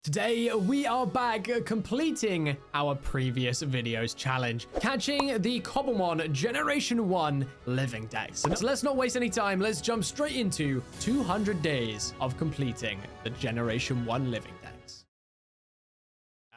Today, we are back completing our previous video's challenge, catching the Cobblemon Generation 1 Living Dex. So let's not waste any time. Let's jump straight into 200 days of completing the Generation 1 Living Dex.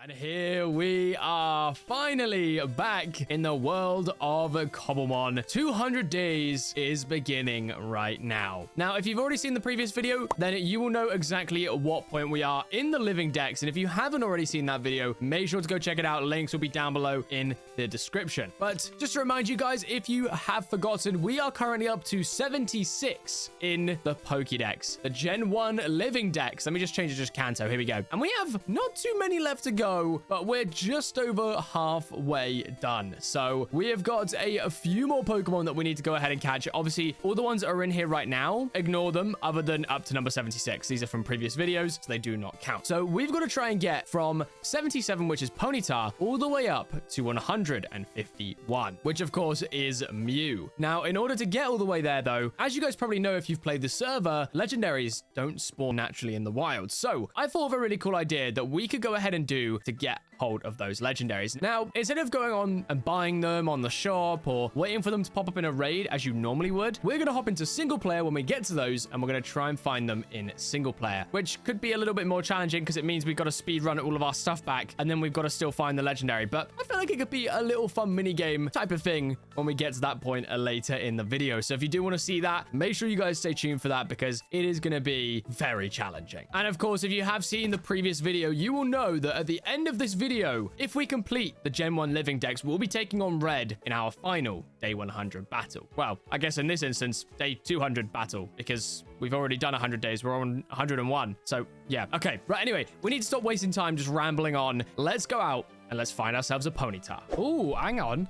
And here we are, finally back in the world of Cobblemon. 200 days is beginning right now. Now, if you've already seen the previous video, then you will know exactly at what point we are in the Living Dex. And if you haven't already seen that video, make sure to go check it out. Links will be down below in the description. But just to remind you guys, if you have forgotten, we are currently up to 76 in the Pokédex, the Gen 1 Living Dex. Let me just change it to just Kanto. Here we go. And we have not too many left to go, but we're just over halfway done. So we have got a few more Pokemon that we need to go ahead and catch. Obviously, all the ones that are in here right now, ignore them other than up to number 76. These are from previous videos, so they do not count. So we've got to try and get from 77, which is Ponyta, all the way up to 151, which of course is Mew. Now, in order to get all the way there, though, as you guys probably know if you've played the server, legendaries don't spawn naturally in the wild. So I thought of a really cool idea that we could go ahead and do to get hold of those legendaries. Now, instead of going on and buying them on the shop or waiting for them to pop up in a raid as you normally would, we're going to hop into single player when we get to those, and we're going to try and find them in single player, which could be a little bit more challenging because it means we've got to speed run all of our stuff back, and then we've got to still find the legendary. But I feel like it could be a little fun mini game type of thing when we get to that point later in the video. So if you do want to see that, make sure you guys stay tuned for that because it is going to be very challenging. And of course, if you have seen the previous video, you will know that at the end of this video, if we complete the Gen 1 Living Dex, we'll be taking on Red in our final Day 100 battle. Well, I guess in this instance, Day 200 battle, because we've already done 100 days. We're on 101. So, yeah. Okay. Right. Anyway, we need to stop wasting time just rambling on. Let's go out and let's find ourselves a Ponyta. Oh, hang on.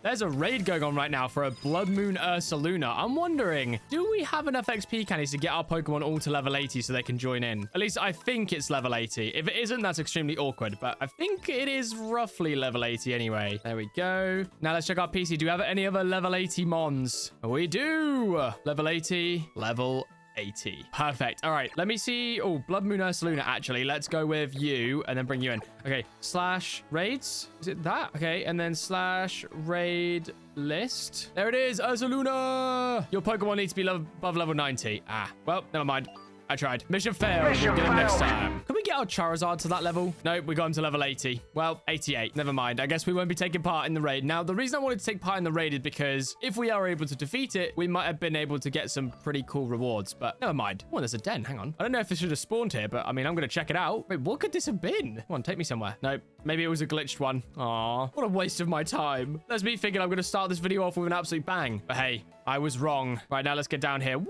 There's a raid going on right now for a Blood Moon Ursaluna. I'm wondering, do we have enough XP candies to get our Pokemon all to level 80 so they can join in? At least I think it's level 80. If it isn't, that's extremely awkward, but I think it is roughly level 80 anyway. There we go. Now let's check our PC. Do we have any other level 80 mons? We do. Level 80, level 80. Perfect. All right, let me see. Oh, Blood Moon Ursaluna, actually. Let's go with you and then bring you in. Okay, slash raids. Is it that? Okay, and then slash raid list. There it is, Ursaluna. Your Pokemon needs to be above level 90. Ah, well, never mind. I tried. Mission failed. We'll get it next time. Can we get our Charizard to that level? Nope, we got him to level 80. Well, 88. Never mind. I guess we won't be taking part in the raid. Now, the reason I wanted to take part in the raid is because if we are able to defeat it, we might have been able to get some pretty cool rewards, but never mind. Oh, there's a den. Hang on. I don't know if it should have spawned here, but I mean, I'm going to check it out. Wait, what could this have been? Come on, take me somewhere. Nope. Maybe it was a glitched one. Aw, what a waste of my time. That's me thinking I'm going to start this video off with an absolute bang. But hey, I was wrong. Right, now let's get down here.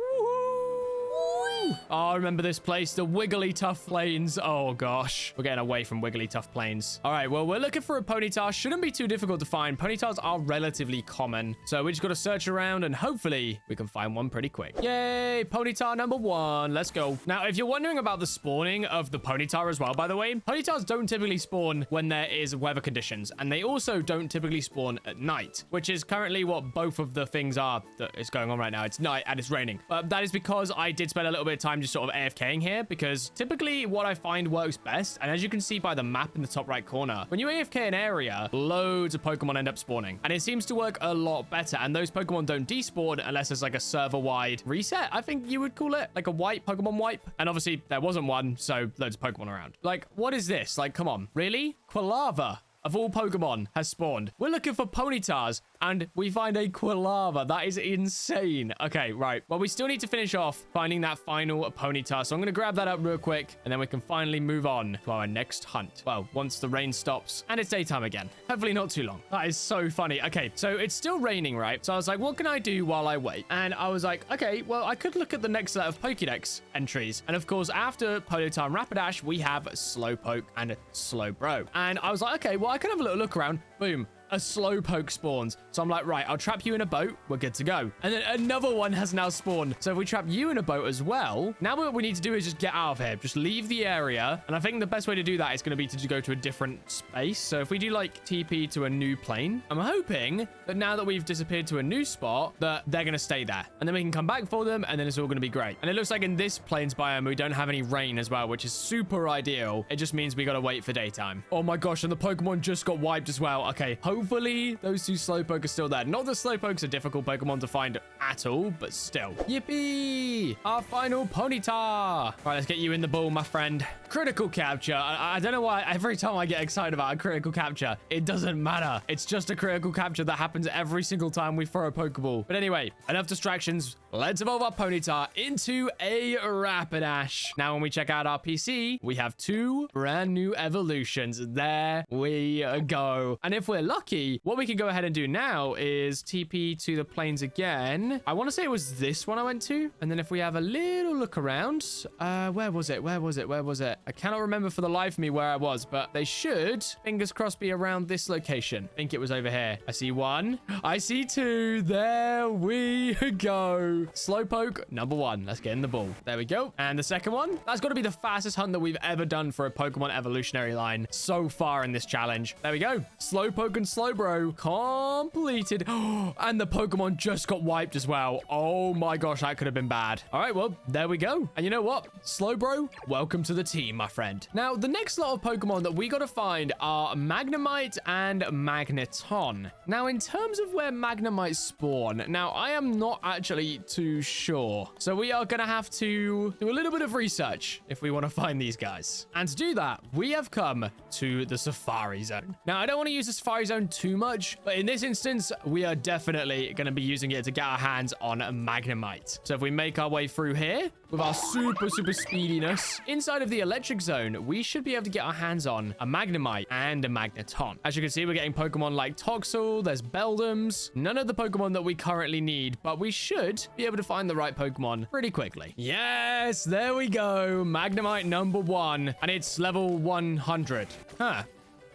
Oh, I remember this place, the Wigglytuff Plains. Oh, gosh. We're getting away from Wigglytuff Plains. All right, well, we're looking for a Ponyta. Shouldn't be too difficult to find. Ponytas are relatively common. So we just got to search around and hopefully we can find one pretty quick. Yay, Ponyta number 1. Let's go. Now, if you're wondering about the spawning of the Ponyta as well, by the way, Ponytas don't typically spawn when there is weather conditions. And they also don't typically spawn at night, which is currently what both of the things are that is going on right now. It's night and it's raining. But that is because I did spend a little bit of time just sort of AFKing here because typically what I find works best, and as you can see by the map in the top right corner, when you AFK an area, loads of Pokemon end up spawning, and it seems to work a lot better, and those Pokemon don't despawn unless there's like a server-wide reset, I think you would call it, like a Pokemon wipe, and obviously there wasn't one, so loads of Pokemon around. Like, what is this? Like, come on. Really? Quilava of all Pokemon has spawned. We're looking for Ponytas and we find a Quilava. That is insane. Okay, right. Well, we still need to finish off finding that final Ponyta. So I'm going to grab that up real quick and then we can finally move on to our next hunt. Well, once the rain stops and it's daytime again. Hopefully not too long. That is so funny. Okay, so it's still raining, right? So I was like, what can I do while I wait? And I was like, okay, well, I could look at the next set of Pokédex entries. And of course, after Ponyta and Rapidash, we have Slowpoke and Slowbro. And I was like, okay, well, I can have a little look around. Boom. a Slowpoke spawns. So I'm like, right, I'll trap you in a boat. We're good to go. And then another one has now spawned. So if we trap you in a boat as well, now what we need to do is just get out of here. Just leave the area. And I think the best way to do that is going to be to go to a different space. So if we do like TP to a new plane, I'm hoping that now that we've disappeared to a new spot, that they're going to stay there. And then we can come back for them, and then it's all going to be great. And it looks like in this plains biome, we don't have any rain as well, which is super ideal. It just means we got to wait for daytime. Oh my gosh, and the Pokemon just got wiped as well. Okay, hopefully those two Slowpoke are still there. Not that Slowpoke's a difficult Pokemon to find at all, but still. Yippee! Our final Ponyta! Right, let's get you in the ball, my friend. Critical capture. I don't know why every time I get excited about a critical capture, it doesn't matter. It's just a critical capture that happens every single time we throw a Pokeball. But anyway, enough distractions. Let's evolve our Ponyta into a Rapidash. Now, when we check out our PC, we have 2 brand new evolutions. There we go. And if we're lucky, what we can go ahead and do now is TP to the plains again. I want to say it was this one I went to. And then if we have a little look around, where was it? Where was it? Where was it? I cannot remember for the life of me where I was, but they should, fingers crossed, be around this location. I think it was over here. I see 1. I see 2. There we go. Slowpoke, number 1. Let's get in the ball. There we go. And the second one, that's got to be the fastest hunt that we've ever done for a Pokemon evolutionary line so far in this challenge. There we go. Slowpoke and Slowbro completed. And the Pokemon just got wiped as well. Oh my gosh, that could have been bad. All right, well, there we go. And you know what? Slowbro, welcome to the team, my friend. Now, the next lot of Pokemon that we got to find are Magnemite and Magneton. Now, in terms of where Magnemite spawn, now, I am not actually too sure. So we are going to have to do a little bit of research if we want to find these guys. And to do that, we have come to the Safari Zone. Now, I don't want to use the Safari Zone too much, but in this instance, we are definitely going to be using it to get our hands on Magnemite. So if we make our way through here with our super speediness, inside of the Electric Zone, we should be able to get our hands on a Magnemite and a Magneton. As you can see, we're getting Pokemon like Toxel, there's Beldums, none of the Pokemon that we currently need, but we should be able to find the right Pokemon pretty quickly. Yes, there we go. Magnemite number 1, and it's level 100. Huh.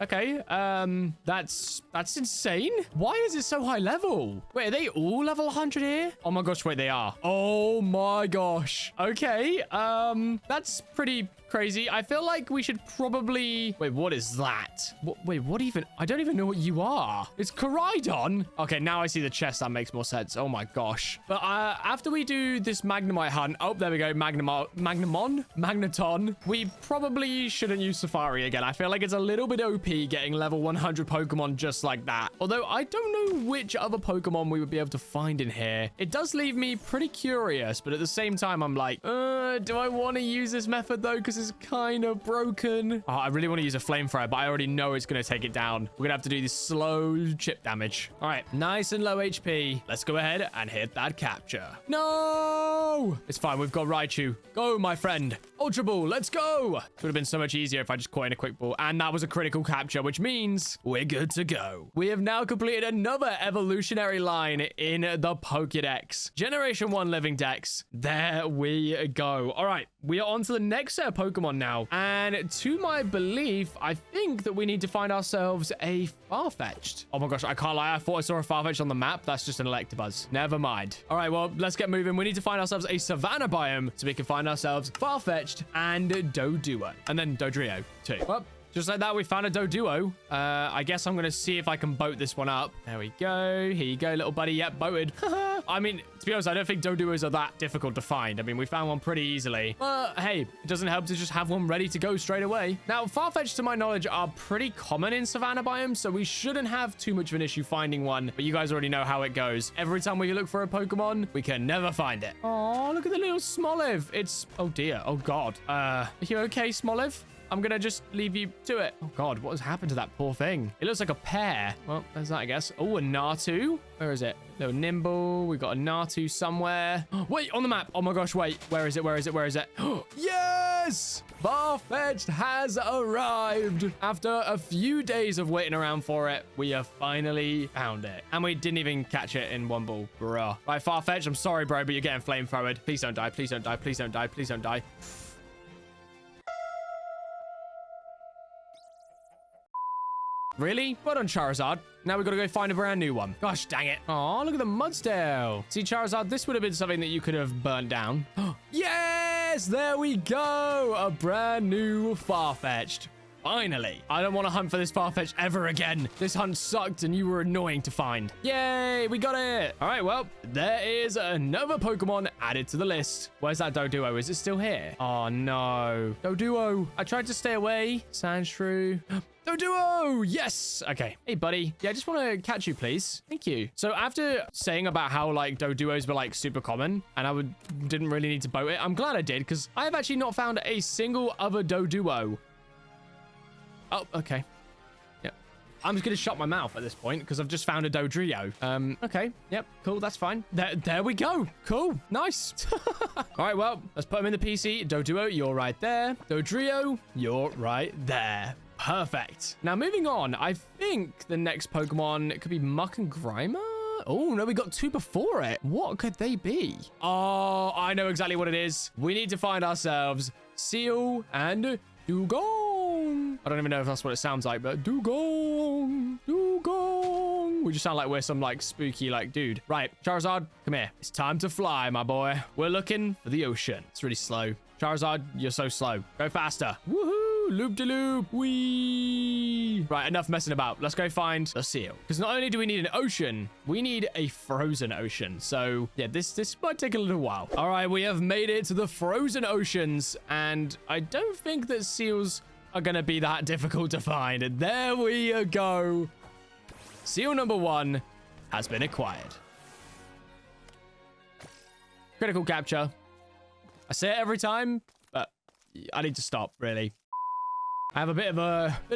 Okay, that's insane. Why is it so high level? Wait, are they all level 100 here? Oh my gosh, wait, they are. Oh my gosh. Okay, that's pretty crazy. I feel like we should probably... Wait, what is that? Wait, what even? I don't even know what you are. It's Koraidon. Okay, now I see the chest. That makes more sense. Oh my gosh. But after we do this Magnemite hunt... Oh, there we go. Magneton. We probably shouldn't use Safari again. I feel like it's a little bit OP getting level 100 Pokemon just like that. Although I don't know which other Pokemon we would be able to find in here. It does leave me pretty curious, but at the same time, I'm like, do I want to use this method though? Because is kind of broken. Oh, I really want to use a flamethrower, but I already know it's going to take it down. We're going to have to do this slow chip damage. All right, nice and low HP. Let's go ahead and hit that capture. No! It's fine. We've got Raichu. Go, my friend. Ultra Ball, let's go. It would have been so much easier if I just caught in a quick ball. And that was a critical capture, which means we're good to go. We have now completed another evolutionary line in the Pokédex. Generation 1 Living Dex. There we go. All right, we are on to the next set of Pokemon now. And to my belief, I think that we need to find ourselves a Farfetch'd. Oh my gosh, I can't lie. I thought I saw a Farfetch'd on the map. That's just an Electabuzz. Never mind. All right, well, let's get moving. We need to find ourselves a Savannah biome so we can find ourselves Farfetch'd and Doduo. And then Dodrio too. Well, just like that, we found a Doduo. I guess I'm going to see if I can boat this one up. There we go. Here you go, little buddy. Yep, boated. I mean, to be honest, I don't think Doduos are that difficult to find. I mean, we found one pretty easily. But hey, it doesn't help to just have one ready to go straight away. Now, Farfetch'd, to my knowledge, are pretty common in Savannah biomes, so we shouldn't have too much of an issue finding one. But you guys already know how it goes. Every time we look for a Pokemon, we can never find it. Oh, look at the little Smoliv. It's... Oh, dear. Oh, God. Are you okay, Smoliv? I'm going to just leave you to it. Oh, God, what has happened to that poor thing? It looks like a pear. Well, there's that, I guess. Oh, a Natu. Where is it? Little Nimble. We got a Natu somewhere. Wait, on the map. Oh, my gosh, wait. Where is it? Where is it? Where is it? Yes! Farfetch'd has arrived. After a few days of waiting around for it, we have finally found it. And we didn't even catch it in one ball. Bruh. Right, Farfetch'd, I'm sorry, bro, but you're getting flamethrowered. Please don't die. Please don't die. Please don't die. Please don't die. Really? Well done, Charizard. Now we've got to go find a brand new one. Gosh, dang it. Oh, look at the Mudsdale. See, Charizard, this would have been something that you could have burnt down. Yes, there we go. A brand new Farfetch'd. Finally. I don't want to hunt for this Farfetch'd ever again. This hunt sucked and you were annoying to find. Yay, we got it. All right, well, there is another Pokemon added to the list. Where's that Doduo? Is it still here? Oh, no. Doduo. I tried to stay away. Sandshrew. Doduo! Yes! Okay. Hey, buddy. Yeah, I just want to catch you, please. Thank you. So after saying about how, like, Doduos were, like, super common, and I didn't really need to boat it, I'm glad I did, because I have actually not found a single other Doduo. Oh, okay. Yep. I'm just going to shut my mouth at this point because I've just found a Dodrio. Okay. Yep. Cool. That's fine. There we go. Cool. Nice. All right. Well, let's put him in the PC. Doduo, you're right there. Dodrio, you're right there. Perfect. Now, moving on, I think the next Pokemon could be Muck and Grimer. Oh, no, we got two before it. What could they be? Oh, I know exactly what it is. We need to find ourselves Seel and Dewgong. I don't even know if that's what it sounds like, but Dewgong, Dewgong. We just sound like we're some, like, spooky, like, dude. Right, Charizard, come here. It's time to fly, my boy. We're looking for the ocean. It's really slow. Charizard, you're so slow. Go faster. Woohoo! Loop-de-loop. Whee! Right, enough messing about. Let's go find the Seel. Because not only do we need an ocean, we need a frozen ocean. So, yeah, this might take a little while. All right, we have made it to the frozen oceans. And I don't think that Seals are going to be that difficult to find. And there we go. Seel number 1 has been acquired. Critical capture. I say it every time, but I need to stop, really. I have a bit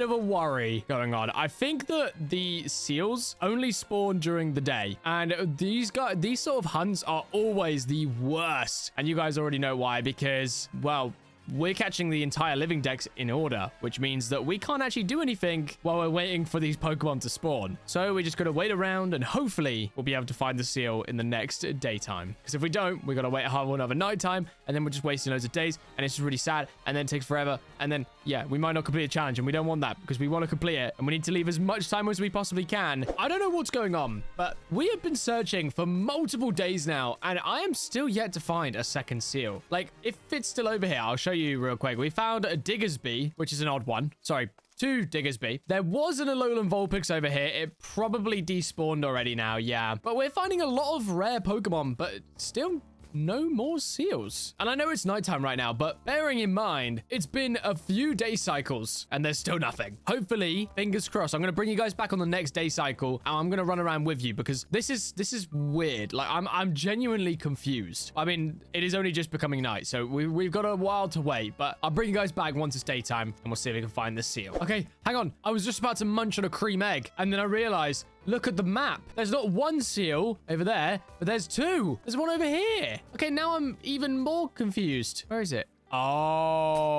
of a worry going on. I think that the Seals only spawn during the day, and these sort of hunts are always the worst. And you guys already know why, because, well, we're catching the entire living dex in order, which means that we can't actually do anything while we're waiting for these Pokemon to spawn. So we just got to wait around, and hopefully we'll be able to find the Seel in the next daytime. Because if we don't, we got to wait a whole another nighttime, and then we're just wasting loads of days, and it's just really sad, and then it takes forever, and then, yeah, we might not complete a challenge, and we don't want that, because we want to complete it, and we need to leave as much time as we possibly can. I don't know what's going on, but we have been searching for multiple days now, and I am still yet to find a second Seel. Like, if it's still over here, I'll show you real quick. We found a Diggersby, which is an odd one. Sorry, 2 Diggersby. There was an Alolan Vulpix over here. It probably despawned already now, yeah. But we're finding a lot of rare Pokemon, but still no more Seals. And I know it's nighttime right now, but bearing in mind, it's been a few day cycles and there's still nothing. Hopefully, fingers crossed, I'm going to bring you guys back on the next day cycle and I'm going to run around with you because this is weird. Like, I'm genuinely confused. I mean, it is only just becoming night, so we've got a while to wait, but I'll bring you guys back once it's daytime and we'll see if we can find the Seel. Okay, hang on. I was just about to munch on a cream egg and then I realized, look at the map. There's not 1 Seel over there, but there's 2. There's one over here. Okay, now I'm even more confused. Where is it? Oh,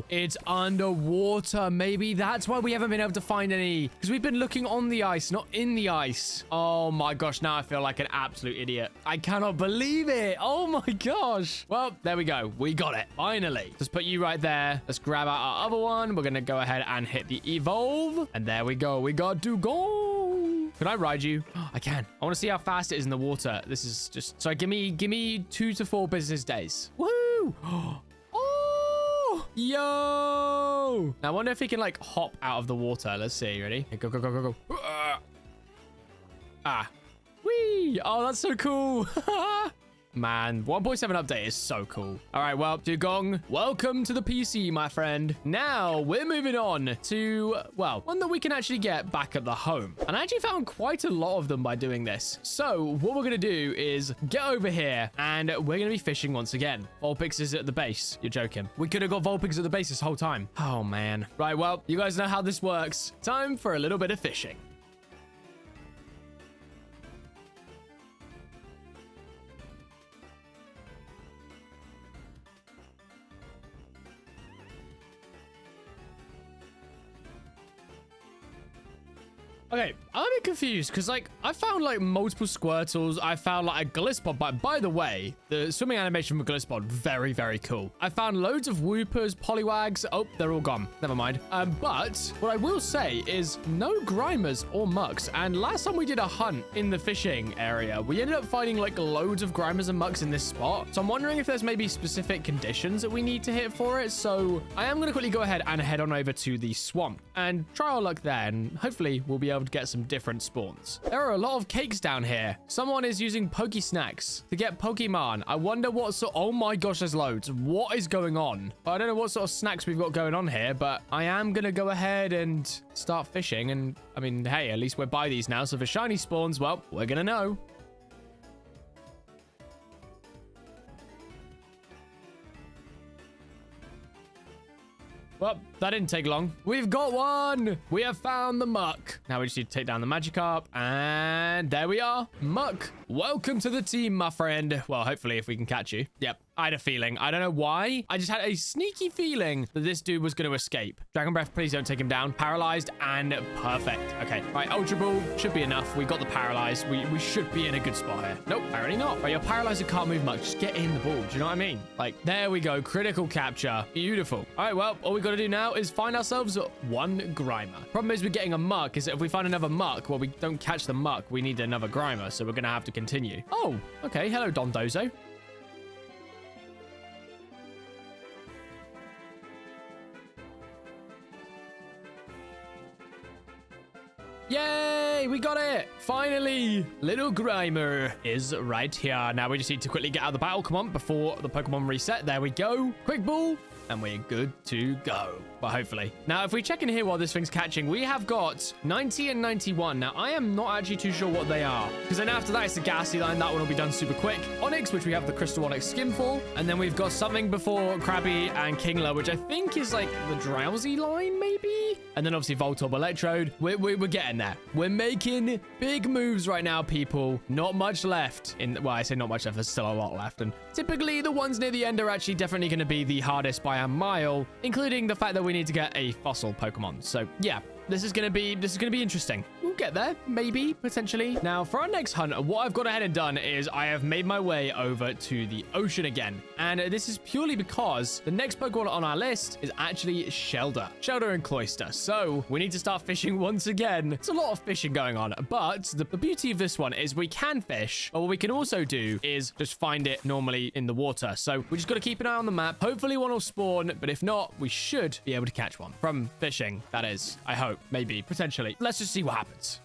it's underwater. Maybe that's why we haven't been able to find any. Because we've been looking on the ice, not in the ice. Oh my gosh, now I feel like an absolute idiot. I cannot believe it. Oh my gosh. Well, there we go. We got it. Finally. Let's put you right there. Let's grab out our other one. We're going to go ahead and hit the evolve. And there we go. We got Dewgong. Can I ride you? I can. I want to see how fast it is in the water. This is just... So give me 2 to 4 business days. Woo! Oh! Yo! Now, I wonder if he can, like, hop out of the water. Let's see. Ready? Go, go, go, go, go. Ah. Whee! Oh, that's so cool. Man, 1.7 update is so cool. All right, well, Dewgong, welcome to the PC, my friend. Now, we're moving on to, well, one that we can actually get back at the home. And I actually found quite a lot of them by doing this. So, what we're going to do is get over here, and we're going to be fishing once again. Vulpix is at the base. You're joking. We could have got Vulpix at the base this whole time. Oh, man. Right, well, you guys know how this works. Time for a little bit of fishing. Okay, I'm a bit confused because, like, I found, like, multiple Squirtles. I found, like, a Gliscod. But by the way, the swimming animation for Gliscod, very, very cool. I found loads of Whoopers, Poliwags. Oh, they're all gone. Never mind. But what I will say is no Grimers or Mucks. And last time we did a hunt in the fishing area, we ended up finding, like, loads of Grimers and Mucks in this spot. So I'm wondering if there's maybe specific conditions that we need to hit for it. So I am going to quickly go ahead and head on over to the swamp and try our luck there. And hopefully we'll be able to get some different spawns. There are a lot of cakes down here. Someone is using Poke Snacks to get Pokemon. I wonder what sort... Oh my gosh, there's loads. What is going on? I don't know what sort of snacks we've got going on here, but I am going to go ahead and start fishing. And I mean, hey, at least we're by these now. So if a shiny spawns, well, we're going to know. Well, that didn't take long. We've got one. We have found the Muck. Now we just need to take down the Magikarp. And there we are. Muck, welcome to the team, my friend. Well, hopefully if we can catch you. Yep. I had a feeling. I don't know why. I just had a sneaky feeling that this dude was going to escape. Dragon Breath, please don't take him down. Paralyzed and perfect. Okay. Right. Ultra Ball should be enough. We got the paralyzed. We should be in a good spot here. Nope. Apparently not. Right. You're paralyzed and can't move much. Just get in the ball. Do you know what I mean? Like, there we go. Critical capture. Beautiful. All right. Well, all we got to do now is find ourselves one Grimer. Problem is we're getting a Muck is that if we find another Muck, well, we don't catch the Muck. We need another Grimer. So we're going to have to continue. Oh, okay. Hello, Dondozo. Yay, we got it. Finally, little Grimer is right here. Now we just need to quickly get out of the battle. Come on, before the Pokemon reset. There we go. Quick ball. And we're good to go. But hopefully. Now, if we check in here while this thing's catching, we have got 90 and 91. Now, I am not actually too sure what they are. Because then after that, it's the Gastly line. That one will be done super quick. Onix, which we have the Crystal Onix Skin for. And then we've got something before Krabby and Kingler, which I think is like the Drowzee line, maybe? And then obviously Voltorb Electrode. We're getting there. We're making big moves right now, people. Not much left. Well, I say not much left. There's still a lot left. And typically, the ones near the end are actually definitely going to be the hardest by a mile, including the fact that we need to get a fossil Pokemon. So yeah, this is going to be interesting. We'll get there, maybe, potentially. Now, for our next hunt, what I've gone ahead and done is I have made my way over to the ocean again. And this is purely because the next Pokemon on our list is actually Shellder and Cloyster. So we need to start fishing once again. It's a lot of fishing going on, but the beauty of this one is we can fish, but what we can also do is just find it normally in the water. So we just got to keep an eye on the map. Hopefully one will spawn, but if not, we should be able to catch one from fishing. That is, I hope, maybe, potentially. Let's just see what happens.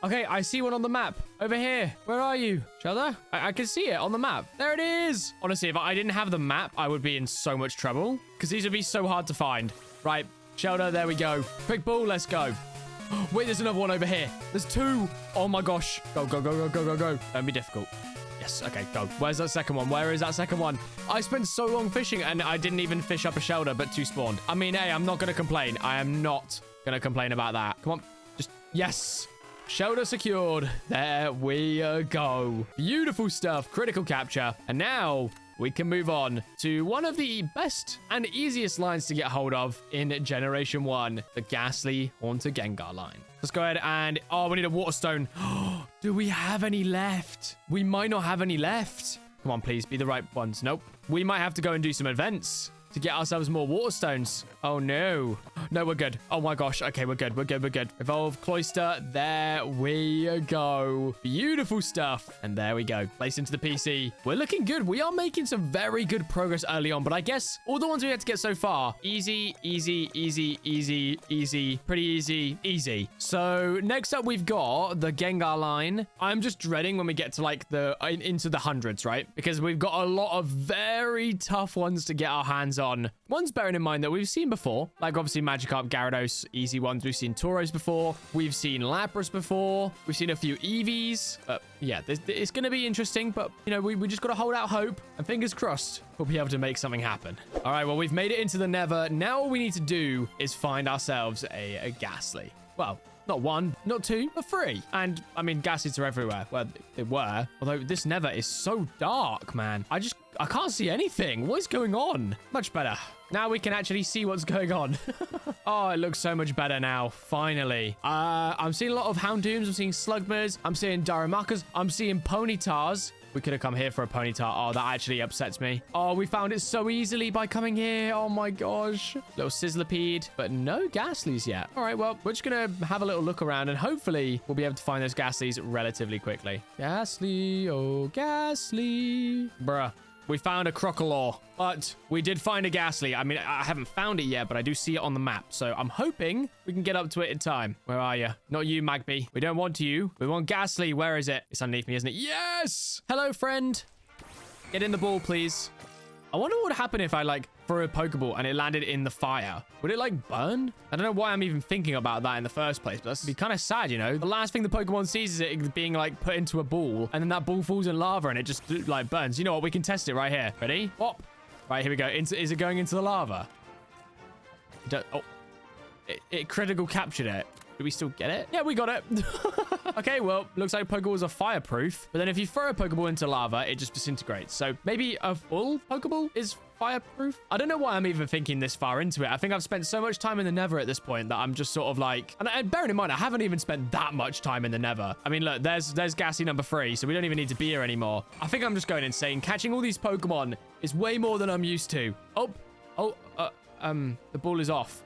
Okay, I see one on the map. Over here. Where are you? Shellder? I can see it on the map. There it is. Honestly, if I didn't have the map, I would be in so much trouble. Because these would be so hard to find. Right. Shellder, there we go. Quick ball, let's go. Wait, there's another one over here. There's two. Oh my gosh. Go, go, go, go, go, go, go. Don't be difficult. Yes, okay, go. Where's that second one? Where is that second one? I spent so long fishing and I didn't even fish up a Shellder, but two spawned. I mean, hey, I'm not going to complain. I am not going to complain about that. Come on. Just, yes. Shellder secured. There we go. Beautiful stuff. Critical capture. And now we can move on to one of the best and easiest lines to get hold of in Generation 1, the Gastly Haunter Gengar line. Let's go ahead and... Oh, we need a Water Stone. Do we have any left? We might not have any left. Come on, please. Be the right ones. Nope. We might have to go and do some events to get ourselves more Water Stones. Oh, no. No, we're good. Oh, my gosh. Okay, we're good. We're good. We're good. Evolve Cloyster. There we go. Beautiful stuff. And there we go. Place into the PC. We're looking good. We are making some very good progress early on, but I guess all the ones we had to get so far, easy, easy, easy, easy, easy, pretty easy, easy. So next up, we've got the Gengar line. I'm just dreading when we get to like into the hundreds, right? Because we've got a lot of very tough ones to get our hands on. Ones bearing in mind that we've seen before, like obviously Magikarp, Gyarados, easy ones. We've seen Tauros before. We've seen Lapras before. We've seen a few Eevees. Yeah, it's going to be interesting, but you know, we just got to hold out hope and fingers crossed we'll be able to make something happen. All right, well, we've made it into the Nether. Now all we need to do is find ourselves a Gastly. Well, Not 1, not 2, but 3. And, I mean, Gastlies are everywhere. Well, they were. Although, this Nether is so dark, man. I can't see anything. What is going on? Much better. Now we can actually see what's going on. Oh, it looks so much better now. Finally. I'm seeing a lot of Houndooms. I'm seeing Slugmas. I'm seeing Darumaka's. I'm seeing Ponytas. We could have come here for a Ponyta. Oh, that actually upsets me. Oh, we found it so easily by coming here. Oh my gosh. Little Sizzlipede, but no Gastlies yet. All right, well, we're just going to have a little look around and hopefully we'll be able to find those Gastlies relatively quickly. Gastly, oh Gastly. Bruh. We found a Crocolaw, but we did find a Gastly. I mean, I haven't found it yet, but I do see it on the map. So I'm hoping we can get up to it in time. Where are you? Not you, Magby. We don't want you. We want Gastly. Where is it? It's underneath me, isn't it? Yes! Hello, friend. Get in the ball, please. I wonder what would happen if I, like, threw a Pokeball and it landed in the fire. Would it, like, burn? I don't know why I'm even thinking about that in the first place, but that'd be kind of sad, you know? The last thing the Pokemon sees is it being, like, put into a ball, and then that ball falls in lava and it just, like, burns. You know what? We can test it right here. Ready? Whop. Right, here we go. Is it going into the lava? It critical captured it. Do we still get it? Yeah, we got it. Okay, well, looks like Pokeballs are fireproof. But then if you throw a Pokeball into lava, it just disintegrates. So maybe a full Pokeball is fireproof? I don't know why I'm even thinking this far into it. I think I've spent so much time in the Nether at this point that I'm just sort of like... And bearing in mind, I haven't even spent that much time in the Nether. I mean, look, there's Gastly number 3, so we don't even need to be here anymore. I think I'm just going insane. Catching all these Pokemon is way more than I'm used to. The ball is off.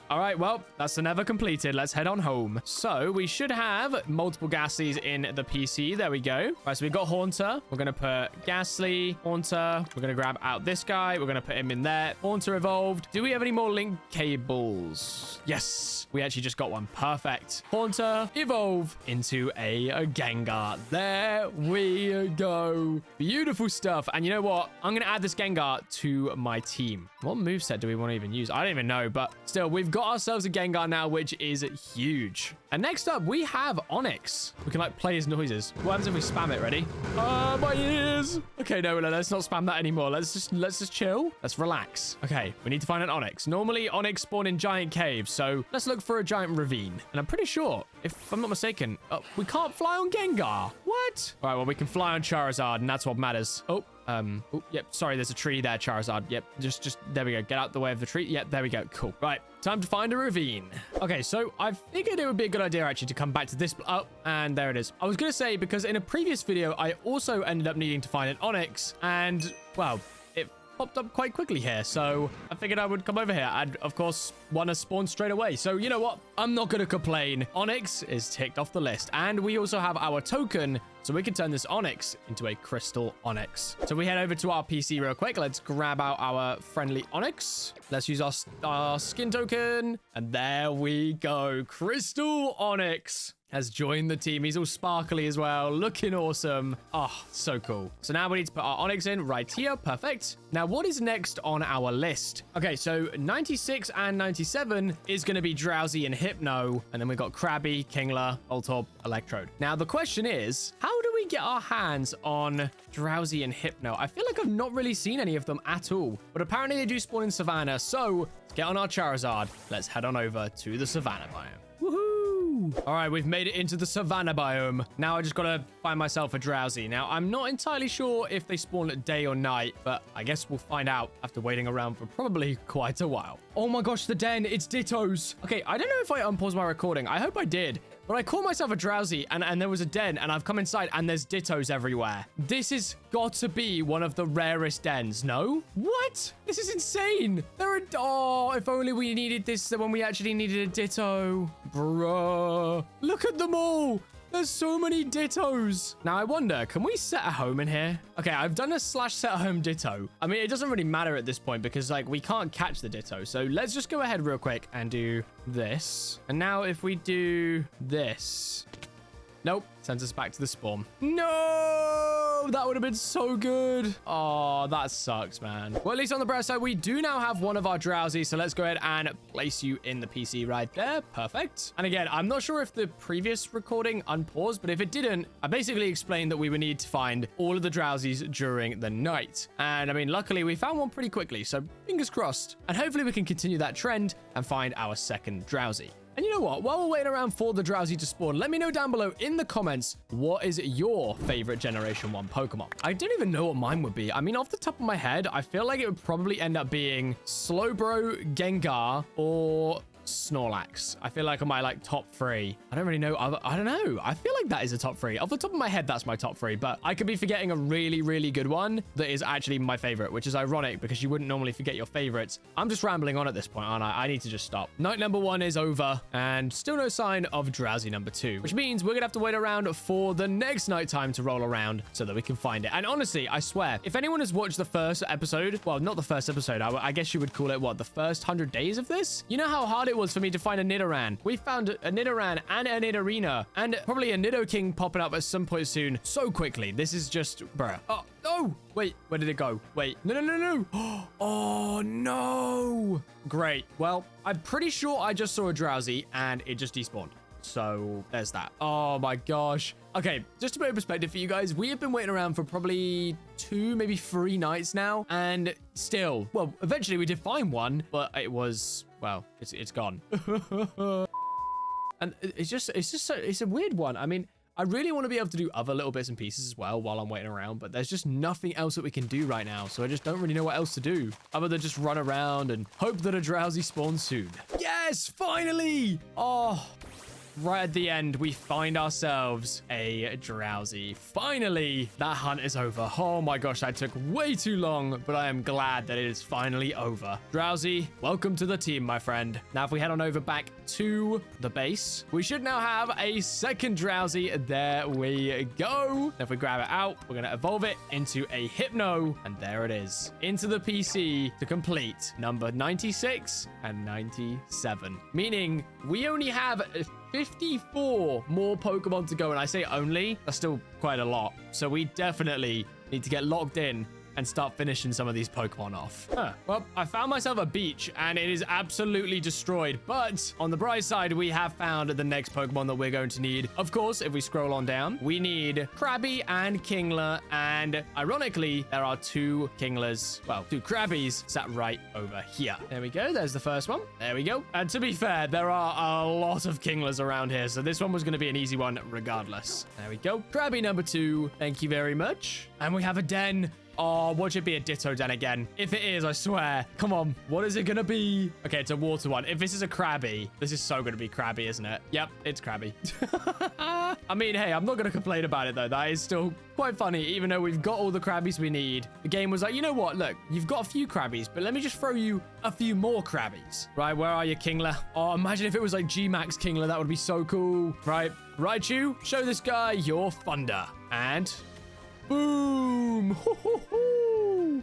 All right, well, that's the Nether completed. Let's head on home. So we should have multiple Gastlies in the PC. There we go. All right, so we got Haunter. We're going to put Gastly, Haunter. We're going to grab out this guy. We're going to put him in there. Haunter evolved. Do we have any more link cables? Yes, we actually just got one. Perfect. Haunter evolve into a Gengar. There we go. Beautiful stuff. And you know what? I'm going to add this Gengar to my team. What moveset do we want to even use? I don't even know, but still, we've got ourselves a Gengar now, which is huge. And next up, we have Onix. We can, like, play his noises. What happens if we spam it? Ready? My ears. Okay, no, let's not spam that anymore. Let's just chill. Let's relax. Okay, we need to find an Onix. Normally, Onix spawn in giant caves, so let's look for a giant ravine. And I'm pretty sure, if I'm not mistaken, we can't fly on Gengar. What? All right, well, we can fly on Charizard, and that's what matters. Yep, sorry, there's a tree there, Charizard. Yep, just there we go. Get out the way of the tree. Yep, there we go. Cool. Right, time to find a ravine. Okay, so I figured it would be a good idea actually to come back to this. Oh, and there it is. I was going to say, because in a previous video, I also ended up needing to find an Onix, and, well, it popped up quite quickly here, so I figured I would come over here, and of course one has spawned straight away. So you know what, I'm not gonna complain. Onix is ticked off the list, and we also have our token, so we can turn this Onix into a crystal Onix. So we head over to our PC real quick. Let's grab out our friendly Onix. Let's use our skin token, and there we go. Crystal Onix has joined the team. He's all sparkly as well, looking awesome. Oh, so cool. So now we need to put our Onix in right here. Perfect. Now, what is next on our list? Okay, so 96 and 97 is going to be Drowzee and Hypno, and then we've got Krabby, Kingler, Voltorb, Electrode. Now, the question is, how do we get our hands on Drowzee and Hypno? I feel like I've not really seen any of them at all, but apparently they do spawn in Savannah, so let's get on our Charizard. Let's head on over to the Savannah biome. Woohoo! All right, we've made it into the Savannah biome. Now I just gotta find myself a Drowzee. Now, I'm not entirely sure if they spawn at day or night, but I guess we'll find out after waiting around for probably quite a while. Oh my gosh, the den, it's Dittos. Okay, I don't know if I unpaused my recording. I hope I did. But I called myself a Drowzee, and there was a den, and I've come inside, and there's Dittos everywhere. This has got to be one of the rarest dens, no? What? This is insane. Oh, if only we needed this when we actually needed a Ditto. Bruh. Look at them all. There's so many Dittos. Now, I wonder, can we set a home in here? Okay, I've done a / set a home Ditto. I mean, it doesn't really matter at this point because, like, we can't catch the Ditto. So let's just go ahead real quick and do this. And now if we do this... Nope. Sends us back to the spawn. No! That would have been so good. Oh, that sucks, man. Well, at least on the bright side, we do now have one of our Drowzee. So let's go ahead and place you in the PC right there. Perfect. And again, I'm not sure if the previous recording unpaused, but if it didn't, I basically explained that we would need to find all of the Drowzees during the night. And I mean, luckily, we found one pretty quickly. So fingers crossed. And hopefully we can continue that trend and find our second Drowzee. And you know what? While we're waiting around for the Drowzee to spawn, let me know down below in the comments, what is your favorite Generation 1 Pokemon? I don't even know what mine would be. I mean, off the top of my head, I feel like it would probably end up being Slowbro, Gengar, or Snorlax. I feel like on my like top 3. I don't really know. I don't know. I feel like that is a top 3. Off the top of my head, that's my top 3, but I could be forgetting a really, really good one that is actually my favorite, which is ironic because you wouldn't normally forget your favorites. I'm just rambling on at this point, aren't I? I need to just stop. Night number 1 is over and still no sign of Drowzee number 2, which means we're gonna have to wait around for the next nighttime to roll around so that we can find it. And honestly, I swear, if anyone has watched the first episode, well, not the first episode, I guess you would call it what, the first 100 days of this? You know how hard it was for me to find a Nidoran. We found a Nidoran and a Nidorina and probably a Nidoking popping up at some point soon so quickly. This is just, bruh. Oh, no. Wait, where did it go? Wait, no. Oh, no. Great. Well, I'm pretty sure I just saw a Drowzee and it just despawned. So there's that. Oh my gosh. Okay, just to put in perspective for you guys, we have been waiting around for probably 2, maybe 3 nights now. And still, well, eventually we did find one, but it was, well, it's gone. And it's a weird one. I mean, I really want to be able to do other little bits and pieces as well while I'm waiting around, but there's just nothing else that we can do right now. So I just don't really know what else to do other than just run around and hope that a Drowzee spawns soon. Yes, finally. Oh, right at the end, we find ourselves a Drowzee. Finally, that hunt is over. Oh my gosh, that took way too long, but I am glad that it is finally over. Drowzee, welcome to the team, my friend. Now, if we head on over back to the base, we should now have a second Drowzee. There we go. If we grab it out, we're going to evolve it into a Hypno, and there it is. Into the PC to complete number 96 and 97, meaning we only have 54 more Pokemon to go, and I say only, that's still quite a lot. So we definitely need to get locked in and start finishing some of these Pokemon off. Well, I found myself a beach and it is absolutely destroyed. But on the bright side, we have found the next Pokemon that we're going to need. Of course, if we scroll on down, we need Krabby and Kingler. And ironically, there are 2 Kinglers, well, 2 Krabbies sat right over here. There we go. There's the first one. There we go. And to be fair, there are a lot of Kinglers around here. So this one was going to be an easy one regardless. There we go. Krabby number 2. Thank you very much. And we have a den. Oh, watch it be a Ditto den again. If it is, I swear. Come on. What is it going to be? Okay, it's a water one. If this is a Krabby, this is so going to be Krabby, isn't it? Yep, it's Krabby. I mean, hey, I'm not going to complain about it, though. That is still quite funny, even though we've got all the Krabbies we need. The game was like, you know what? Look, you've got a few Krabbies, but let me just throw you a few more Krabbies. Right, where are you, Kingler? Oh, imagine if it was like G-Max Kingler. That would be so cool. Right, Raichu, show this guy your thunder. And boom!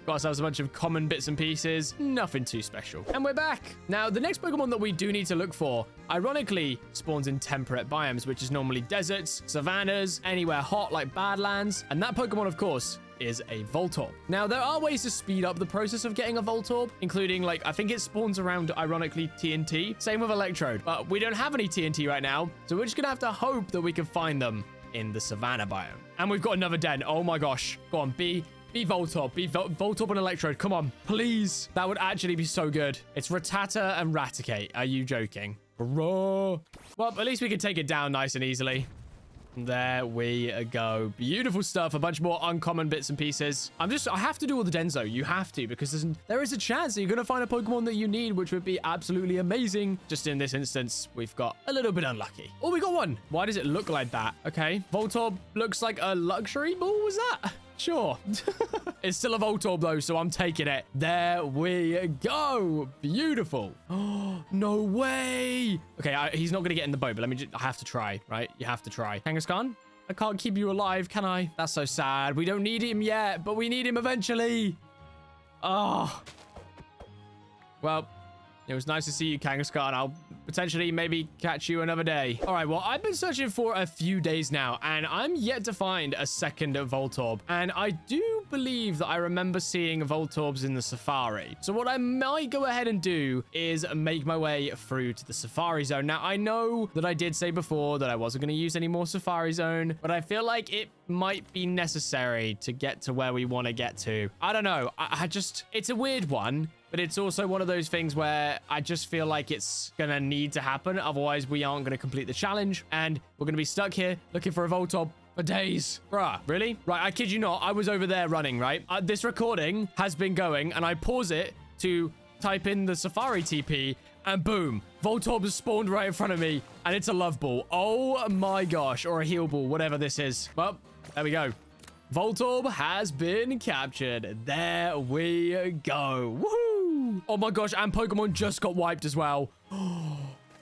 Got ourselves a bunch of common bits and pieces. Nothing too special. And we're back. Now, the next Pokemon that we do need to look for, ironically, spawns in temperate biomes, which is normally deserts, savannas, anywhere hot like Badlands. And that Pokemon, of course, is a Voltorb. Now, there are ways to speed up the process of getting a Voltorb, including, like, I think it spawns around, ironically, TNT. Same with Electrode. But we don't have any TNT right now, so we're just gonna have to hope that we can find them in the Savannah biome. And we've got another den. Oh my gosh. Go on, be Voltorb. Be Voltorb and Electrode. Come on, please. That would actually be so good. It's Rattata and Raticate. Are you joking? Hurrah. Well, at least we can take it down nice and easily. There we go. Beautiful stuff. A bunch more uncommon bits and pieces. I have to do all the dens though. You have to, because there is a chance that you're going to find a Pokemon that you need, which would be absolutely amazing. Just in this instance, we've got a little bit unlucky. Oh, we got one. Why does it look like that? Okay. Voltorb looks like a luxury ball. Was that? Sure. It's still a Voltorb though, so I'm taking it. There we go. Beautiful. Oh, no way. Okay, he's not going to get in the boat, but I have to try, right? You have to try. Kangaskhan, I can't keep you alive, can I? That's so sad. We don't need him yet, but we need him eventually. Oh. Well, it was nice to see you, Kangaskhan. I'll potentially maybe catch you another day. All right, well, I've been searching for a few days now, and I'm yet to find a second Voltorb. And I do believe that I remember seeing Voltorbs in the Safari. So what I might go ahead and do is make my way through to the Safari Zone. Now, I know that I did say before that I wasn't going to use any more Safari Zone, but I feel like it might be necessary to get to where we want to get to. I don't know. It's a weird one. but it's also one of those things where I just feel like it's gonna need to happen. Otherwise, we aren't gonna complete the challenge, and we're gonna be stuck here looking for a Voltorb for days. Bruh, really? Right, I kid you not. I was over there running, right? This recording has been going, and I pause it to type in the Safari TP, and boom, Voltorb has spawned right in front of me, and it's a Love Ball. Oh my gosh, or a Heal Ball, whatever this is. Well, there we go. Voltorb has been captured. There we go. Woohoo! Oh my gosh, and Pokemon just got wiped as well.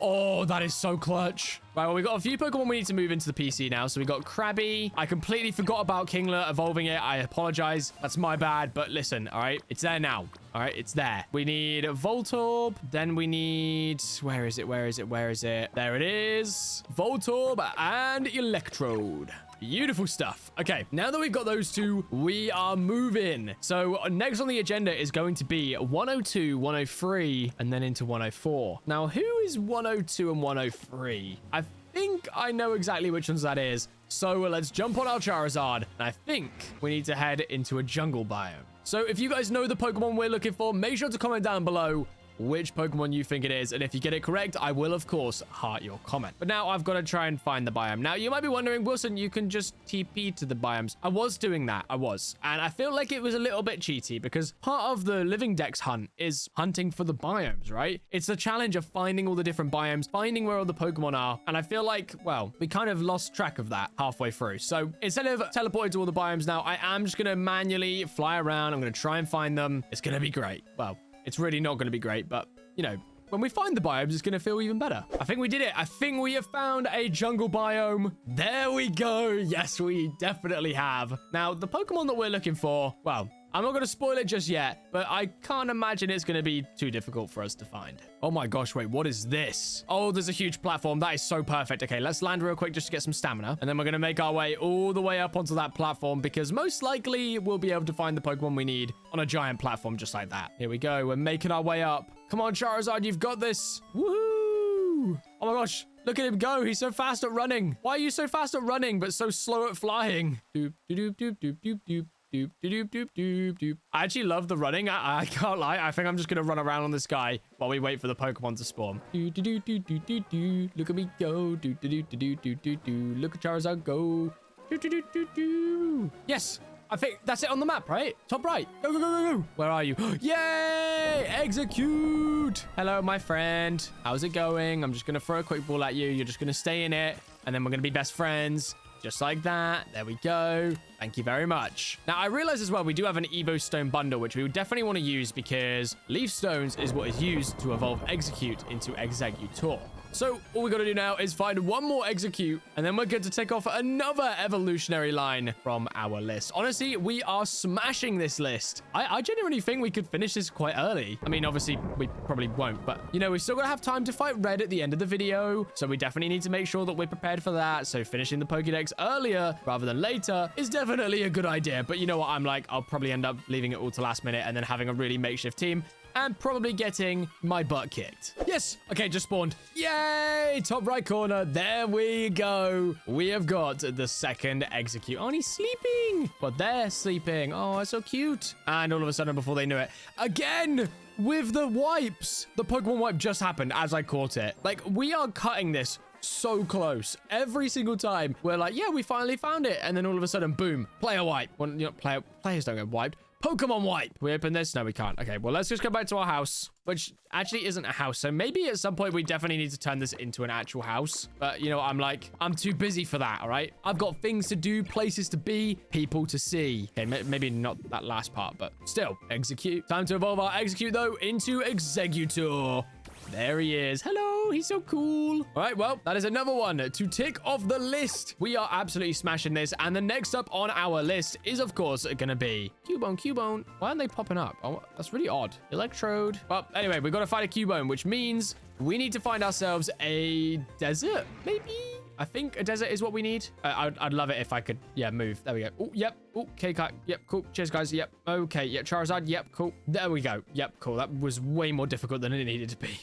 Oh, that is so clutch. Right, well, we got a few Pokemon we need to move into the PC now. So we got Krabby. I completely forgot about Kingler evolving it. I apologize. That's my bad. But listen, all right, it's there now. All right, it's there. We need Voltorb. Then we need... Where is it? Where is it? Where is it? There it is. Voltorb and Electrode. Beautiful stuff. Okay, now that we've got those two, we are moving. So next on the agenda is going to be 102, 103, and then into 104. Now, who is 102 and 103? I think I know exactly which ones that is. So let's jump on our Charizard. And I think we need to head into a jungle biome. So if you guys know the Pokemon we're looking for, make sure to comment down below which Pokemon you think it is, and if you get it correct, I will of course heart your comment. But now I've got to try and find the biome. Now you might be wondering, Wilson, you can just TP to the biomes. I was doing that, and I feel like it was a little bit cheaty because part of the Living Dex hunt is hunting for the biomes, right? It's the challenge of finding all the different biomes, finding where all the Pokemon are, and I feel like, well, we kind of lost track of that halfway through. So instead of teleporting to all the biomes now, I am just gonna manually fly around. I'm gonna try and find them. It's gonna be great. Well, it's really not going to be great, but, you know, when we find the biomes, it's going to feel even better. I think we did it. I think we have found a jungle biome. There we go. Yes, we definitely have. Now, the Pokemon that we're looking for, well, I'm not going to spoil it just yet, but I can't imagine it's going to be too difficult for us to find. Oh my gosh, wait, what is this? Oh, there's a huge platform. That is so perfect. Okay, let's land real quick just to get some stamina. And then we're going to make our way all the way up onto that platform because most likely we'll be able to find the Pokemon we need on a giant platform just like that. Here we go. We're making our way up. Come on, Charizard, you've got this. Woohoo! Oh my gosh. Look at him go. He's so fast at running. Why are you so fast at running but so slow at flying? Doop, doop, doop, doop, doop, doop. Doop, doop, doop, doop, doop. I actually love the running. I can't lie. I think I'm just going to run around on this guy while we wait for the Pokemon to spawn. Doo, doo, doo, doo, doo, doo, doo. Look at me go. Doo, doo, doo, doo, doo, doo, doo. Look at Charizard go. Doo, doo, doo, doo, doo. Yes. I think that's it on the map, right? Top right. Go, go, go, go, go. Where are you? Yay! Exeggcute. Hello, my friend. How's it going? I'm just going to throw a quick ball at you. You're just going to stay in it. And then we're going to be best friends. Just like that. There we go. Thank you very much. Now, I realize as well, we do have an Evo Stone bundle, which we would definitely want to use because Leaf Stones is what is used to evolve Exeggcute into Exeggutor. So all we got to do now is find one more Exeggcute, and then we're good to take off another evolutionary line from our list. Honestly, we are smashing this list. I genuinely think we could finish this quite early. I mean, obviously, we probably won't, but, you know, we still got to have time to fight Red at the end of the video, so we definitely need to make sure that we're prepared for that. So finishing the Pokédex earlier rather than later is definitely a good idea. But you know what I'm like? I'll probably end up leaving it all to last minute and then having a really makeshift team and probably getting my butt kicked. Yes. Okay, just spawned. Yay! Top right corner. There we go. We have got the second Exeggcute. Oh, and he's sleeping. But they're sleeping. Oh, it's so cute. And all of a sudden, before they knew it, again, with the wipes. The Pokemon wipe just happened as I caught it. Like, we are cutting this so close. Every single time, we're like, yeah, we finally found it. And then all of a sudden, boom, player wipe. Well, you know, players don't get wiped. Pokemon wipe. We open this? No, we can't. Okay, well, let's just go back to our house, which actually isn't a house. So maybe at some point we definitely need to turn this into an actual house. But, you know, I'm too busy for that, all right? I've got things to do, places to be, people to see. Okay, maybe not that last part, but still, Exeggcute. Time to evolve our Exeggcute, though, into Exeggutor. There he is. Hello. He's so cool. All right. Well, that is another one to tick off the list. We are absolutely smashing this. And the next up on our list is, of course, going to be Cubone. Why aren't they popping up? Oh, that's really odd. Electrode. Well, anyway, we've got to find a Cubone, which means we need to find ourselves a desert, maybe? I think a desert is what we need. I'd love it if I could, yeah, move. There we go. Oh, yep. Oh, K-Cut. Yep, cool. Cheers, guys. Yep. Okay. Yep, Charizard. Yep, cool. There we go. Yep, cool. That was way more difficult than it needed to be.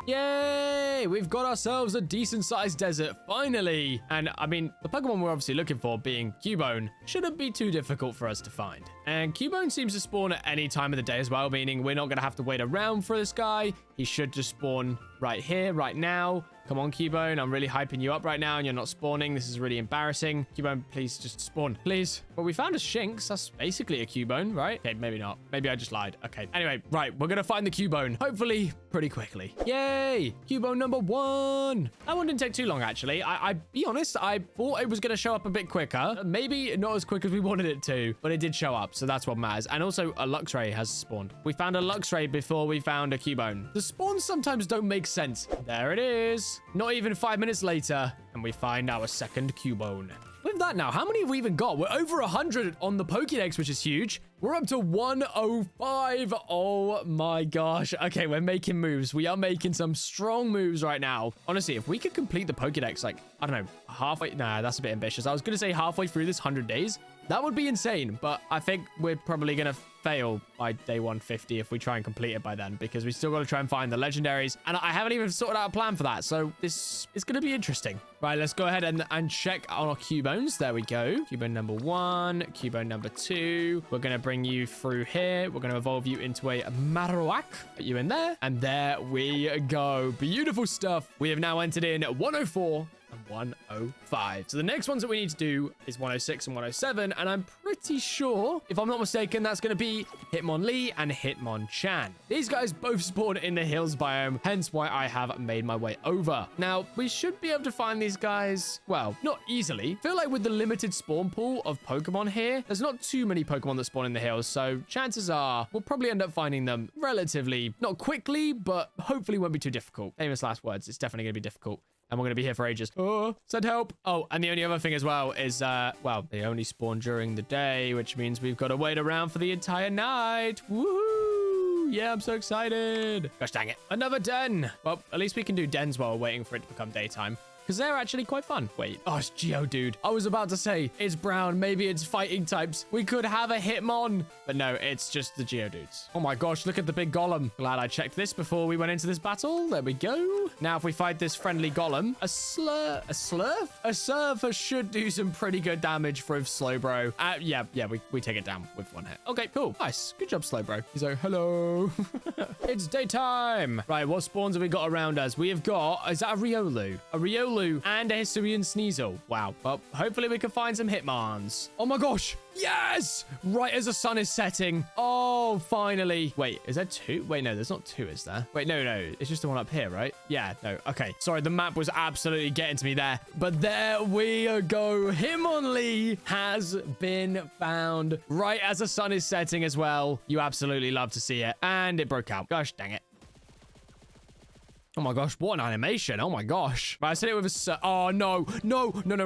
Yay! We've got ourselves a decent-sized desert, finally. And, I mean, the Pokemon we're obviously looking for, being Cubone, shouldn't be too difficult for us to find. And Cubone seems to spawn at any time of the day as well, meaning we're not going to have to wait around for this guy. He should just spawn right here, right now. Come on, Cubone. I'm really hyping you up right now, and you're not spawning. This is really embarrassing. Cubone, please just spawn, please. Well, we found a Shinx. That's basically a Cubone, right? Okay, maybe not. Maybe I just lied. Okay. Anyway, right. We're going to find the Cubone, hopefully pretty quickly. Yay! Cubone number 1. That one didn't take too long, actually. I be honest, I thought it was going to show up a bit quicker. Maybe not as quick as we wanted it to, but it did show up, so that's what matters. And also, a Luxray has spawned. We found a Luxray before we found a Cubone. The spawns sometimes don't make sense. There it is. Not even 5 minutes later, and we find our second Cubone. With that now, how many have we even got? We're over 100 on the Pokédex, which is huge. We're up to 105. Oh my gosh. Okay, we're making moves. We are making some strong moves right now. Honestly, if we could complete the Pokédex, like, I don't know, halfway. Nah, that's a bit ambitious. I was going to say halfway through this 100 days. That would be insane, but I think we're probably going to fail by day 150 if we try and complete it by then, because we still got to try and find the legendaries, and I haven't even sorted out a plan for that, so this is going to be interesting. Right, let's go ahead and check on our Cubones. There we go. Cubone number 1, Cubone number 2. We're going to bring you through here. We're going to evolve you into a Marowak. Put you in there, and there we go. Beautiful stuff. We have now entered in 104 and 105. So the next ones that we need to do is 106 and 107, and I'm pretty sure, if I'm not mistaken, that's going to be Hitmonlee and Hitmonchan. These guys both spawn in the hills biome, hence why I have made my way over. Now, we should be able to find these guys, well, not easily. I feel like with the limited spawn pool of Pokemon here, there's not too many Pokemon that spawn in the hills, so chances are we'll probably end up finding them relatively, not quickly, but hopefully won't be too difficult. Famous last words, it's definitely going to be difficult. And we're going to be here for ages. Oh, send help. Oh, and the only other thing as well is, well, they only spawn during the day, which means we've got to wait around for the entire night. Woohoo! Yeah, I'm so excited. Gosh dang it. Another den. Well, at least we can do dens while we're waiting for it to become daytime, because they're actually quite fun. Wait. Oh, it's Geodude. I was about to say it's brown. Maybe it's fighting types. We could have a Hitmon. But no, it's just the Geodudes. Oh my gosh, look at the big Golem. Glad I checked this before we went into this battle. There we go. Now, if we fight this friendly Golem, a Surfer should do some pretty good damage for Slowbro. Yeah, we take it down with one hit. Okay, cool. Nice. Good job, Slowbro. He's like, hello. It's daytime. Right, what spawns have we got around us? We have got, is that a Riolu? A Riolu and a Hisuian Sneasel. Wow. Well, hopefully we can find some Hitmons. Oh my gosh. Yes! Right as the sun is setting. Oh, finally. Wait, is there 2? Wait, no, there's not 2, is there? Wait, no. It's just the one up here, right? Yeah, no. Okay. Sorry, the map was absolutely getting to me there. But there we go. Hitmonlee has been found right as the sun is setting as well. You absolutely love to see it. And it broke out. Gosh, dang it. Oh my gosh, what an animation. Oh my gosh. Right, I said it with a... Oh, no. Run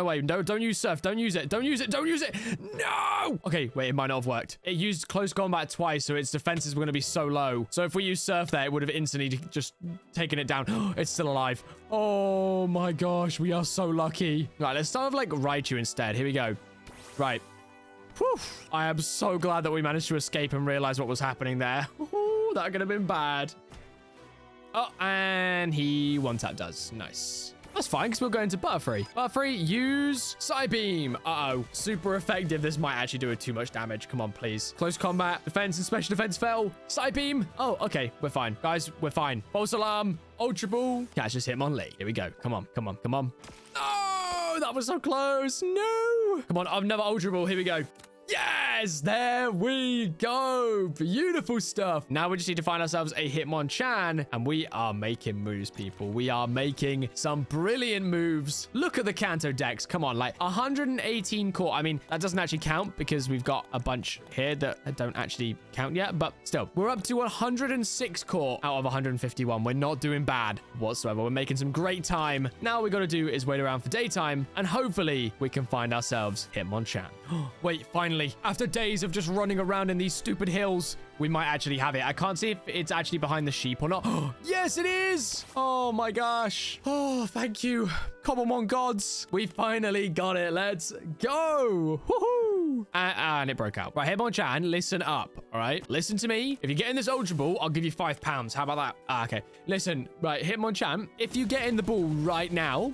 away. No, don't use surf. Don't use it. No! Okay, wait, it might not have worked. It used close combat twice, so its defenses were going to be so low. So if we use surf there, it would have instantly just taken it down. It's still alive. Oh my gosh, we are so lucky. Right, let's start with like Raichu instead. Here we go. Right. Whew. I am so glad that we managed to escape and realize what was happening there. That could have been bad. Oh, and he one-tap does. Nice. That's fine, because we'll go into Butterfree. Butterfree, use Psybeam. Uh-oh. Super effective. This might actually do too much damage. Come on, please. Close combat. Defense and special defense fell. Psybeam. Oh, okay. We're fine. Guys, we're fine. False alarm. Ultra Ball. Catch this Hitmonlee. Here we go. Come on. Oh, that was so close. No. Come on. I've never Ultra Ball. Here we go. Yes, there we go. Beautiful stuff. Now we just need to find ourselves a Hitmonchan, and we are making moves, people. We are making some brilliant moves. Look at the Kanto Dex. Come on, like 118 core. I mean, that doesn't actually count because we've got a bunch here that don't actually count yet, but still, we're up to 106 core out of 151. We're not doing bad whatsoever. We're making some great time. Now all we got to do is wait around for daytime, and hopefully we can find ourselves Hitmonchan. Wait, finally. After days of just running around in these stupid hills, we might actually have it. I can't see if it's actually behind the sheep or not. Yes, it is. Oh my gosh. Oh, thank you, Cobblemon gods. We finally got it. Let's go. Woohoo. And it broke out. Right, Hitmonchan, listen up, all right? Listen to me. If you get in this Ultra Ball, I'll give you £5. How about that? Okay. Listen, right, Hitmonchan, if you get in the ball right now,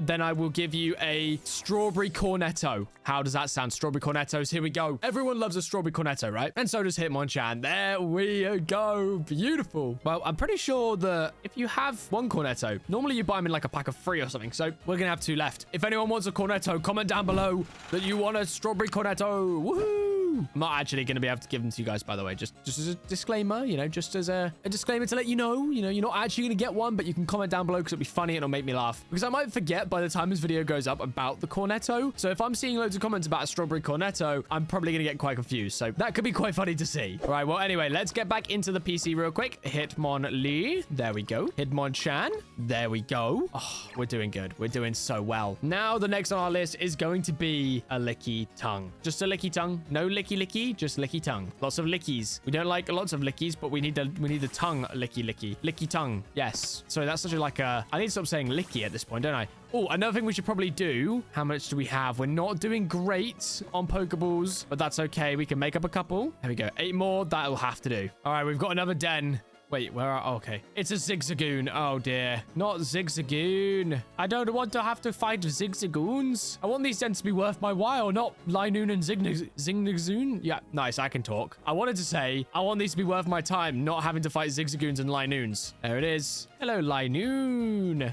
then I will give you a Strawberry Cornetto. How does that sound? Strawberry Cornettos. Here we go. Everyone loves a Strawberry Cornetto, right? And so does Hitmonchan. There we go. Beautiful. Well, I'm pretty sure that if you have one Cornetto, normally you buy them in like a pack of 3 or something. So we're going to have 2 left. If anyone wants a Cornetto, comment down below that you want a Strawberry Cornetto. Woohoo! I'm not actually going to be able to give them to you guys, by the way. Just as a disclaimer, you know, just as a disclaimer to let you know, you're not actually going to get one, but you can comment down below because it'll be funny and it'll make me laugh. Because I might forget by the time this video goes up about the Cornetto. So if I'm seeing loads of comments about a Strawberry Cornetto, I'm probably going to get quite confused. So that could be quite funny to see. All right, well, anyway, let's get back into the PC real quick. Hitmonlee. There we go. Hitmonchan. There we go. Oh, we're doing good. We're doing so well. Now, the next on our list is going to be a Lickitung. Just a Lickitung. No licky, just Lickitung. Lots of lickies. We don't like lots of lickies, but we need the tongue Lickitung. Yes. So that's such a I need to stop saying licky at this point, don't I? Oh, another thing we should probably do. How much do we have? We're not doing great on Pokeballs, but that's okay. We can make up a couple. There we go. 8 more. That'll have to do. All right, we've got another den. Wait, where are... Oh, okay. It's a Zigzagoon. Oh, dear. Not Zigzagoon. I don't want to have to fight Zigzagoons. I want these dens to be worth my while, not Linoon and Zigzagoon. Yeah, nice. I can talk. I wanted to say, I want these to be worth my time, not having to fight Zigzagoons and Linoons. There it is. Hello, Linoon.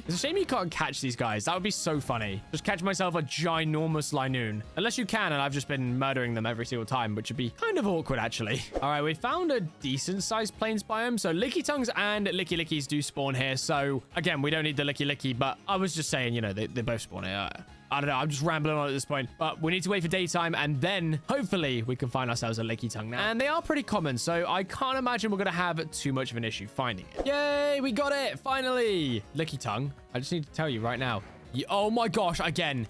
It's a shame you can't catch these guys. That would be so funny. Just catch myself a ginormous Linoon. Unless you can, and I've just been murdering them every single time, which would be kind of awkward, actually. All right, we found a decent-sized plains biome. So Lickitungs and Lickies do spawn here. So, again, we don't need the Licky, but I was just saying, they both spawn here. I don't know. I'm just rambling on at this point. But we need to wait for daytime, and then hopefully we can find ourselves a Lickitung now. And they are pretty common, so I can't imagine we're going to have too much of an issue finding it. Yay, we got it. Finally. Lickitung. I just need to tell you right now. Oh my gosh, again.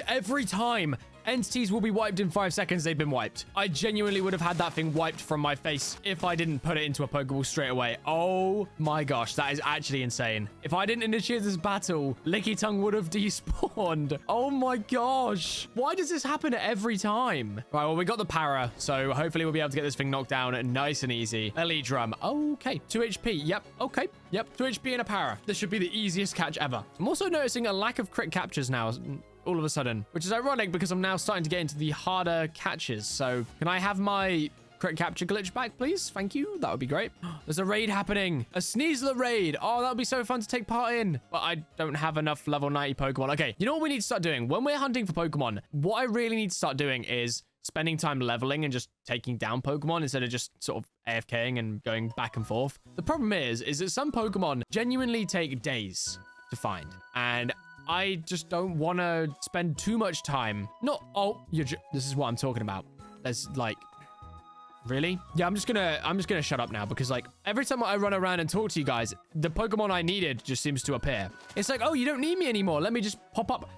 Every time entities will be wiped in 5 seconds, they've been wiped. I genuinely would have had that thing wiped from my face if I didn't put it into a Pokeball straight away. Oh my gosh, that is actually insane. If I didn't initiate this battle, Lickitung would have despawned. Oh my gosh. Why does this happen every time? Right, well, we got the para, so hopefully we'll be able to get this thing knocked down nice and easy. Elite Drum. Okay, 2 HP. Yep, okay. Yep, 2 HP and a para. This should be the easiest catch ever. I'm also noticing a lack of crit captures now. All of a sudden, which is ironic because I'm now starting to get into the harder catches. So can I have my crit capture glitch back, please? Thank you. That would be great. There's a raid happening. A Sneasler raid. Oh, that would be so fun to take part in. But I don't have enough level 90 Pokemon. Okay, you know what we need to start doing? When we're hunting for Pokemon, what I really need to start doing is spending time leveling and just taking down Pokemon instead of just sort of AFKing and going back and forth. The problem is that some Pokemon genuinely take days to find. And I just don't want to spend too much time. This is what I'm talking about. There's really? Yeah, I'm just gonna shut up now because every time I run around and talk to you guys, the Pokemon I needed just seems to appear. It's like, oh, you don't need me anymore. Let me just pop up.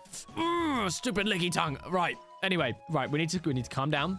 Stupid Lickitung. Right. Anyway, right. We need to calm down.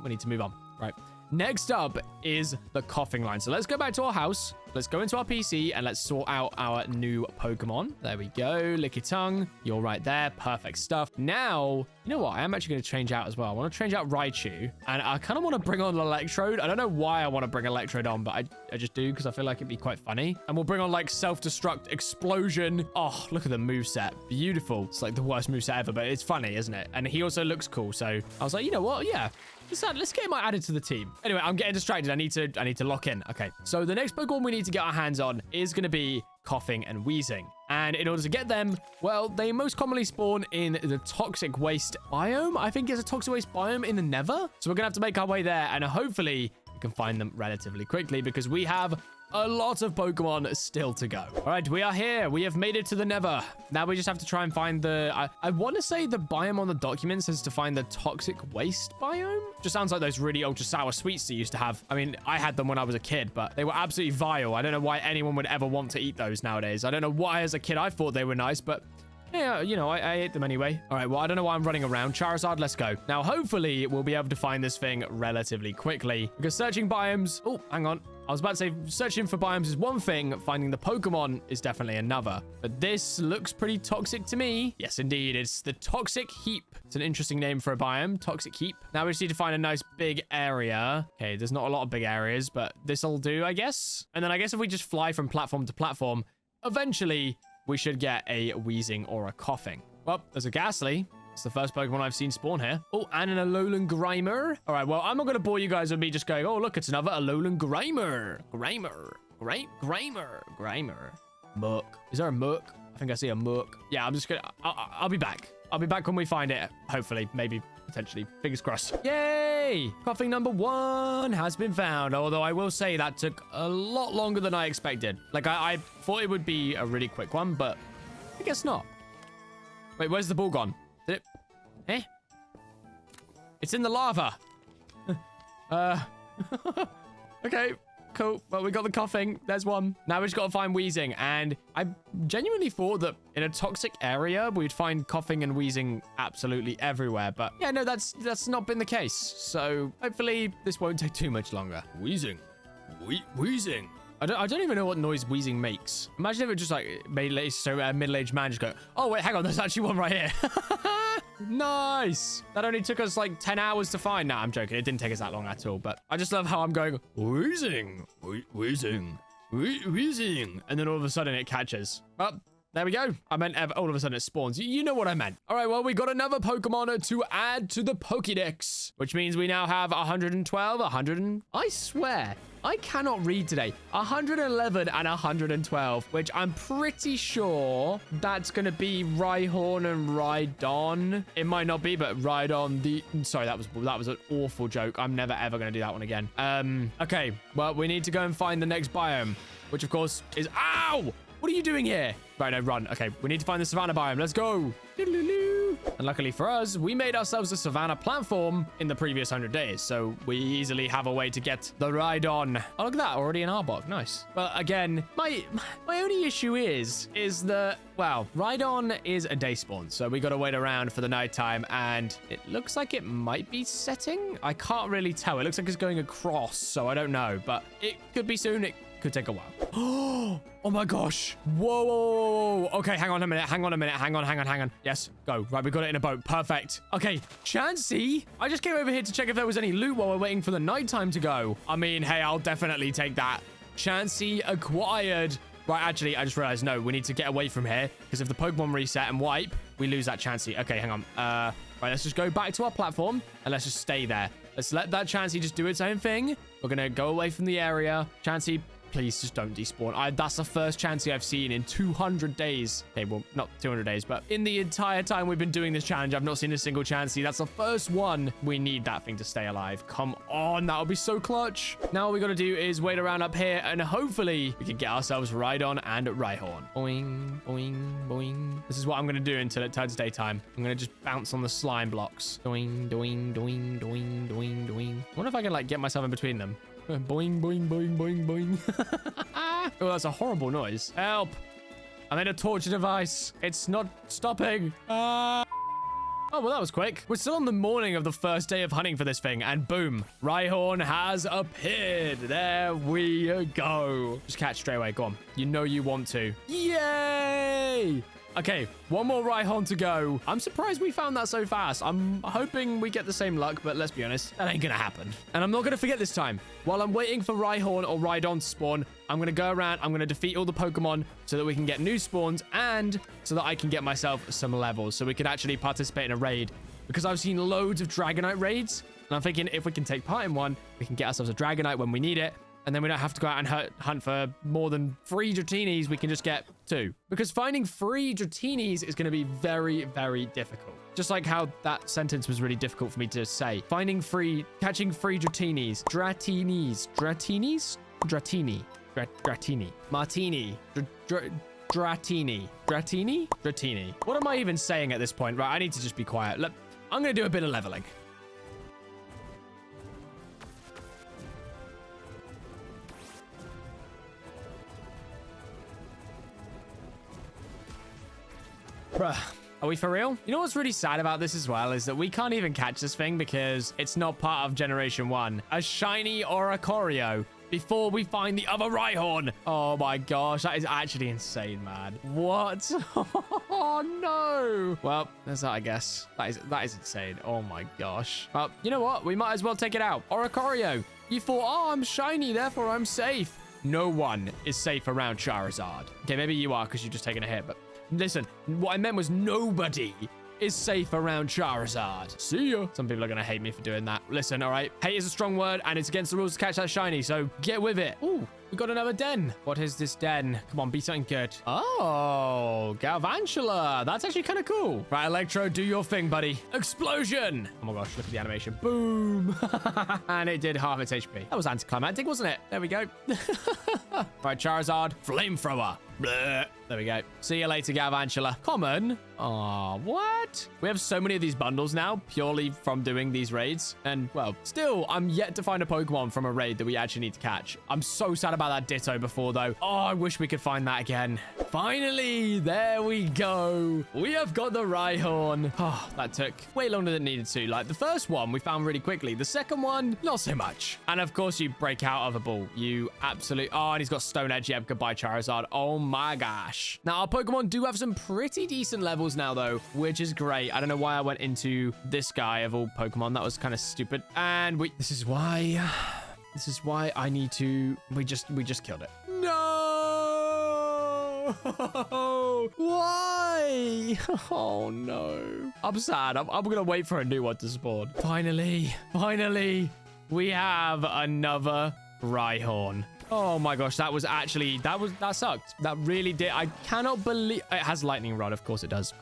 We need to move on. Right. Next up is the Koffing line. So let's go back to our house. Let's go into our PC and let's sort out our new Pokemon. There we go. Lickitung. You're right there. Perfect stuff. Now, you know what? I am actually going to change out as well. I want to change out Raichu. And I kind of want to bring on Electrode. I don't know why I want to bring Electrode on, but I just do because I feel like it'd be quite funny. And we'll bring on Self-Destruct, Explosion. Oh, look at the moveset. Beautiful. It's like the worst moveset ever, but it's funny, isn't it? And he also looks cool. So I was like, you know what? Yeah. Let's get him added to the team. Anyway, I'm getting distracted. I need to lock in. Okay. So the next Pokemon we need to get our hands on is going to be Koffing and Wheezing. And in order to get them, well, they most commonly spawn in the toxic waste biome. I think it's a toxic waste biome in the Nether. So we're going to have to make our way there and hopefully we can find them relatively quickly because we have a lot of Pokemon still to go. All right, we are here. We have made it to the Nether. Now we just have to try and find the... I want to say the biome on the document says to find the toxic waste biome. Just sounds like those really ultra sour sweets they used to have. I mean, I had them when I was a kid, but they were absolutely vile. I don't know why anyone would ever want to eat those nowadays. I don't know why as a kid I thought they were nice, but... yeah, I ate them anyway. All right, well, I don't know why I'm running around. Charizard, let's go. Now, hopefully, we'll be able to find this thing relatively quickly because searching biomes... oh, hang on. I was about to say searching for biomes is one thing, finding the Pokemon is definitely another. But this looks pretty toxic to me. Yes, indeed. It's the Toxic Heap. It's an interesting name for a biome, Toxic Heap. Now we just need to find a nice big area. Okay, there's not a lot of big areas, but this'll do, I guess. And then I guess if we just fly from platform to platform, eventually we should get a Weezing or a Koffing. Well, there's a Gastly. It's the first Pokemon I've seen spawn here. Oh, and an Alolan Grimer. All right, well, I'm not going to bore you guys with me just going, oh, look, it's another Alolan Grimer. Grimer. Muck. Is there a Muck? I think I see a Muck. Yeah, I'm just going to... I'll be back. I'll be back when we find it. Hopefully, maybe, potentially. Fingers crossed. Yay! Koffing number 1 has been found. Although I will say that took a lot longer than I expected. Like, I thought it would be a really quick one, but I guess not. Wait, where's the ball gone? Did it? Eh? It's in the lava. Okay, cool. Well, we got the Koffing. There's one. Now we just got to find Weezing. And I genuinely thought that in a toxic area, we'd find Koffing and Weezing absolutely everywhere. But yeah, no, that's not been the case. So hopefully this won't take too much longer. Weezing. Weezing. I don't even know what noise Weezing makes. Imagine if it just like made a middle-aged man just go, oh, wait, hang on. There's actually one right here. Nice. That only took us like 10 hours to find. Nah, I'm joking. It didn't take us that long at all. But I just love how I'm going, Weezing. And then all of a sudden it catches. Well, there we go. I meant all of a sudden it spawns. You know what I meant. All right, well, we got another Pokemon to add to the Pokédex, which means we now have 112, I swear, I cannot read today. 111 and 112, which I'm pretty sure that's going to be Rhyhorn and Rhydon. It might not be, but Rhydon sorry, that was an awful joke. I'm never, ever going to do that one again. Okay, well, we need to go and find the next biome, which of course is... Ow! What are you doing here? Right, no, run. Okay, we need to find the Savannah biome. Let's go. And luckily for us, we made ourselves a Savannah platform in the previous 100 days. So we easily have a way to get the Rhydon. Oh, look at that. Already an Arbok. Nice. Well, again, my only issue is that, well, Rhydon is a day spawn. So we got to wait around for the nighttime. And it looks like it might be setting. I can't really tell. It looks like it's going across. So I don't know. But it could be soon. It could take a while. Oh my gosh. Whoa. Okay, hang on a minute. Hang on. Yes, go. Right, we got it in a boat. Perfect. Okay, Chansey. I just came over here to check if there was any loot while we're waiting for the nighttime to go. I mean, hey, I'll definitely take that. Chansey acquired. Right, actually, I just realized, no, we need to get away from here because if the Pokemon reset and wipe, we lose that Chansey. Okay, hang on. Right, let's just go back to our platform and let's just stay there. Let's let that Chansey just do its own thing. We're going to go away from the area. Chansey, please just don't despawn. That's the first Chansey I've seen in 200 days. Okay, well, not 200 days, but in the entire time we've been doing this challenge, I've not seen a single Chansey. That's the first one. We need that thing to stay alive. Come on, that would be so clutch. Now all we got to do is wait around up here, and hopefully we can get ourselves Rhydon and Rhyhorn. Boing, boing, boing. This is what I'm going to do until it turns daytime. I'm going to just bounce on the slime blocks. Doing, doing, doing, doing, doing, doing. I wonder if I can, like, get myself in between them. Boing, boing, boing, boing, boing. Oh, that's a horrible noise. Help. I'm in a torture device. It's not stopping. Oh, well, that was quick. We're still on the morning of the first day of hunting for this thing, and boom, Rhyhorn has appeared. There we go. Just catch straight away. Go on. You know you want to. Yay! Okay, one more Rhyhorn to go. I'm surprised we found that so fast. I'm hoping we get the same luck, but let's be honest, that ain't gonna happen. And I'm not gonna forget this time. While I'm waiting for Rhyhorn or Rhydon to spawn, I'm gonna go around, I'm gonna defeat all the Pokemon so that we can get new spawns and so that I can get myself some levels so we can actually participate in a raid. Because I've seen loads of Dragonite raids, and I'm thinking if we can take part in one, we can get ourselves a Dragonite when we need it. And then we don't have to go out and hunt for more than 3 Dratinis. We can just get 2. Because finding 3 Dratinis is going to be very, very difficult. Just like how that sentence was really difficult for me to say. Catching 3 Dratinis. Dratini. Martini. Dratini. What am I even saying at this point? Right, I need to just be quiet. Look, I'm going to do a bit of leveling. Bruh, are we for real? You know what's really sad about this as well is that we can't even catch this thing because it's not part of Generation 1. A shiny Oricorio. before we find the other Rhyhorn. Oh my gosh, that is actually insane, man. What? Oh no. Well, there's that, I guess. That is insane. Oh my gosh. Well, you know what? We might as well take it out. Oricorio, you thought, oh, I'm shiny, therefore I'm safe. No one is safe around Charizard. Okay, maybe you are because you've just taken a hit, but listen, what I meant was nobody is safe around Charizard. See ya. Some people are going to hate me for doing that. Listen, all right. Hate is a strong word, and it's against the rules to catch that shiny, so get with it. Ooh, we got another den. What is this den? Come on, be something good. Oh, Galvantula. That's actually kind of cool. Right, Electro, do your thing, buddy. Explosion. Oh my gosh, look at the animation. Boom. And it did half its HP. That was anticlimactic, wasn't it? There we go. Right, Charizard, flamethrower. Bleh. There we go. See you later, Galvantula. Common. Oh, what? We have so many of these bundles now purely from doing these raids. And, well, still, I'm yet to find a Pokemon from a raid that we actually need to catch. I'm so sad about that Ditto before, though. Oh, I wish we could find that again. Finally, there we go. We have got the Rhyhorn. Oh, that took way longer than it needed to. Like, the first one we found really quickly. The second one, not so much. And, of course, you break out of a ball. You absolutely... Oh, and he's got Stone Edge. Yeah, goodbye, Charizard. Oh, my gosh. Now, our Pokemon do have some pretty decent levels now, though, which is great. I don't know why I went into this guy of all Pokemon. That was kind of stupid. And this is why I need to... We just killed it. No! Why? Oh, no. I'm sad. I'm going to wait for a new one to spawn. Finally, we have another Rhyhorn. Oh my gosh, that sucked. That really did. I cannot believe it has lightning rod. Of course it does.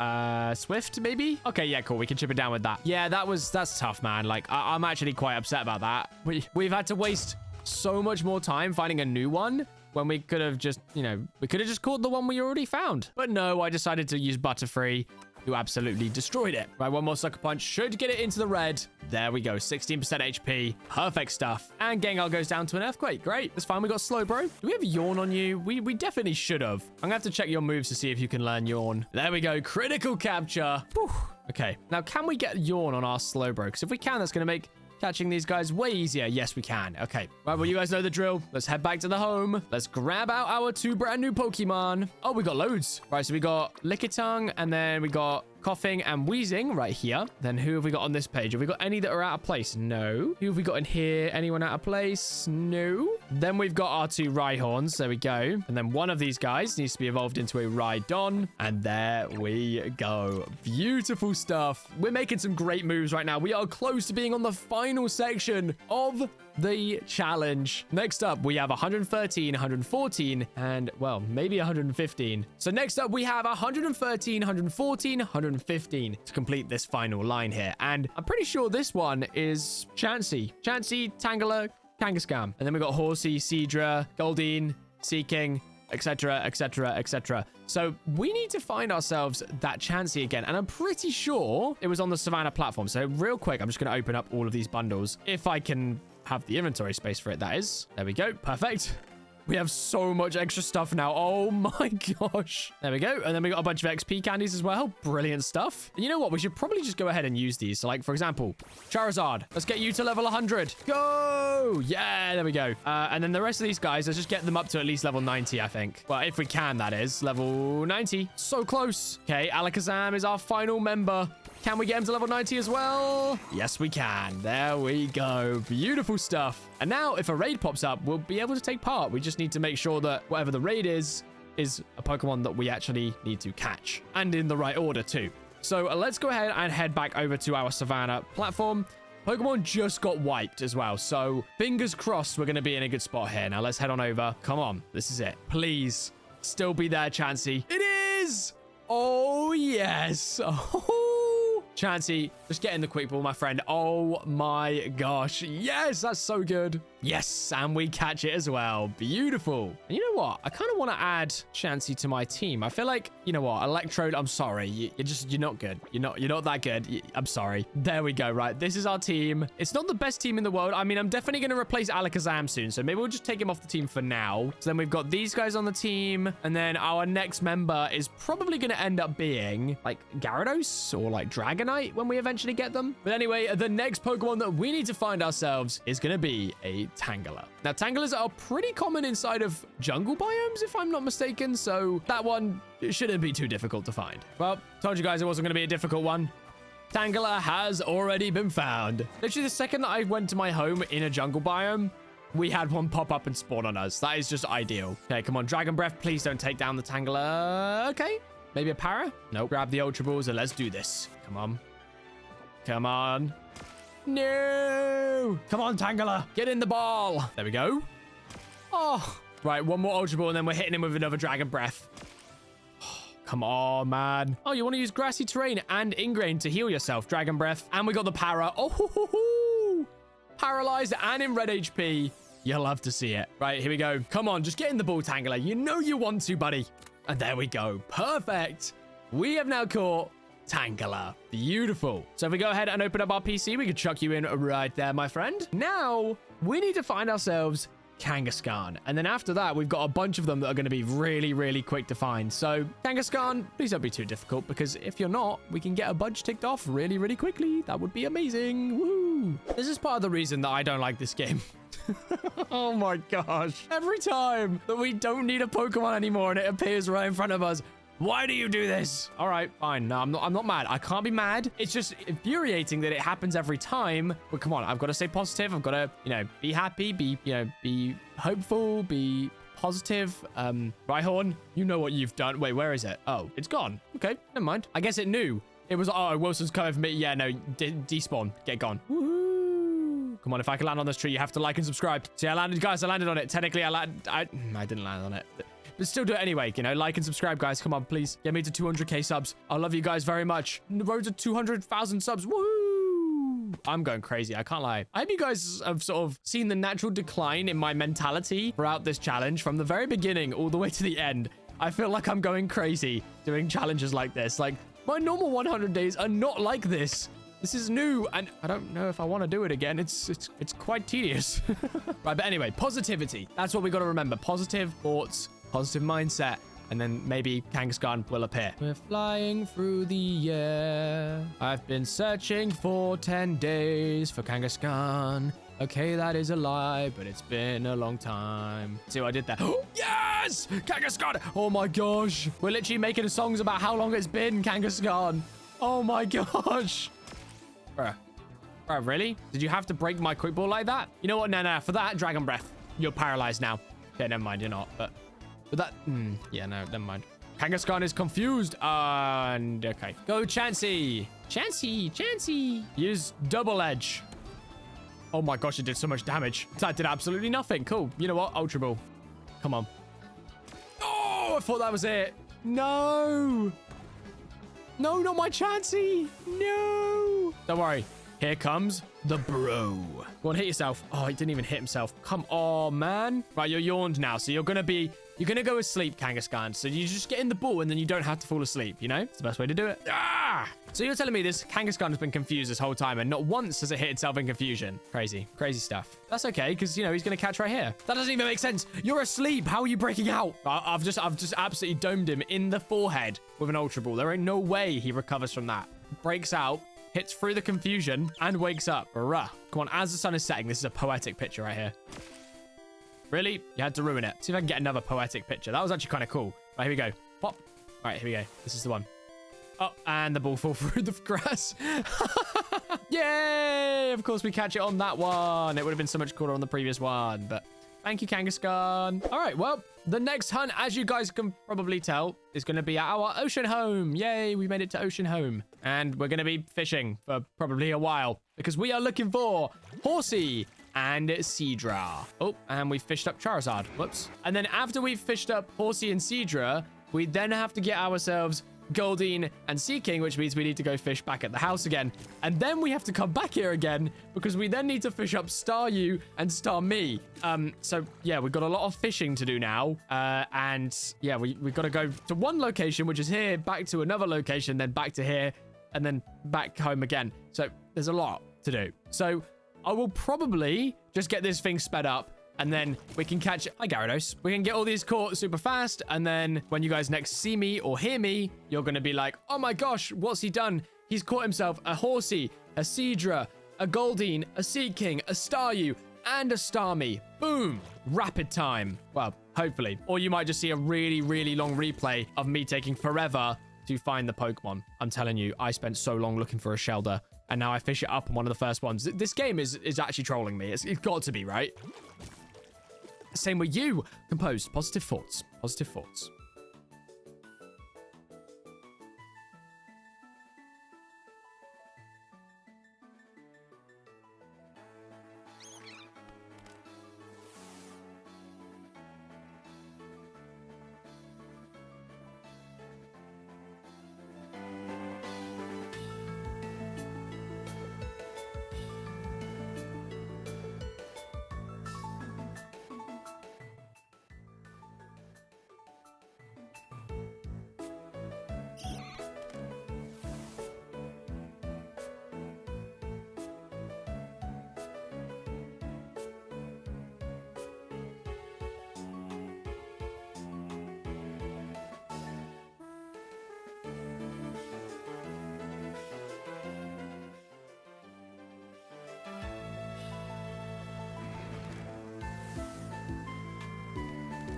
Swift maybe? Okay, yeah, cool. We can chip it down with that. Yeah, that's tough, man. Like I'm actually quite upset about that. We've had to waste so much more time finding a new one when we could have just, we could have just caught the one we already found. But no, I decided to use Butterfree, who absolutely destroyed it. Right, one more Sucker Punch should get it into the red. There we go, 16% HP. Perfect stuff. And Gengar goes down to an Earthquake. Great, that's fine. We got Slowbro. Do we have Yawn on you? We definitely should have. I'm gonna have to check your moves to see if you can learn Yawn. There we go, critical capture. Whew. Okay, now can we get Yawn on our Slowbro? Because if we can, that's gonna make catching these guys way easier. Yes, we can. Okay. Right, well, you guys know the drill. Let's head back to the home. Let's grab out our 2 brand new Pokemon. Oh, we got loads. Right, so we got Lickitung, and then we got Koffing and Wheezing right here. Then who have we got on this page? Have we got any that are out of place? No. Who have we got in here? Anyone out of place? No. Then we've got our 2 Rhyhorns. There we go. And then one of these guys needs to be evolved into a Rhydon. And there we go. Beautiful stuff. We're making some great moves right now. We are close to being on the final section of the challenge. Next up, we have 113, 114, and, well, maybe 115. So next up, we have 113, 114, 115 to complete this final line here. And I'm pretty sure this one is Chansey, Tangela, Kangaskhan. And then we got Horsey, Seadra, Goldeen, Seaking, etc, etc, etc. So we need to find ourselves that Chansey again, and I'm pretty sure it was on the Savannah platform. So real quick, I'm just going to open up all of these bundles if I can have the inventory space for it, that is. There we go. Perfect. We have so much extra stuff now. Oh my gosh. There we go. And then we got a bunch of XP candies as well. Brilliant stuff. And you know what? We should probably just go ahead and use these. So like, for example, Charizard. Let's get you to level 100. Go. Yeah, there we go. And then the rest of these guys, let's just get them up to at least level 90, I think. Well, if we can, that is. Level 90. So close. Okay, Alakazam is our final member. Can we get him to level 90 as well? Yes, we can. There we go. Beautiful stuff. And now if a raid pops up, we'll be able to take part. We just need to make sure that whatever the raid is a Pokemon that we actually need to catch. And in the right order too. So let's go ahead and head back over to our Savannah platform. Pokemon just got wiped as well. So fingers crossed we're going to be in a good spot here. Now let's head on over. Come on. This is it. Please still be there, Chansey. It is. Oh, yes. Oh. Chansey, just get in the quick ball, my friend. Oh my gosh. Yes, that's so good. Yes, and we catch it as well. Beautiful. And you know what? I kind of want to add Chansey to my team. I feel like, you know what? Electrode, I'm sorry. You're not good. You're not that good. I'm sorry. There we go. Right. This is our team. It's not the best team in the world. I mean, I'm definitely going to replace Alakazam soon. So maybe we'll just take him off the team for now. So then we've got these guys on the team. And then our next member is probably going to end up being like Gyarados or like Dragon. Dragonite when we eventually get them. But anyway, the next Pokemon that we need to find ourselves is going to be a Tangela. Now, Tangelas are pretty common inside of jungle biomes, if I'm not mistaken. So that one shouldn't be too difficult to find. Well, told you guys it wasn't going to be a difficult one. Tangela has already been found. Literally, the second that I went to my home in a jungle biome, we had one pop up and spawn on us. That is just ideal. Okay, come on. Dragon Breath, please don't take down the Tangela. Okay. Maybe a para? Nope. Grab the Ultra Balls and let's do this. Come on. Come on. No. Come on, Tangela. Get in the ball. There we go. Oh. Right, one more Ultra Ball and then we're hitting him with another Dragon Breath. Come on, man. Oh, you want to use Grassy Terrain and Ingrain to heal yourself. Dragon Breath. And we got the para. Oh, ho, ho, ho. Paralyzed and in red HP. You'll love to see it. Right, here we go. Come on, just get in the ball, Tangela. You know you want to, buddy. And there we go. Perfect. We have now caught Tangela. Beautiful. So if we go ahead and open up our PC, we can chuck you in right there, my friend. Now, we need to find ourselves Kangaskhan. And then after that, we've got a bunch of them that are going to be really, really quick to find. So Kangaskhan, please don't be too difficult, because if you're not, we can get a bunch ticked off really, really quickly. That would be amazing. Woo! This is part of the reason that I don't like this game. Oh my gosh. Every time that we don't need a Pokemon anymore and it appears right in front of us, why do you do this? All right, fine. No, I'm not mad. I can't be mad. It's just infuriating that it happens every time. But come on, I've got to stay positive. I've got to, be happy, be hopeful, be positive. Rhyhorn, you know what you've done. Wait, where is it? Oh, it's gone. Okay, never mind. I guess it knew. It was, oh, Wilson's coming for me. Yeah, no, despawn. Get gone. Woohoo. Come on, if I can land on this tree, you have to like and subscribe. See, I landed, guys. I landed on it. Technically, I didn't land on it. But still do it anyway, like and subscribe, guys. Come on, please. Get me to 200k subs. I love you guys very much. The road to 200,000 subs. Woo! I'm going crazy. I can't lie. I hope you guys have sort of seen the natural decline in my mentality throughout this challenge from the very beginning all the way to the end. I feel like I'm going crazy doing challenges like this. Like, my normal 100 days are not like this. This is new, and I don't know if I want to do it again. It's quite tedious. Right, but anyway, positivity. That's what we got to remember. Positive thoughts, positive mindset, and then maybe Kangaskhan will appear. We're flying through the air. I've been searching for 10 days for Kangaskhan. Okay, that is a lie, but it's been a long time. See what I did there? Yes! Kangaskhan! Oh my gosh. We're literally making songs about how long it's been, Kangaskhan. Oh my gosh. Bruh, really? Did you have to break my quick ball like that? You know what? No. For that, Dragon Breath. You're paralyzed now. Okay, never mind. You're not. But that... yeah, no, never mind. Kangaskhan is confused. And... okay. Go, Chansey. Chansey. Use Double Edge. Oh my gosh, it did so much damage. That did absolutely nothing. Cool. You know what? Ultra Ball. Come on. Oh, I thought that was it. No. No, not my Chansey. No. Don't worry. Here comes the bro. Go on, hit yourself. Oh, he didn't even hit himself. Come on, man. Right, you're yawned now. So you're going to go asleep, Kangaskhan. So you just get in the ball and then you don't have to fall asleep, you know? It's the best way to do it. Ah! So you're telling me this Kangaskhan has been confused this whole time and not once has it hit itself in confusion. Crazy stuff. That's okay, because, he's going to catch right here. That doesn't even make sense. You're asleep. How are you breaking out? I've just absolutely domed him in the forehead with an Ultra Ball. There ain't no way he recovers from that. Breaks out, hits through the confusion, and wakes up. Bruh. Come on, as the sun is setting, this is a poetic picture right here. Really? You had to ruin it. See if I can get another poetic picture. That was actually kind of cool. Right, here we go. Pop. All right, here we go. This is the one. Oh, and the ball fall through the grass. Yay! Of course, we catch it on that one. It would have been so much cooler on the previous one, but thank you, Kangaskhan. All right, well, the next hunt, as you guys can probably tell, is going to be at our ocean home. Yay, we made it to ocean home. And we're going to be fishing for probably a while because we are looking for Horsey and Seadra. Oh, and we fished up Charizard. Whoops. And then after we've fished up Horsey and Seadra, we then have to get ourselves Goldeen and Seaking, which means we need to go fish back at the house again. And then we have to come back here again because we then need to fish up Staryu and Starmie. So yeah, we've got a lot of fishing to do now. And yeah, we've got to go to one location, which is here, back to another location, then back to here, and then back home again. So there's a lot to do. So I will probably just get this thing sped up and then we can catch... Hi, Gyarados. We can get all these caught super fast. And then when you guys next see me or hear me, you're going to be like, oh my gosh, what's he done? he's caught himself a Horsey, a Seadra, a Goldeen, a Seaking, a Staryu, and a Starmie. Boom. Rapid time. Well, hopefully. Or you might just see a really, really long replay of me taking forever to find the Pokemon. I'm telling you, I spent so long looking for a Shellder, and now I fish it up on one of the first ones. This game is actually trolling me. It's got to be, right? Same with you. Composed. Positive thoughts. Positive thoughts.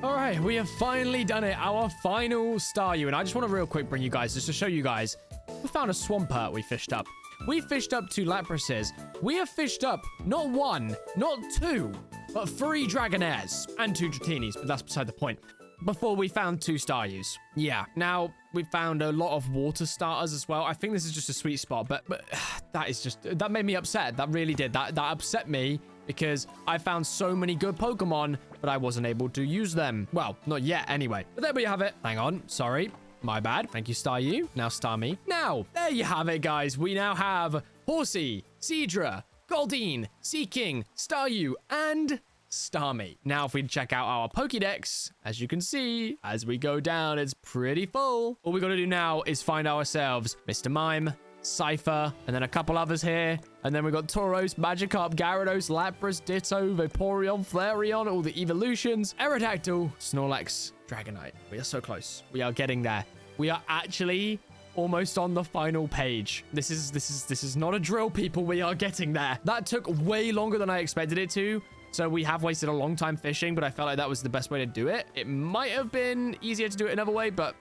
All right, we have finally done it. Our final Staryu. And I just want to real quick bring you guys, just to show you guys, we found a Swampert we fished up. We fished up 2 Laprases. We have fished up not 1, not 2, but 3 Dragonairs and 2 Dratinis, but that's beside the point. Before we found 2 Staryus. Yeah, now we found a lot of water starters as well. I think this is just a sweet spot, but that is just, that made me upset. That really did. That upset me because I found so many good Pokemon, but I wasn't able to use them. Well, not yet anyway. But there we have it. Hang on. Sorry. My bad. Thank you, Staryu. Now Starmie. Now, there you have it, guys. We now have Horsey, Seadra, Goldeen, Seaking, Staryu, and Starmie. Now, if we check out our Pokédex, as you can see, as we go down, it's pretty full. All we got to do now is find ourselves Mr. Mime, Scyther, and then a couple others here. And then we got Tauros, Magikarp, Gyarados, Lapras, Ditto, Vaporeon, Flareon, all the evolutions, Aerodactyl, Snorlax, Dragonite. We are so close. We are getting there. We are actually almost on the final page. This is not a drill, people. We are getting there. That took way longer than I expected it to. So we have wasted a long time fishing, but I felt like that was the best way to do it. It might have been easier to do it another way, but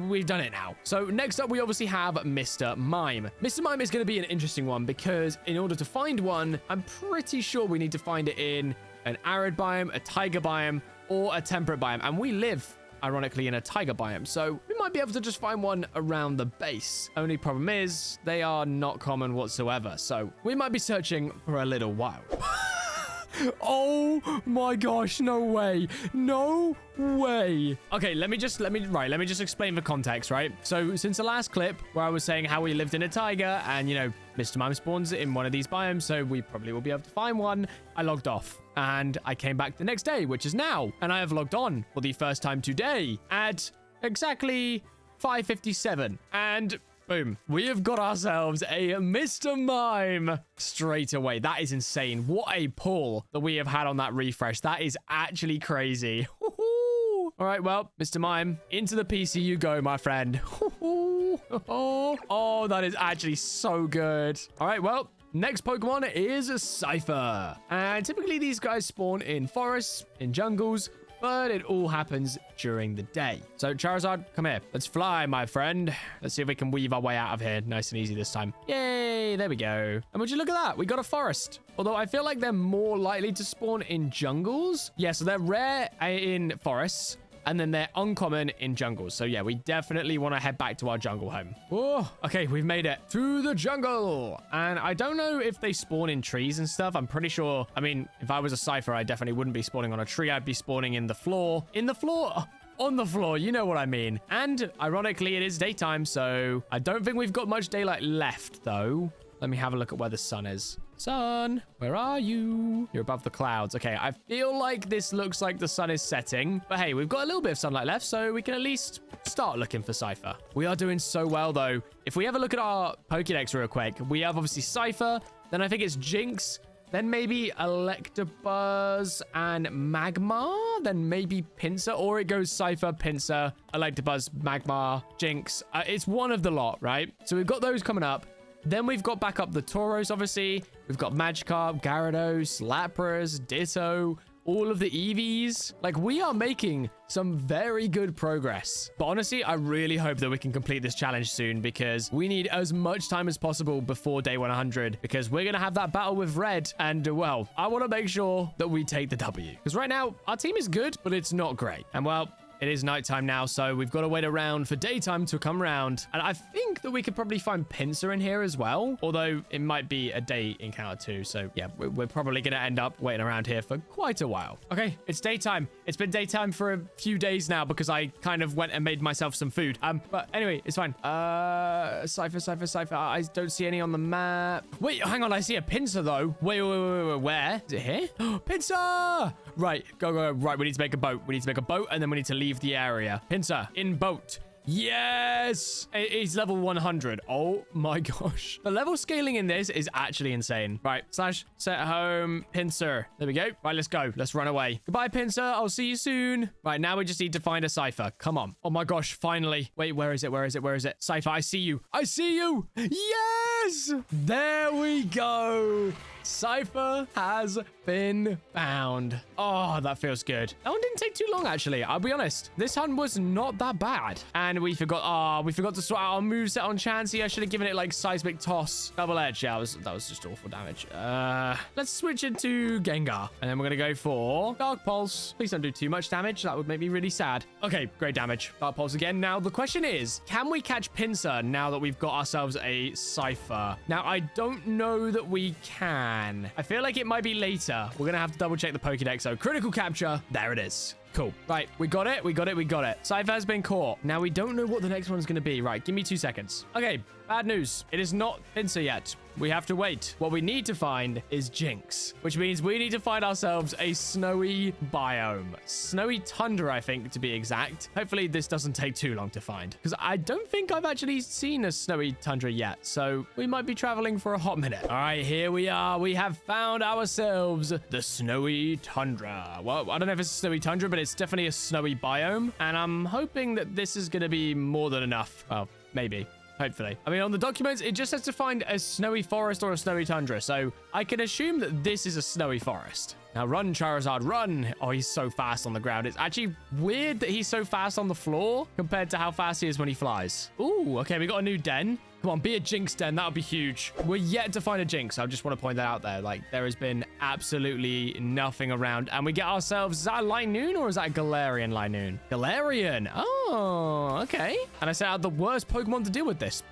we've done it now. So next up, we obviously have Mr. Mime. Mr. Mime is going to be an interesting one because in order to find one, I'm pretty sure we need to find it in an arid biome, a taiga biome, or a temperate biome. And we live, ironically, in a taiga biome. So we might be able to just find one around the base. Only problem is they are not common whatsoever. So we might be searching for a little while. Oh my gosh, no way. No way. Okay, let me just explain the context, right? So since the last clip where I was saying how we lived in a taiga and, you know, Mr. Mime spawns in one of these biomes, so we probably will be able to find one, I logged off and I came back the next day, which is now, and I have logged on for the first time today at exactly 5:57, and boom, we have got ourselves a Mr. Mime straight away. That is insane. What a pull that we have had on that refresh. That is actually crazy. All right, well, Mr. Mime, into the PC you go, my friend. Oh, that is actually so good. All right, well, next Pokemon is Scyther. And typically these guys spawn in forests, in jungles, but it all happens during the day. So Charizard, come here. Let's fly, my friend. Let's see if we can weave our way out of here nice and easy this time. Yay, there we go. And would you look at that? We got a forest. Although I feel like they're more likely to spawn in jungles. Yeah, so they're rare in forests, and then they're uncommon in jungles. So yeah, we definitely want to head back to our jungle home. Oh, okay, we've made it to the jungle. And I don't know if they spawn in trees and stuff. I'm pretty sure, I mean, if I was a Scyther, I definitely wouldn't be spawning on a tree. I'd be spawning in the floor. In the floor? On the floor, you know what I mean. And ironically, it is daytime, so I don't think we've got much daylight left, though. Let me have a look at where the sun is. Sun, where are you? You're above the clouds. Okay, I feel like this looks like the sun is setting. But hey, we've got a little bit of sunlight left, so we can at least start looking for Scyther. We are doing so well, though. If we have a look at our Pokédex real quick, we have obviously Scyther, then I think it's Jynx, then maybe Electabuzz and Magmar, then maybe Pinsir, or it goes Scyther, Pinsir, Electabuzz, Magmar, Jynx. It's one of the lot, right? So we've got those coming up. Then we've got back up the Tauros, obviously. We've got Magikarp, Gyarados, Lapras, Ditto, all of the Eevees. Like, we are making some very good progress. But honestly, I really hope that we can complete this challenge soon because we need as much time as possible before day 100 because we're going to have that battle with Red. And, well, I want to make sure that we take the W. Because right now, our team is good, but it's not great. And, well, it is nighttime now, so we've got to wait around for daytime to come around. And I think that we could probably find Pinsir in here as well, although it might be a day encounter too. So yeah, we're probably going to end up waiting around here for quite a while. Okay, it's daytime. It's been daytime for a few days now because I kind of went and made myself some food. But anyway, it's fine. Scyther. I don't see any on the map. Wait, hang on. I see a Pinsir though. Wait. Where? Is it here? Pinsir! Right, go. Right, we need to make a boat. We need to make a boat and then we need to leave the area. Pinsir, in boat. Yes! He's level 100. Oh my gosh. The level scaling in this is actually insane. Right, / set home Pinsir. There we go. Right, let's go. Let's run away. Goodbye, Pinsir. I'll see you soon. Right, now we just need to find a Scyther. Come on. Oh my gosh, finally. Wait, where is it? Scyther, I see you. Yes! There we go. Scyther has been found. Oh, that feels good. That one didn't take too long, actually. I'll be honest. This hunt was not that bad. And we forgot to sort out our moveset on Chansey. I should have given it like Seismic Toss. Double Edge. Yeah, that was just awful damage. Let's switch into Gengar. And then we're going to go for Dark Pulse. Please don't do too much damage. That would make me really sad. Okay, great damage. Dark Pulse again. Now, the question is, can we catch Pinsir now that we've got ourselves a Scyther? Now, I don't know that we can. I feel like it might be later. We're going to have to double check the Pokédex. So critical capture. There it is. Cool. Right. We got it. Scyther has been caught. Now we don't know what the next one's going to be. Right. Give me 2 seconds. Okay. Bad news. It is not Pinsir yet. We have to wait. What we need to find is Jynx, which means we need to find ourselves a snowy biome. Snowy tundra, I think, to be exact. Hopefully this doesn't take too long to find because I don't think I've actually seen a snowy tundra yet. So we might be traveling for a hot minute. All right, here we are. We have found ourselves the snowy tundra. Well, I don't know if it's a snowy tundra, but it's definitely a snowy biome. And I'm hoping that this is going to be more than enough. Well, maybe. Hopefully. I mean, on the documents, it just has to find a snowy forest or a snowy tundra. So I can assume that this is a snowy forest. Now run, Charizard, run. Oh, he's so fast on the ground. It's actually weird that he's so fast on the floor compared to how fast he is when he flies. Ooh, okay. We got a new den. Come on, be a Jynx den. That would be huge. We're yet to find a Jynx. I just want to point that out there. Like, there has been absolutely nothing around. And we get ourselves... Is that a Linoon or is that a Galarian Linoon? Galarian. Oh, okay. And I set out the worst Pokemon to deal with this.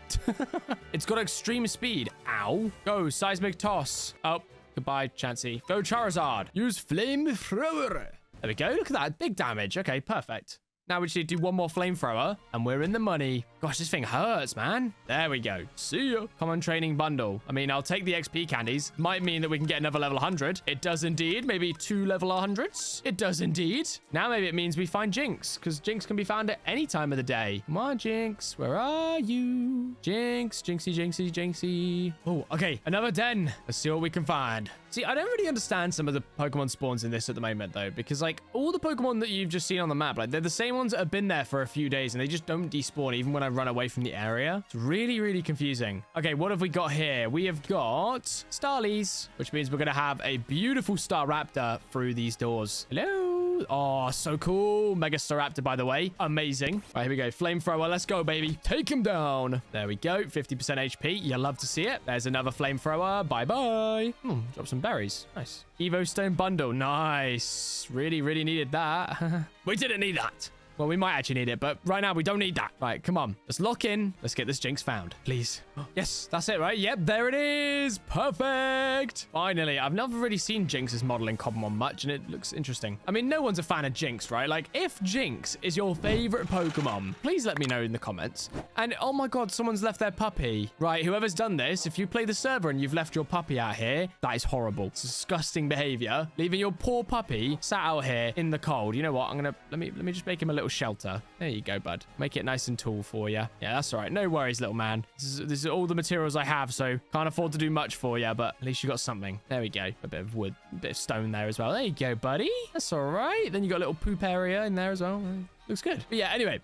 It's got extreme speed. Ow. Go, Seismic Toss. Oh, goodbye, Chansey. Go, Charizard. Use Flamethrower. There we go. Look at that. Big damage. Okay, perfect. Now we just need to do one more flamethrower and we're in the money. Gosh, this thing hurts, man. There we go. See ya. Common training bundle. I mean, I'll take the XP candies. Might mean that we can get another level 100. It does indeed. Maybe 2 level 100s. It does indeed. Now maybe it means we find Jynx because Jynx can be found at any time of the day. Come on, Jynx. Where are you? Jynx. Jinxie. Oh, okay. Another den. Let's see what we can find. See, I don't really understand some of the Pokemon spawns in this at the moment, though, because, like, all the Pokemon that you've just seen on the map, like, they're the same ones that have been there for a few days, and they just don't despawn even when I run away from the area. It's really, really confusing. Okay, what have we got here? We have got Starlies, which means we're going to have a beautiful Staraptor through these doors. Hello. Oh, so cool. Mega Staraptor, by the way. Amazing. All right, here we go. Flamethrower. Let's go, baby. Take him down. There we go. 50% HP. You love to see it. There's another Flamethrower. Bye-bye. Drop some berries. Nice. Evo Stone Bundle. Nice. Really, really needed that. We didn't need that. Well, we might actually need it, but right now we don't need that. Right, come on. Let's lock in. Let's get this Jynx found, please. Yes, that's it, right? Yep, there it is. Perfect. Finally, I've never really seen Jynx's model in Cobblemon much, and it looks interesting. I mean, no one's a fan of Jynx, right? Like, if Jynx is your favorite Pokemon, please let me know in the comments. And, oh my God, someone's left their puppy. Right, whoever's done this, if you play the server and you've left your puppy out here, that is horrible. It's disgusting behavior. Leaving your poor puppy sat out here in the cold. You know what? Let me just make him a little shelter. There you go, bud. Make it nice and tall for you. Yeah, that's all right. No worries, little man. This is all the materials I have, so can't afford to do much for you, but at least you got something. There we go. A bit of wood, a bit of stone there as well. There you go, buddy. That's all right. Then you got a little poop area in there as well. Looks good. But yeah, anyway,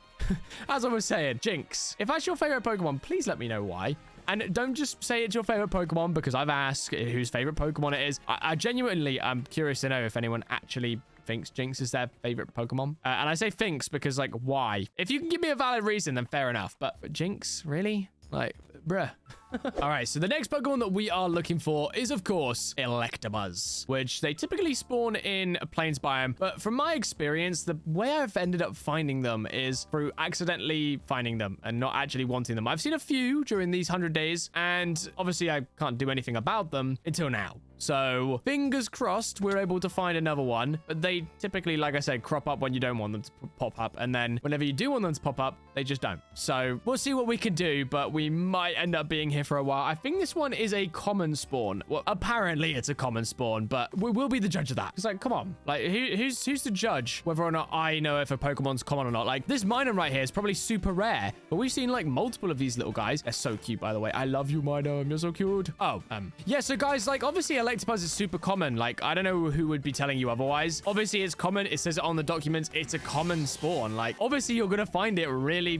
as I was saying, Jynx. If that's your favorite Pokemon, please let me know why. And don't just say it's your favorite Pokemon because I've asked whose favorite Pokemon it is. I genuinely am curious to know if anyone actually thinks Jynx is their favorite Pokemon. And I say thinks because, like, why? If you can give me a valid reason, then fair enough. But Jynx, really? Like, bruh. All right, so the next Pokemon that we are looking for is, of course, Electabuzz, which they typically spawn in a plains biome. But from my experience, the way I've ended up finding them is through accidentally finding them and not actually wanting them. I've seen a few during these 100 days, and obviously I can't do anything about them until now. So fingers crossed we're able to find another one, but they typically, like I said, crop up when you don't want them to pop up. And then whenever you do want them to pop up, they just don't. So we'll see what we can do, but we might end up being here for a while. I think this one is a common spawn. Well, apparently it's a common spawn, but we will be the judge of that. It's like, come on, like who's to judge whether or not I know if a Pokemon's common or not? Like this Minun right here is probably super rare, but we've seen like multiple of these little guys. They're so cute, by the way. I love you, Minun. You're so cute. Oh, yeah. So guys, like obviously Electabuzz is super common. Like I don't know who would be telling you otherwise. Obviously it's common. It says it on the documents. It's a common spawn. Like obviously you're gonna find it really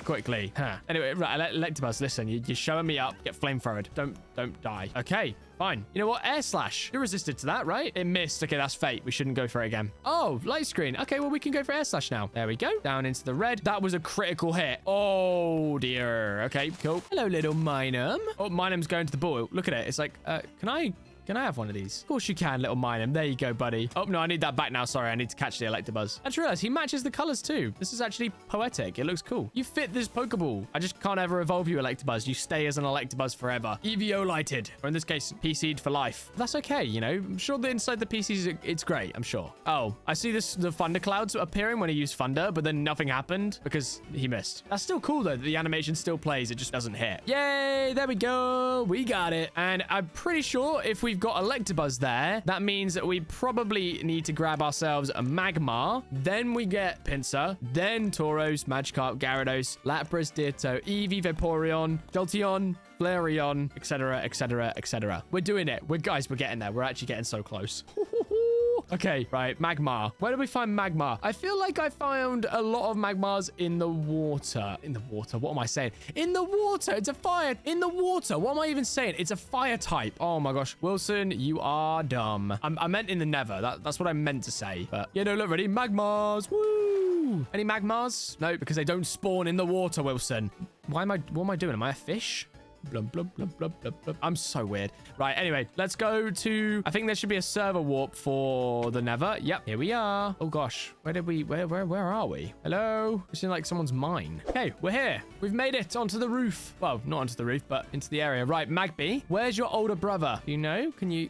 quickly. Anyway, right, Electabuzz, listen, you're showing me up. Get flamethrowed. Don't die. Okay, fine. You know what? Air Slash. You resisted to that, right? It missed. Okay, that's fate. We shouldn't go for it again. Oh, light screen. Okay, well, we can go for Air Slash now. There we go. Down into the red. That was a critical hit. Oh, dear. Okay, cool. Hello, little Minun. Oh, Minum's going to the ball. Look at it. It's like, can I have one of these? Of course you can, little Minun. There you go, buddy. Oh, no, I need that back now. Sorry, I need to catch the Electabuzz. I just realized he matches the colors too. This is actually poetic. It looks cool. You fit this Pokeball. I just can't ever evolve you, Electabuzz. You stay as an Electabuzz forever. EVO-lighted. Or in this case, PC'd for life. That's okay, you know? I'm sure that inside the PCs, it's great. I'm sure. Oh, I see the thunder clouds appearing when he used thunder, but then nothing happened because he missed. That's still cool, though. The animation still plays. It just doesn't hit. Yay! There we go. We got it. And I'm pretty sure if we've got Electabuzz there, that means that we probably need to grab ourselves a Magmar. Then we get Pinsir, then Tauros, Magikarp, Gyarados, Lapras, Ditto, Eevee, Vaporeon, Jolteon, Flareon, etc., etc., etc. We're doing it. We're getting there. We're actually getting so close. Okay, right, Magmar. Where did we find Magmar? I feel like I found a lot of Magmars in the water. In the water? What am I saying? In the water! It's a fire! In the water! What am I even saying? It's a fire type. Oh my gosh. Wilson, you are dumb. I meant in the nether. That's what I meant to say. But, yeah, no, look, ready? Magmars! Woo! Any Magmars? No, because they don't spawn in the water, Wilson. What am I doing? Am I a fish? Blub, blub, blub, blub, blub, blub. I'm so weird. Right, anyway, let's go to... I think there should be a server warp for the nether. Yep, here we are. Oh, gosh. Where are we? Hello? It's in, like, someone's mine. Okay, we're here. We've made it onto the roof. Well, not onto the roof, but into the area. Right, Magby, where's your older brother? Do you know? Can you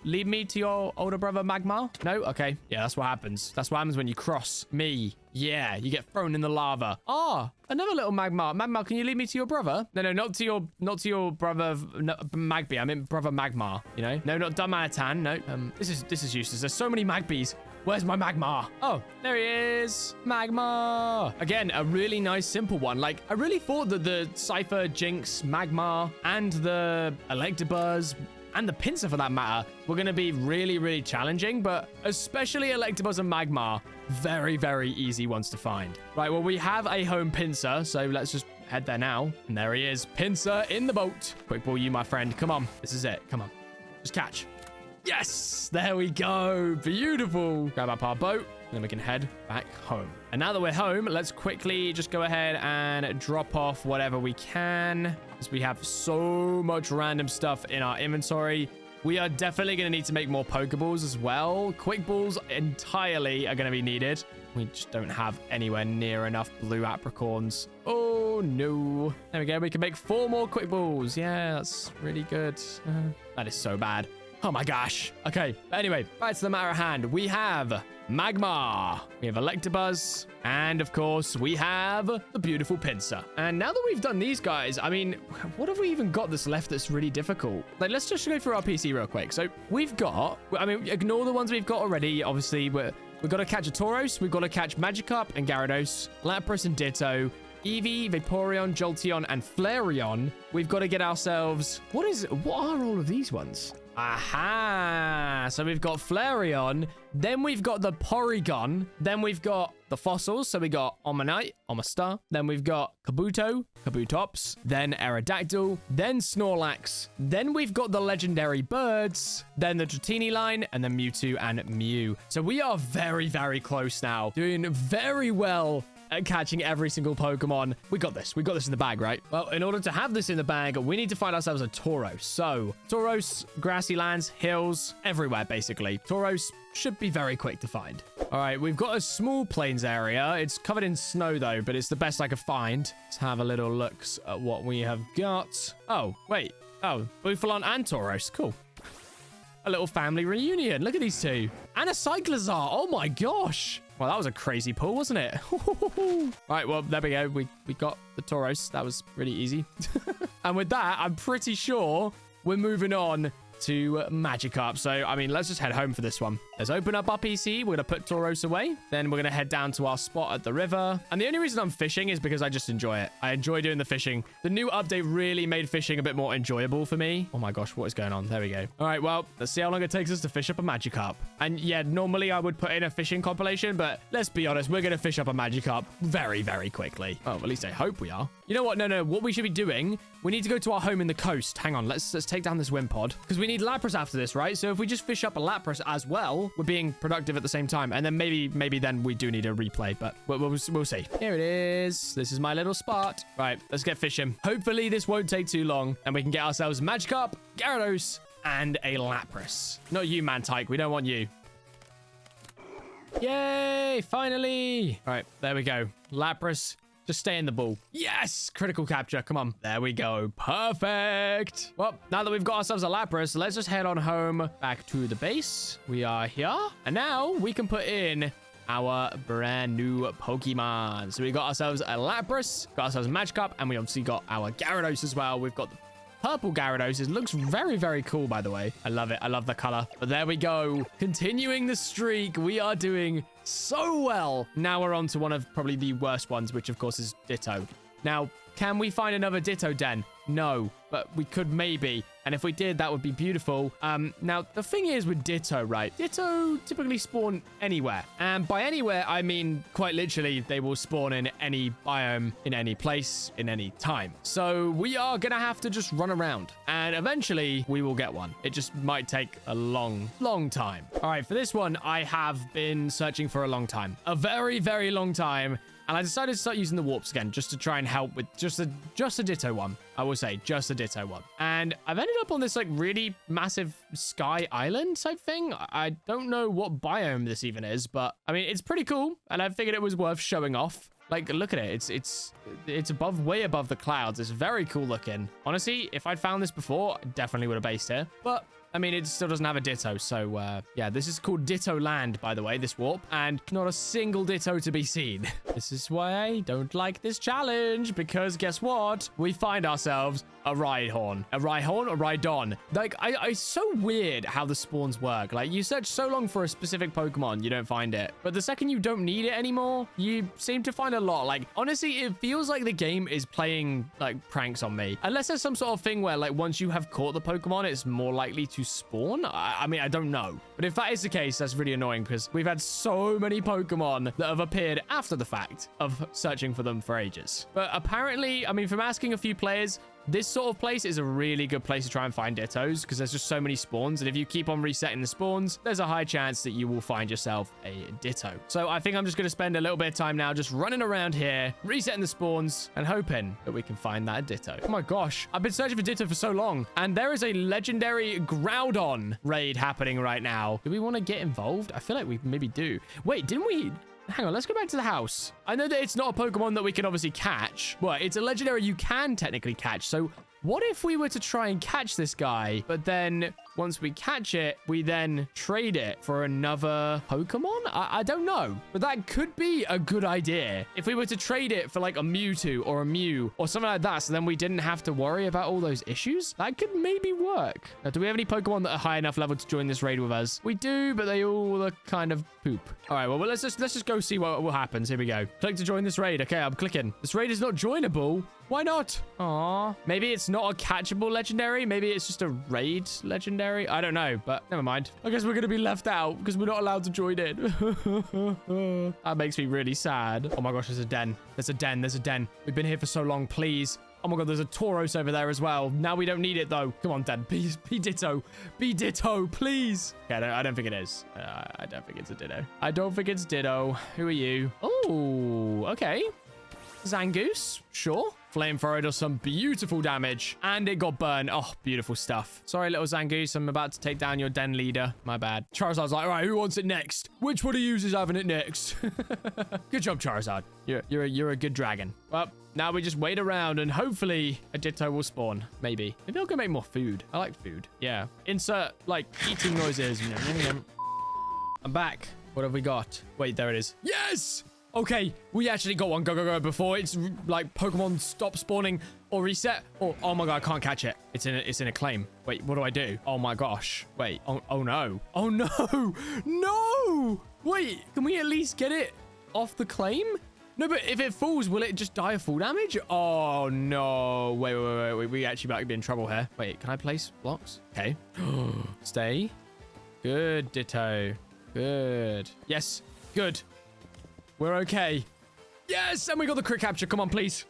lead me to your older brother, Magmar? No? Okay. Yeah, that's what happens. That's what happens when you cross me. Yeah, you get thrown in the lava. Ah, another little Magmar. Magmar, can you lead me to your brother? No, not to your brother Magby. I mean brother Magmar, you know? No, not Dumanitan. No. This is useless. There's so many Magbies. Where's my Magmar? Oh, there he is. Magmar. Again, a really nice, simple one. Like, I really thought that the Scyther, Jynx, Magmar, and the Electabuzz, and the Pinsir for that matter, were going to be really challenging, but especially Electabuzz and Magmar, very easy ones to find. Right, well, we have a home Pinsir, so let's just head there now. And there he is, Pinsir in the boat. Quick ball, you, my friend. Come on, this is it. Come on, just catch. Yes, there we go. Beautiful. Grab up our boat, and then we can head back home. And now that we're home, let's quickly just go ahead and drop off whatever we can, because we have so much random stuff in our inventory. We are definitely going to need to make more Pokeballs as well. Quick balls entirely are going to be needed. We just don't have anywhere near enough blue apricorns. Oh, no. There we go. We can make 4 more Quick Balls. Yeah, that's really good. That is so bad. Oh my gosh. Okay. Anyway, back to the matter at hand. We have Magmar. We have Electabuzz. And of course, we have the beautiful Pinsir. And now that we've done these guys, I mean, what have we even got that's left that's really difficult? Like, let's just go through our PC real quick. So we've got, I mean, ignore the ones we've got already. Obviously, we've got to catch a Tauros. We've got to catch Magikarp and Gyarados, Lapras and Ditto, Eevee, Vaporeon, Jolteon, and Flareon. We've got to get ourselves... What are all of these ones? Aha! So we've got Flareon, then we've got the Porygon, then we've got the fossils. So we got Omanyte, Omastar, then we've got Kabuto, Kabutops, then Aerodactyl, then Snorlax, then we've got the legendary birds, then the Dratini line, and then Mewtwo and Mew. So we are very, very close now. Doing very well at catching every single Pokemon. We got this. We got this in the bag, right? Well, in order to have this in the bag, we need to find ourselves a Tauros. So, Tauros, grassy lands, hills, everywhere, basically. Tauros should be very quick to find. All right, we've got a small plains area. It's covered in snow, though, but it's the best I could find. Let's have a little look at what we have got. Oh, wait. Oh, Buffalon and Tauros. Cool. A little family reunion. Look at these two. And a Cyclizar. Oh, my gosh. Well, that was a crazy pull, wasn't it? All right, well, there we go. We got the Tauros. That was really easy. And with that, I'm pretty sure we're moving on to Magikarp. So, I mean, let's just head home for this one. Let's open up our PC. We're going to put Tauros away. Then we're going to head down to our spot at the river. And the only reason I'm fishing is because I just enjoy it. I enjoy doing the fishing. The new update really made fishing a bit more enjoyable for me. Oh my gosh, what is going on? There we go. All right, well, let's see how long it takes us to fish up a Magikarp. And yeah, normally I would put in a fishing compilation, but let's be honest, we're going to fish up a Magikarp very, very quickly. Oh, at least I hope we are. You know what? No. What we should be doing, we need to go to our home in the coast. Hang on, let's take down this Wimpod because we need Lapras after this, right? So if we just fish up a Lapras as well, we're being productive at the same time. And then maybe then we do need a replay, but we'll see. Here it is. This is my little spot. Right, let's get fishing. Hopefully this won't take too long and we can get ourselves Magikarp, Gyarados, and a Lapras. Not you, Mantike. We don't want you. Yay! Finally! All right, there we go. Lapras. Just stay in the ball. Yes! Critical capture. Come on. There we go. Perfect. Well, now that we've got ourselves a Lapras, let's just head on home back to the base. We are here. And now we can put in our brand new Pokemon. So we got ourselves a Lapras, got ourselves a Magikarp, and we obviously got our Gyarados as well. We've got the purple Gyarados. It looks very, very cool, by the way. I love it. I love the color. But there we go. Continuing the streak. We are doing so well. Now we're on to one of probably the worst ones, which of course is Ditto. Now, can we find another Ditto den? No, but we could maybe. And if we did, that would be beautiful. Now, the thing is with Ditto, right? Ditto typically spawn anywhere. And by anywhere, I mean, quite literally, they will spawn in any biome, in any place, in any time. So we are going to have to just run around. And eventually, we will get one. It just might take a long, long time. All right, for this one, I have been searching for a long time. A very, very long time. And I decided to start using the warps again just to try and help with just a Ditto one. I will say just a Ditto one. And I've ended up on this like really massive sky island type thing. I don't know what biome this even is, but I mean, it's pretty cool. And I figured it was worth showing off. Like, look at it. It's above, way above the clouds. It's very cool looking. Honestly, if I'd found this before, I definitely would have based here. But I mean, it still doesn't have a Ditto. So, yeah, this is called Ditto Land, by the way, this warp. And not a single Ditto to be seen. This is why I don't like this challenge. Because guess what? We find ourselves a Rhyhorn. A Rhydon. Like, it's so weird how the spawns work. Like, you search so long for a specific Pokemon, you don't find it. But the second you don't need it anymore, you seem to find a lot. Like, honestly, it feels like the game is playing, like, pranks on me. Unless there's some sort of thing where, like, once you have caught the Pokemon, it's more likely to spawn. I mean, I don't know. But if that is the case, that's really annoying because we've had so many Pokemon that have appeared after the fact of searching for them for ages. But apparently, I mean, from asking a few players, this sort of place is a really good place to try and find Dittos because there's just so many spawns. And if you keep on resetting the spawns, there's a high chance that you will find yourself a Ditto. So I think I'm just going to spend a little bit of time now just running around here, resetting the spawns and hoping that we can find that Ditto. Oh my gosh. I've been searching for Ditto for so long. And there is a legendary Groudon raid happening right now. Do we want to get involved? I feel like we maybe do. Wait, didn't we... Hang on, let's go back to the house. I know that it's not a Pokemon that we can obviously catch. Well, it's a legendary you can technically catch. So what if we were to try and catch this guy, but then once we catch it, we then trade it for another Pokemon? I don't know, but that could be a good idea. If we were to trade it for like a Mewtwo or a Mew or something like that, so then we didn't have to worry about all those issues, that could maybe work. Now, do we have any Pokemon that are high enough level to join this raid with us? We do, but they all look kind of poop. All right, well, let's just go see what happens. Here we go. Click to join this raid. Okay, I'm clicking. This raid is not joinable. Why not? Aw. Maybe it's not a catchable legendary. Maybe it's just a raid legendary. legendary? I don't know, but never mind. I guess we're going to be left out because we're not allowed to join in. That makes me really sad. Oh my gosh, there's a den. There's a den. There's a den. We've been here for so long. Please. Oh my god, there's a Tauros over there as well. Now we don't need it, though. Come on, Den. Be Ditto. Be Ditto, please. Okay, I don't think it is. I don't think it's a Ditto. I don't think it's Ditto. Who are you? Oh, okay. Zangoose, sure. Flamethrower does some beautiful damage. And it got burned. Oh, beautiful stuff. Sorry, little Zangoose. I'm about to take down your den leader. My bad. Charizard's like, all right, who wants it next? Which one of you is having it next? Good job, Charizard. You're a good dragon. Well, now we just wait around and hopefully a Ditto will spawn. Maybe. Maybe I'll go make more food. I like food. Yeah. Insert, like, eating noises. I'm back. What have we got? Wait, there it is. Yes! Okay, we actually got one. Go, go, go. Before it's like Pokemon stop spawning or reset. Oh my god, I can't catch it. It's in a claim. Wait, what do I do? Oh my gosh. Wait. Oh no. Oh no. No. Wait, can we at least get it off the claim? No, but if it falls, will it just die of full damage? Oh no. Wait. We actually might be in trouble here. Wait, can I place blocks? Okay. Stay. Good, Ditto. Good. Yes. Good. We're okay. Yes, and we got the crit capture. Come on, please.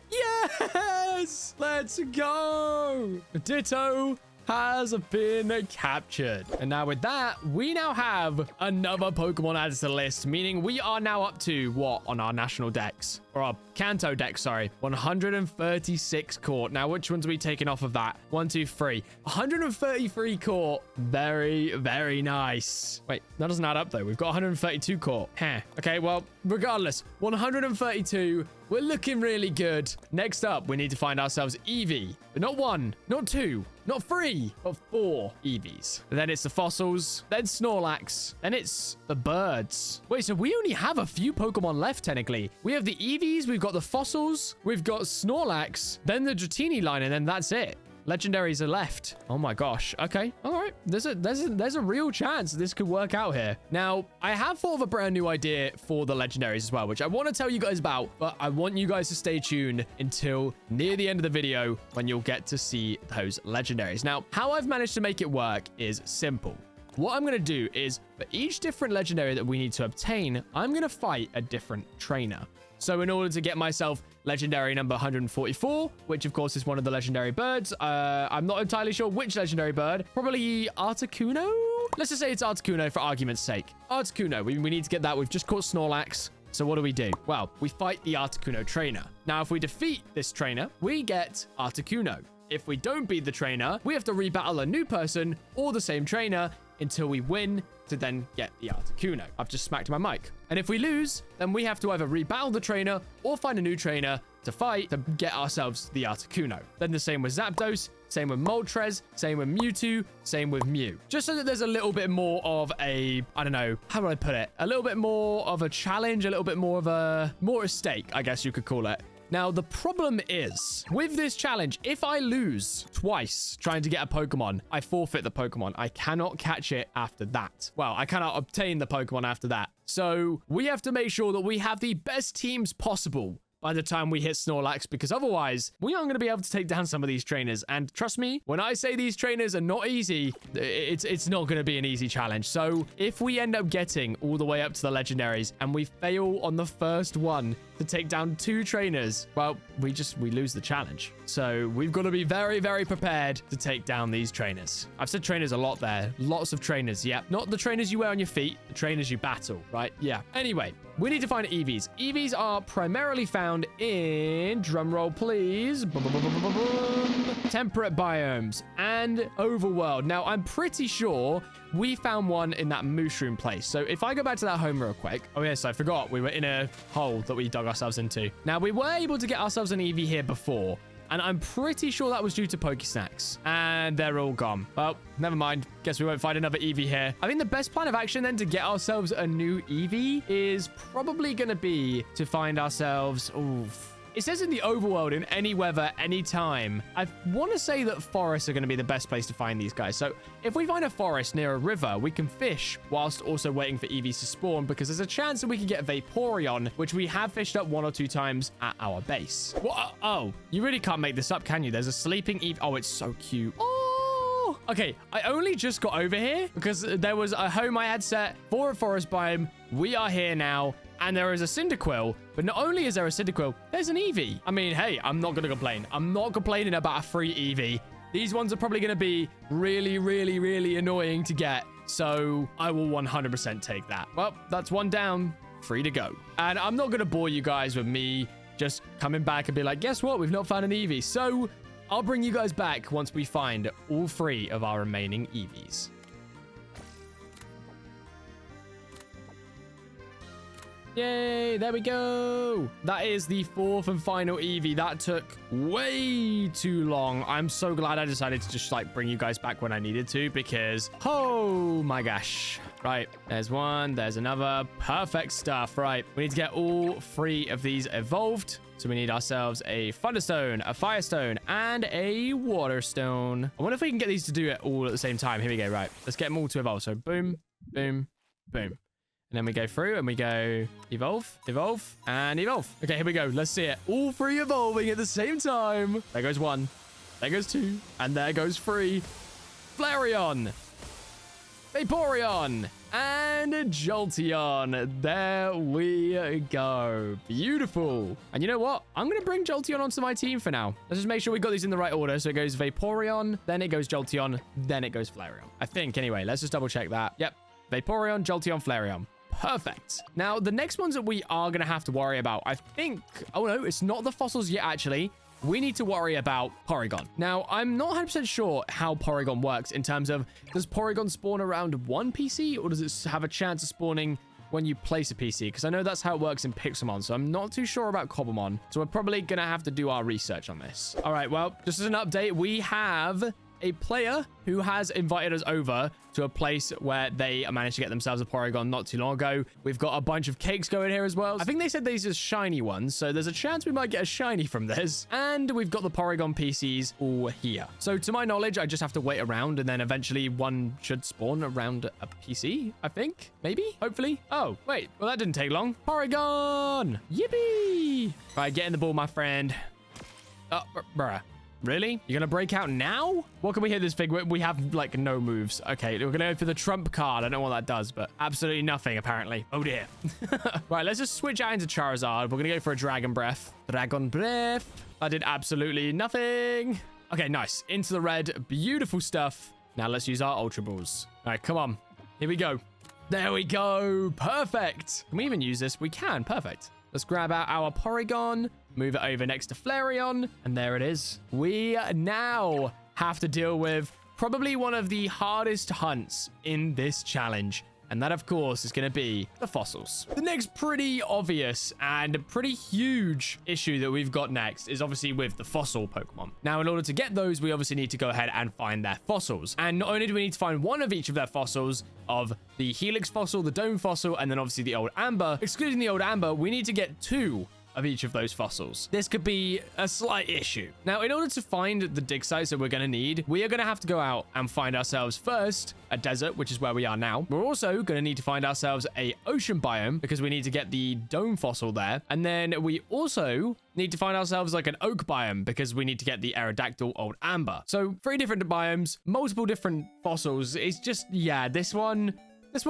Yes! Let's go! Ditto has been captured. And now with that, we now have another Pokemon added to the list, meaning we are now up to, what, on our national dex? Or our Kanto dex, sorry. 136 caught. Now, which ones are we taking off of that? 1, 2, 3. 133 caught. Very, very nice. Wait, that doesn't add up, though. We've got 132 caught. Huh. Okay, well, regardless, 132. We're looking really good. Next up, we need to find ourselves Eevee. But not 1, not 2, not 3, but 4 Eevees. And then it's the fossils, then Snorlax, then it's the birds. Wait, so we only have a few Pokemon left, technically. We have the Eevees, we've got the fossils, we've got Snorlax, then the Dratini line, and then that's it. Legendaries are left. Oh my gosh. Okay. All right. There's a real chance this could work out here. Now, I have thought of a brand new idea for the legendaries as well, which I want to tell you guys about, but I want you guys to stay tuned until near the end of the video when you'll get to see those legendaries. Now, how I've managed to make it work is simple. What I'm going to do is for each different legendary that we need to obtain, I'm going to fight a different trainer. So in order to get myself legendary number 144, which of course is one of the legendary birds, I'm not entirely sure which legendary bird, probably Articuno? Let's just say it's Articuno for argument's sake. Articuno, we need to get that. We've just caught Snorlax. So what do? Well, we fight the Articuno trainer. Now, if we defeat this trainer, we get Articuno. If we don't beat the trainer, we have to rebattle a new person or the same trainer until we win to then get the Articuno. I've just smacked my mic. And if we lose, then we have to either rebattle the trainer or find a new trainer to fight to get ourselves the Articuno. Then the same with Zapdos, same with Moltres, same with Mewtwo, same with Mew. Just so that there's a little bit more of a, I don't know, how do I put it? A little bit more of a challenge, a little bit more of a, more at stake, I guess you could call it. Now, the problem is, with this challenge, if I lose twice trying to get a Pokemon, I forfeit the Pokemon. I cannot catch it after that. Well, I cannot obtain the Pokemon after that. So we have to make sure that we have the best teams possible by the time we hit Snorlax, because otherwise we aren't going to be able to take down some of these trainers. And trust me, when I say these trainers are not easy, it's not going to be an easy challenge. So if we end up getting all the way up to the legendaries and we fail on the first one to take down 2 trainers, well, we lose the challenge. So we've got to be very, very prepared to take down these trainers. I've said trainers a lot there. Lots of trainers. Yep. Not the trainers you wear on your feet, the trainers you battle, right? Yeah. Anyway, we need to find Eevees. Eevees are primarily found in, drumroll please, temperate biomes and overworld. Now, I'm pretty sure we found one in that mushroom place. So if I go back to that home real quick. Oh yes, I forgot. We were in a hole that we dug ourselves into. Now, we were able to get ourselves an Eevee here before, and I'm pretty sure that was due to Pokesnacks. And they're all gone. Well, never mind. Guess we won't find another Eevee here. I think the best plan of action then to get ourselves a new Eevee is probably going to be to find ourselves... Oof. It says in the overworld, in any weather, any time. I want to say that forests are going to be the best place to find these guys. So if we find a forest near a river, we can fish whilst also waiting for Eevees to spawn, because there's a chance that we can get Vaporeon, which we have fished up 1 or 2 times at our base. What? Oh, you really can't make this up, can you? There's a sleeping Eevee. Oh, it's so cute. Oh, Okay, I only just got over here because there was a home I had set for a forest biome. We are here now, and there is a Cyndaquil. But not only is there a Cyndaquil, there's an Eevee. I mean, hey, I'm not going to complain. I'm not complaining about a free Eevee. These ones are probably going to be really, really, really annoying to get. So I will 100% take that. Well, that's one down. Free to go. And I'm not going to bore you guys with me just coming back and be like, guess what? We've not found an Eevee. So I'll bring you guys back once we find all 3 of our remaining Eevees. Yay, there we go. That is the 4th and final Eevee. That took way too long. I'm so glad I decided to just like bring you guys back when I needed to because, oh my gosh. Right, there's one, there's another. Perfect stuff. Right, we need to get all 3 of these evolved. So we need ourselves a Thunderstone, a Firestone, and a Waterstone. I wonder if we can get these to do it all at the same time. Here we go. Right, let's get them all to evolve. So boom, boom, boom. And then we go through and we go evolve, evolve, and evolve. Okay, here we go. Let's see it. All 3 evolving at the same time. There goes 1. There goes 2. And there goes 3. Flareon. Vaporeon. And Jolteon. There we go. Beautiful. And you know what? I'm going to bring Jolteon onto my team for now. Let's just make sure we got these in the right order. So it goes Vaporeon, then it goes Jolteon, then it goes Flareon. I think, anyway. Let's just double check that. Yep. Vaporeon, Jolteon, Flareon. Perfect. Now, the next ones that we are going to have to worry about, I think... Oh, no, it's not the fossils yet, actually. We need to worry about Porygon. Now, I'm not 100% sure how Porygon works in terms of, does Porygon spawn around one PC, or does it have a chance of spawning when you place a PC? Because I know that's how it works in Pixelmon, so I'm not too sure about Cobblemon. So we're probably going to have to do our research on this. All right, well, just as an update, we have a player who has invited us over to a place where they managed to get themselves a Porygon not too long ago. We've got a bunch of cakes going here as well. I think they said these are shiny ones, so there's a chance we might get a shiny from this. And we've got the Porygon PCs all here. So to my knowledge, I just have to wait around and then eventually one should spawn around a PC, I think. Maybe? Hopefully. Oh, wait. Well, that didn't take long. Porygon! Yippee! Right, get in the ball, my friend. Oh, bruh. Really? You're gonna break out now? What can we hit this thing with? We have, like, no moves. Okay, we're gonna go for the trump card. I don't know what that does, but absolutely nothing, apparently. Oh, dear. Right, let's just switch out into Charizard. We're gonna go for a Dragon Breath. Dragon Breath. That did absolutely nothing. Okay, nice. Into the red. Beautiful stuff. Now let's use our Ultra Balls. All right, come on. Here we go. There we go. Perfect. Can we even use this? We can. Perfect. Let's grab out our Porygon, move it over next to Flareon, and there it is. We now have to deal with probably one of the hardest hunts in this challenge. And that, of course, is going to be the fossils. The next pretty obvious and pretty huge issue that we've got next is obviously with the fossil Pokemon. Now, in order to get those, we obviously need to go ahead and find their fossils. And not only do we need to find one of each of their fossils, of the Helix fossil, the Dome fossil, and then obviously the Old Amber. Excluding the Old Amber, we need to get 2 of each of those fossils. This could be a slight issue. Now, in order to find the dig sites that we're going to need, we are going to have to go out and find ourselves first a desert, which is where we are now. We're also going to need to find ourselves a ocean biome because we need to get the Dome fossil there. And then we also need to find ourselves like an oak biome because we need to get the Aerodactyl Old Amber. So 3 different biomes, multiple different fossils. It's just, yeah, this one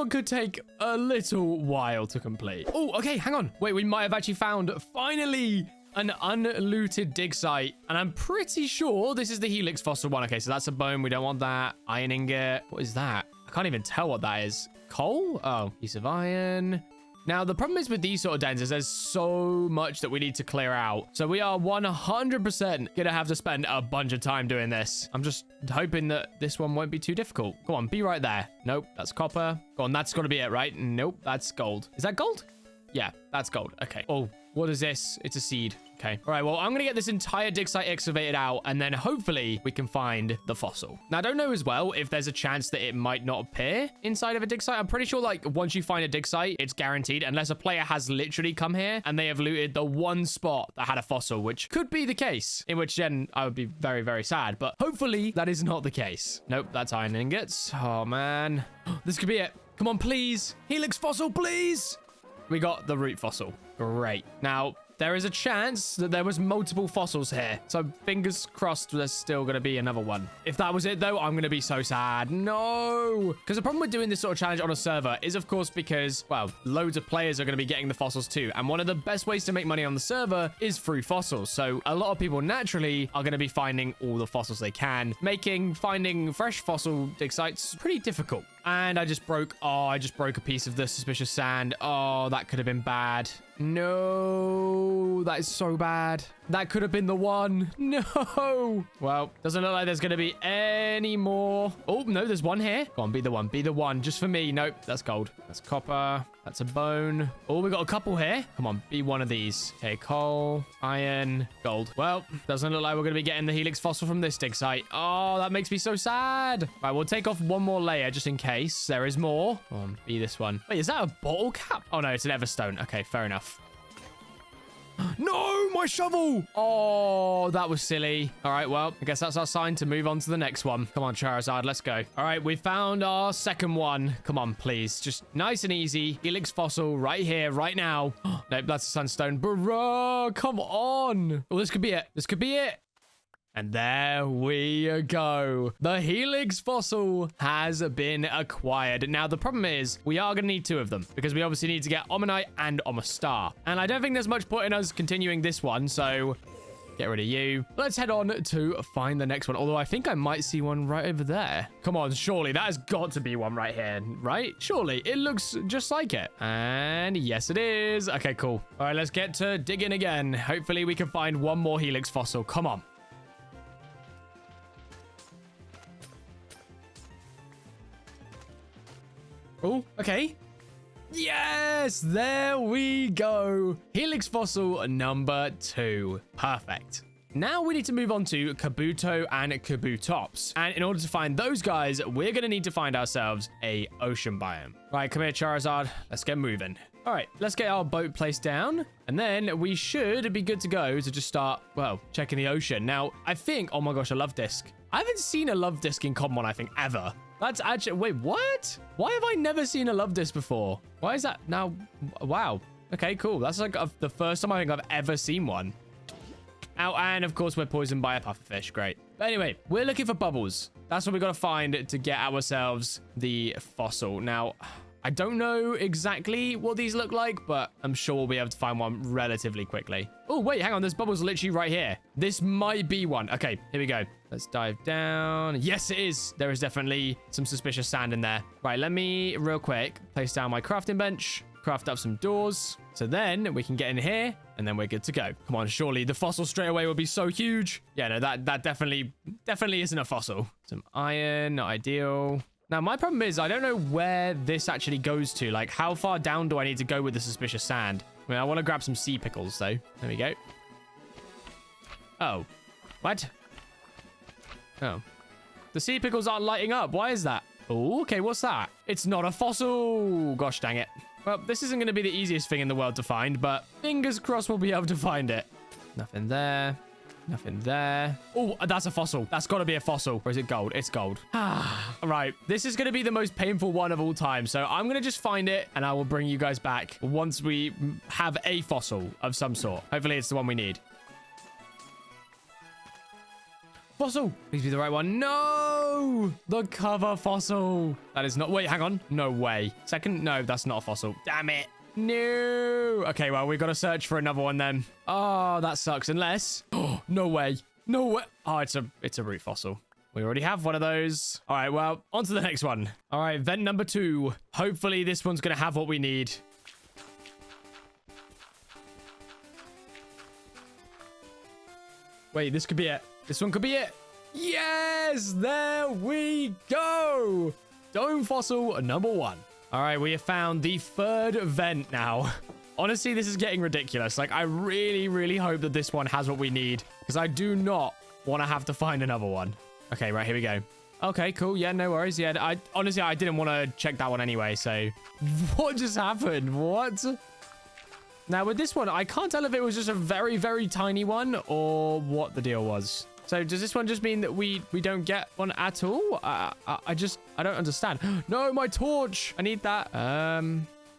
could take a little while to complete. Oh, okay, hang on. Wait, we might have actually found, finally, an unlooted dig site. And I'm pretty sure this is the Helix fossil one. Okay, so that's a bone. We don't want that. Iron ingot. What is that? I can't even tell what that is. Coal? Oh, piece of iron. Now, the problem is with these sort of dens is there's so much that we need to clear out. So we are 100% going to have to spend a bunch of time doing this. I'm just hoping that this one won't be too difficult. Go on, be right there. Nope, that's copper. Go on, that's got to be it, right? Nope, that's gold. Is that gold? Yeah, that's gold. Okay. Oh, what is this? It's a seed. Okay. All right, well, I'm going to get this entire dig site excavated out, and then hopefully we can find the fossil. Now, I don't know as well if there's a chance that it might not appear inside of a dig site. I'm pretty sure, like, once you find a dig site, it's guaranteed, unless a player has literally come here and they have looted the one spot that had a fossil, which could be the case, in which then I would be very, very sad. But hopefully that is not the case. Nope, that's iron ingots. Oh, man. This could be it. Come on, please. Helix fossil, please. We got the root fossil. Great. Now, there is a chance that there was multiple fossils here. So fingers crossed there's still going to be another one. If that was it, though, I'm going to be so sad. No. Because the problem with doing this sort of challenge on a server is, of course, because, well, loads of players are going to be getting the fossils too. And one of the best ways to make money on the server is through fossils. So a lot of people naturally are going to be finding all the fossils they can, making finding fresh fossil dig sites pretty difficult. And I just broke a piece of the suspicious sand. Oh, that could have been bad. No, that is so bad. That could have been the one. No. Well, doesn't look like there's going to be any more. Oh, no, there's one here. Go on, be the one. Be the one. Just for me. Nope, that's gold. That's copper. That's a bone. Oh, we got a couple here. Come on, be one of these. Okay, coal, iron, gold. Well, doesn't look like we're going to be getting the Helix fossil from this dig site. Oh, that makes me so sad. Right, we'll take off one more layer just in case there is more. Come on, be this one. Wait, is that a bottle cap? Oh, no, it's an Everstone. Okay, fair enough. No, my shovel. Oh, that was silly. All right, well, I guess that's our sign to move on to the next one. Come on, Charizard, let's go. All right, we found our second one. Come on, please. Just nice and easy. Helix fossil right here, right now. Nope, that's a sunstone. Bro, come on. Oh, this could be it. This could be it. And there we go. The Helix fossil has been acquired. Now, the problem is we are going to need two of them because we obviously need to get Omanyte and Omastar. And I don't think there's much point in us continuing this one, so get rid of you. Let's head on to find the next one. Although I think I might see one right over there. Come on, surely that has got to be one right here, right? Surely it looks just like it. And yes, it is. Okay, cool. All right, let's get to digging again. Hopefully we can find one more Helix fossil. Come on. Oh, okay. Yes, there we go. Helix fossil number 2. Perfect. Now we need to move on to Kabuto and Kabutops. And in order to find those guys, we're going to need to find ourselves a ocean biome. Right, come here, Charizard. Let's get moving. All right, let's get our boat placed down. And then we should be good to go to just start, well, checking the ocean. Now, I think, oh my gosh, a love disc. I haven't seen a love disc in Cobblemon, I think, ever. That's actually, wait, what? Why have I never seen a love disc before? Why is that now? Wow. Okay, cool. That's like the first time I think I've ever seen one. Oh, and of course, we're poisoned by a pufferfish. Great. But anyway, we're looking for bubbles. That's what we got to find to get ourselves the fossil. Now, I don't know exactly what these look like, but I'm sure we'll be able to find one relatively quickly. Oh, wait, hang on. There's bubbles literally right here. This might be one. Okay, here we go. Let's dive down. Yes, it is. There is definitely some suspicious sand in there. Right, let me real quick place down my crafting bench, craft up some doors. So then we can get in here and then we're good to go. Come on, surely the fossil straight away will be so huge. Yeah, no, that definitely isn't a fossil. Some iron, not ideal. Now, my problem is I don't know where this actually goes to. Like, how far down do I need to go with the suspicious sand? I mean, I want to grab some sea pickles, though. There we go. Oh. What? Oh. The sea pickles aren't lighting up. Why is that? Oh, okay, what's that? It's not a fossil. Gosh dang it. Well, this isn't going to be the easiest thing in the world to find, but fingers crossed we'll be able to find it. Nothing there. Nothing there. Oh, that's a fossil. That's got to be a fossil. Or is it gold? It's gold. Right. This is going to be the most painful one of all time. So I'm going to just find it and I will bring you guys back once we have a fossil of some sort. Hopefully it's the one we need. Fossil. Please be the right one. No! The cover fossil. That is not... Wait, hang on. No way. Second? No, that's not a fossil. Damn it. No. Okay, well, we've got to search for another one then. Oh, that sucks. Unless... Oh, no way. No way. Oh, it's a root fossil. We already have one of those. All right, well, on to the next one. All right, vent number 2. Hopefully this one's going to have what we need. Wait, this could be it. This one could be it. Yes, there we go. Dome fossil number 1. All right, we have found the 3rd vent now. Honestly, this is getting ridiculous. Like, I really, really hope that this one has what we need because I do not want to have to find another one. Okay, right, here we go. Okay, cool. Yeah, no worries. Yeah, honestly, I didn't want to check that one anyway, so... What just happened? What? Now, with this one, I can't tell if it was just a very, very tiny one or what the deal was. So does this one just mean that we don't get one at all? I don't understand. No, my torch. I need that.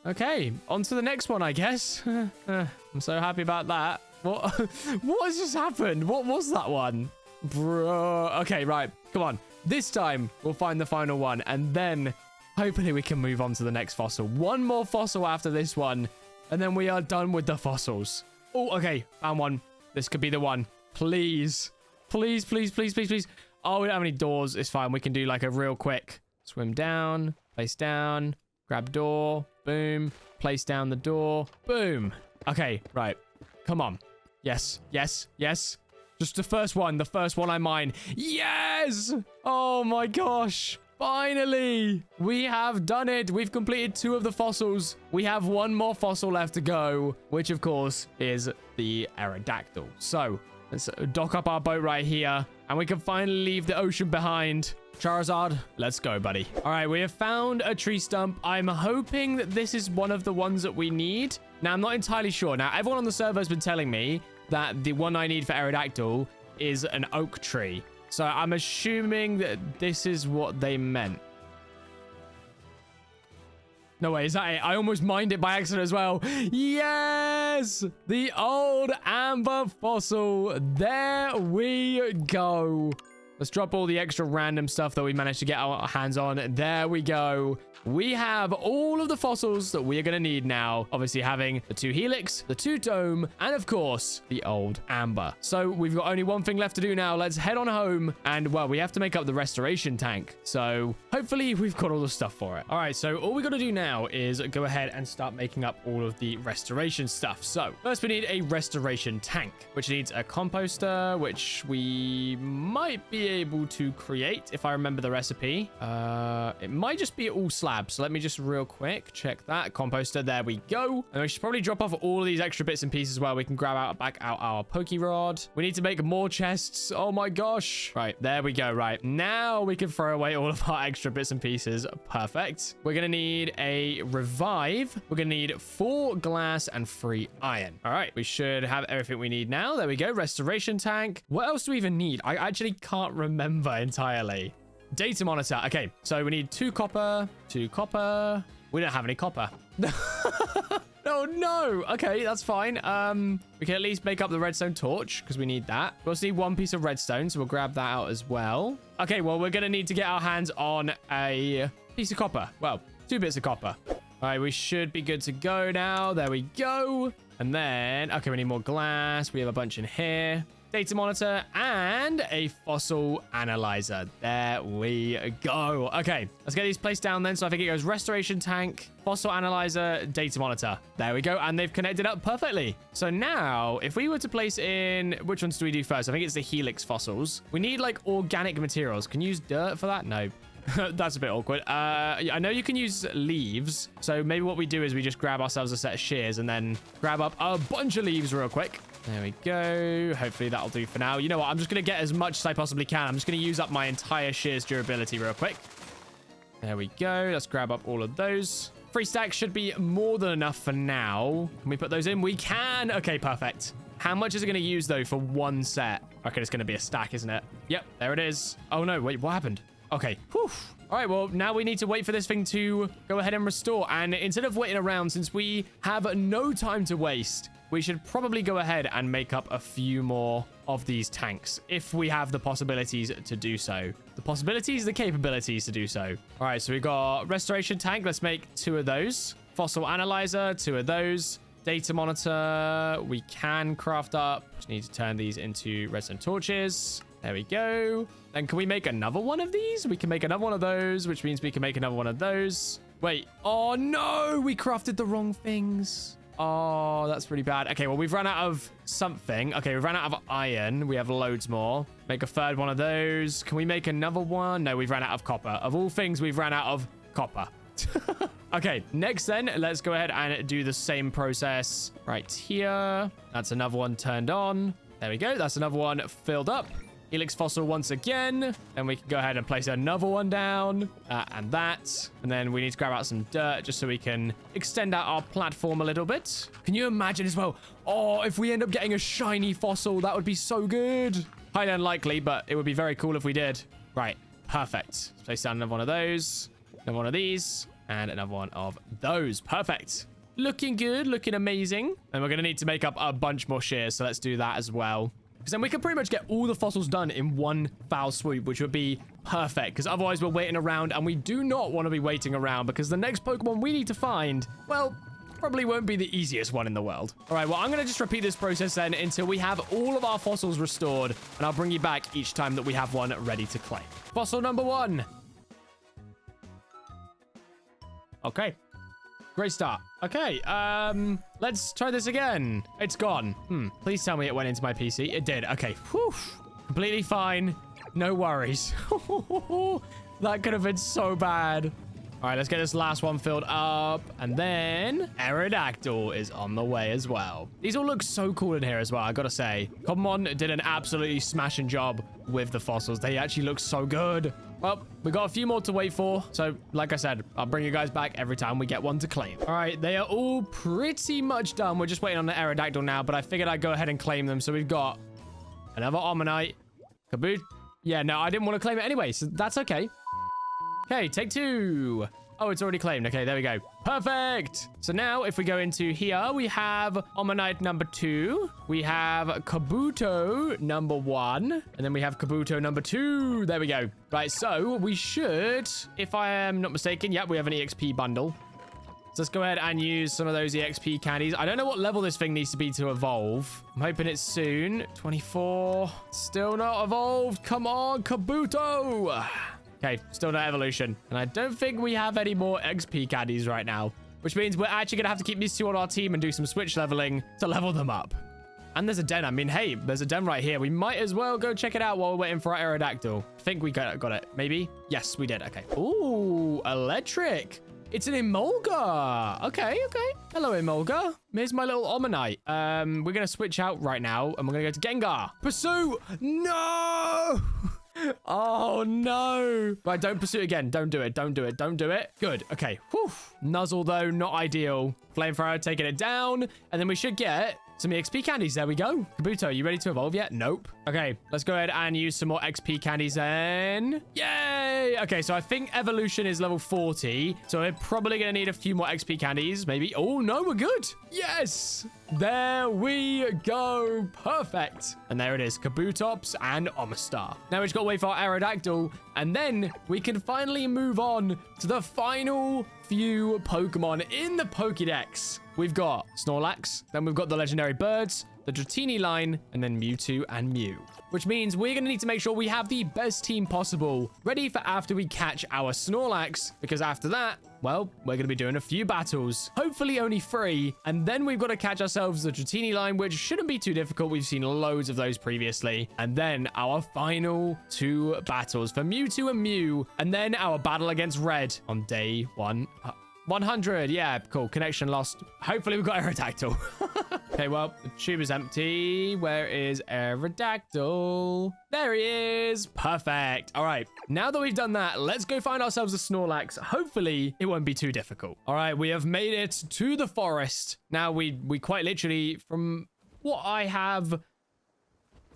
Okay, on to the next one, I guess. I'm so happy about that. What? What has just happened? What was that one? Bro. Okay, right. Come on. This time, we'll find the final one, and then hopefully we can move on to the next fossil. One more fossil after this one, and then we are done with the fossils. Oh, okay. Found one. This could be the one. Please. Please, please, please, please, please. Oh, we don't have any doors. It's fine. We can do like a real quick swim down, place down, grab door, boom, place down the door, boom. Okay, right. Come on. Yes, yes, yes. Just the first one I mine. Yes! Oh my gosh. Finally, we have done it. We've completed 2 of the fossils. We have 1 more fossil left to go, which of course is the Aerodactyl. So let's dock up our boat right here, and we can finally leave the ocean behind. Charizard, let's go, buddy. All right, we have found a tree stump. I'm hoping that this is one of the ones that we need. Now, I'm not entirely sure. Now, everyone on the server has been telling me that the one I need for Aerodactyl is an oak tree. So I'm assuming that this is what they meant. No way, is that it? I almost mined it by accident as well. Yes! The old amber fossil. There we go. Let's drop all the extra random stuff that we managed to get our hands on. There we go. We have all of the fossils that we are going to need now. Obviously having the 2 Helix, the 2 Dome, and of course, the old Amber. So we've got only one thing left to do now. Let's head on home. And well, we have to make up the restoration tank. So hopefully we've got all the stuff for it. All right, so all we got to do now is go ahead and start making up all of the restoration stuff. So first we need a restoration tank, which needs a composter, which we might be able to create if I remember the recipe. It might just be all slabs. So let me just real quick check that composter. There we go. And we should probably drop off all of these extra bits and pieces where we can grab back out our Pokerod. We need to make more chests. Oh my gosh. Right, there we go. Right, now we can throw away all of our extra bits and pieces. Perfect. We're gonna need a revive. We're gonna need 4 glass and 3 iron. All right, we should have everything we need now. There we go. Restoration tank. What else do we even need? I actually can't remember entirely. Data monitor. Okay, so we need 2 copper, 2 copper. We don't have any copper. Oh no. Okay, that's fine. We can at least make up the redstone torch because we need that. We also need 1 piece of redstone, so we'll grab that out as well. Okay, well, we're gonna need to get our hands on a piece of copper. Well, 2 bits of copper. All right, we should be good to go now. There we go. And then, okay, we need more glass. We have a bunch in here. Data monitor and a fossil analyzer. There we go. Okay, let's get these placed down then. So I think it goes restoration tank, fossil analyzer, data monitor. There we go. And they've connected up perfectly. So now if we were to place in, which ones do we do first? I think it's the Helix fossils. We need like organic materials. Can you use dirt for that? No. That's a bit awkward. I know you can use leaves. So maybe what we do is we just grab ourselves a set of shears and then grab up a bunch of leaves real quick. There we go. Hopefully that'll do for now. You know what? I'm just going to get as much as I possibly can. I'm just going to use up my entire shears durability real quick. There we go. Let's grab up all of those. 3 stacks should be more than enough for now. Can we put those in? We can. Okay, perfect. How much is it going to use, though, for 1 set? Okay, it's going to be a stack, isn't it? Yep, there it is. Oh, no. Wait, what happened? Okay. Whew. All right, well, now we need to wait for this thing to go ahead and restore. And instead of waiting around, since we have no time to waste, we should probably go ahead and make up a few more of these tanks if we have the possibilities to do so. The possibilities, the capabilities to do so. All right, so we got restoration tank. Let's make 2 of those. Fossil analyzer, 2 of those. Data monitor, we can craft up. Just need to turn these into redstone torches. There we go. And can we make another one of these? We can make another one of those, which means we can make another one of those. Wait. Oh, no. We crafted the wrong things. Oh, that's pretty bad. Okay, well, we've run out of something. Okay, we've run out of iron. We have loads more. Make a 3rd one of those. Can we make another one? No, we've run out of copper. Of all things, we've run out of copper. Okay, next then, let's go ahead and do the same process right here. That's another one turned on. There we go. That's another one filled up. Helix fossil once again. Then we can go ahead and place another one down. And that. And then we need to grab out some dirt just so we can extend out our platform a little bit. Can you imagine as well? Oh, if we end up getting a shiny fossil, that would be so good. Highly unlikely, but it would be very cool if we did. Right. Perfect. Let's place down another one of those. Another one of these. And another one of those. Perfect. Looking good, looking amazing. And we're going to need to make up a bunch more shears, so let's do that as well. Because then we can pretty much get all the fossils done in one foul swoop, which would be perfect. Because otherwise we're waiting around, and we do not want to be waiting around because the next Pokemon we need to find, well, probably won't be the easiest one in the world. All right, well, I'm going to just repeat this process then until we have all of our fossils restored, and I'll bring you back each time that we have one ready to claim. Fossil number 1. Okay. Great start. Okay, let's try this again. It's gone. Please tell me it went into my PC. It did. Okay. Whew. Completely fine. No worries. That could have been so bad. All right, let's get this last one filled up. And then Aerodactyl is on the way as well. These all look so cool in here as well, I gotta say. Cobblemon did an absolutely smashing job with the fossils. They actually look so good. Well, we got a few more to wait for. So, like I said, I'll bring you guys back every time we get one to claim. All right, they are all pretty much done. We're just waiting on the Aerodactyl now, but I figured I'd go ahead and claim them. So we've got another Omanyte. Kaboot. Yeah, no, I didn't want to claim it anyway, so that's okay. Okay, take 2. Oh, it's already claimed. Okay, there we go. Perfect. So now if we go into here, we have Omanyte number 2. We have Kabuto number 1. And then we have Kabuto number 2. There we go. Right, so we should, if I am not mistaken, yep, we have an EXP bundle. So let's go ahead and use some of those EXP candies. I don't know what level this thing needs to be to evolve. I'm hoping it's soon. 24. Still not evolved. Come on, Kabuto. Okay, still no evolution. And I don't think we have any more XP candies right now, which means we're actually going to have to keep these 2 on our team and do some switch leveling to level them up. And there's a den. I mean, hey, there's a den right here. We might as well go check it out while we're waiting for our Aerodactyl. I think we got it. Maybe? Yes, we did. Okay. Ooh, electric. It's an Emolga. Okay. Hello, Emolga. Here's my little Omanyte. We're going to switch out right now, and we're going to go to Gengar. Pursue. No! Oh, no. Right, don't pursue again. Don't do it. Good. Okay. Whew. Nuzzle, though, not ideal. Flamethrower, taking it down. And then we should get some EXP candies. There we go. Kabuto, you ready to evolve yet? Nope. Okay, let's go ahead and use some more XP candies then. Yay! Okay, so I think evolution is level 40. So we're probably going to need a few more XP candies, maybe. Oh, no, we're good. Yes! There we go. Perfect. And there it is. Kabutops and Omastar. Now we just got to wait for our Aerodactyl, and then we can finally move on to the final few Pokemon in the Pokédex. We've got Snorlax, then we've got the legendary birds, the Dratini line, and then Mewtwo and Mew. Which means we're going to need to make sure we have the best team possible ready for after we catch our Snorlax, because after that, well, we're going to be doing a few battles, hopefully only 3, and then we've got to catch ourselves the Dratini line, which shouldn't be too difficult. We've seen loads of those previously. And then our final 2 battles for Mewtwo and Mew, and then our battle against Red on day 100. Yeah, cool. Connection lost. Hopefully we've got Aerodactyl. Okay, well, the tube is empty. Where is Aerodactyl? There he is. Perfect. All right. Now that we've done that, let's go find ourselves a Snorlax. Hopefully it won't be too difficult. All right, we have made it to the forest. Now we quite literally, from what I have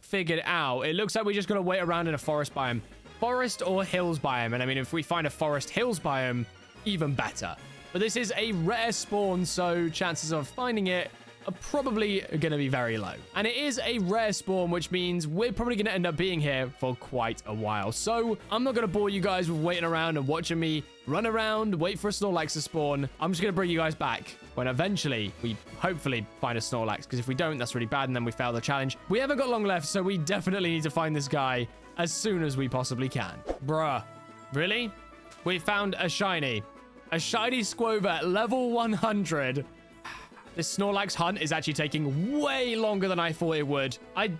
figured out, it looks like we're just going to wait around in a forest biome. Forest or hills biome. And I mean, if we find a forest hills biome, even better. But this is a rare spawn, so chances of finding it are probably going to be very low. And it is a rare spawn, which means we're probably going to end up being here for quite a while. So I'm not going to bore you guys with waiting around and watching me run around, wait for a Snorlax to spawn. I'm just going to bring you guys back when eventually we hopefully find a Snorlax, because if we don't, that's really bad, and then we fail the challenge. We haven't got long left, so we definitely need to find this guy as soon as we possibly can. Bruh. Really? We found a shiny. A shiny Squover, level 100. This Snorlax hunt is actually taking way longer than I thought it would. I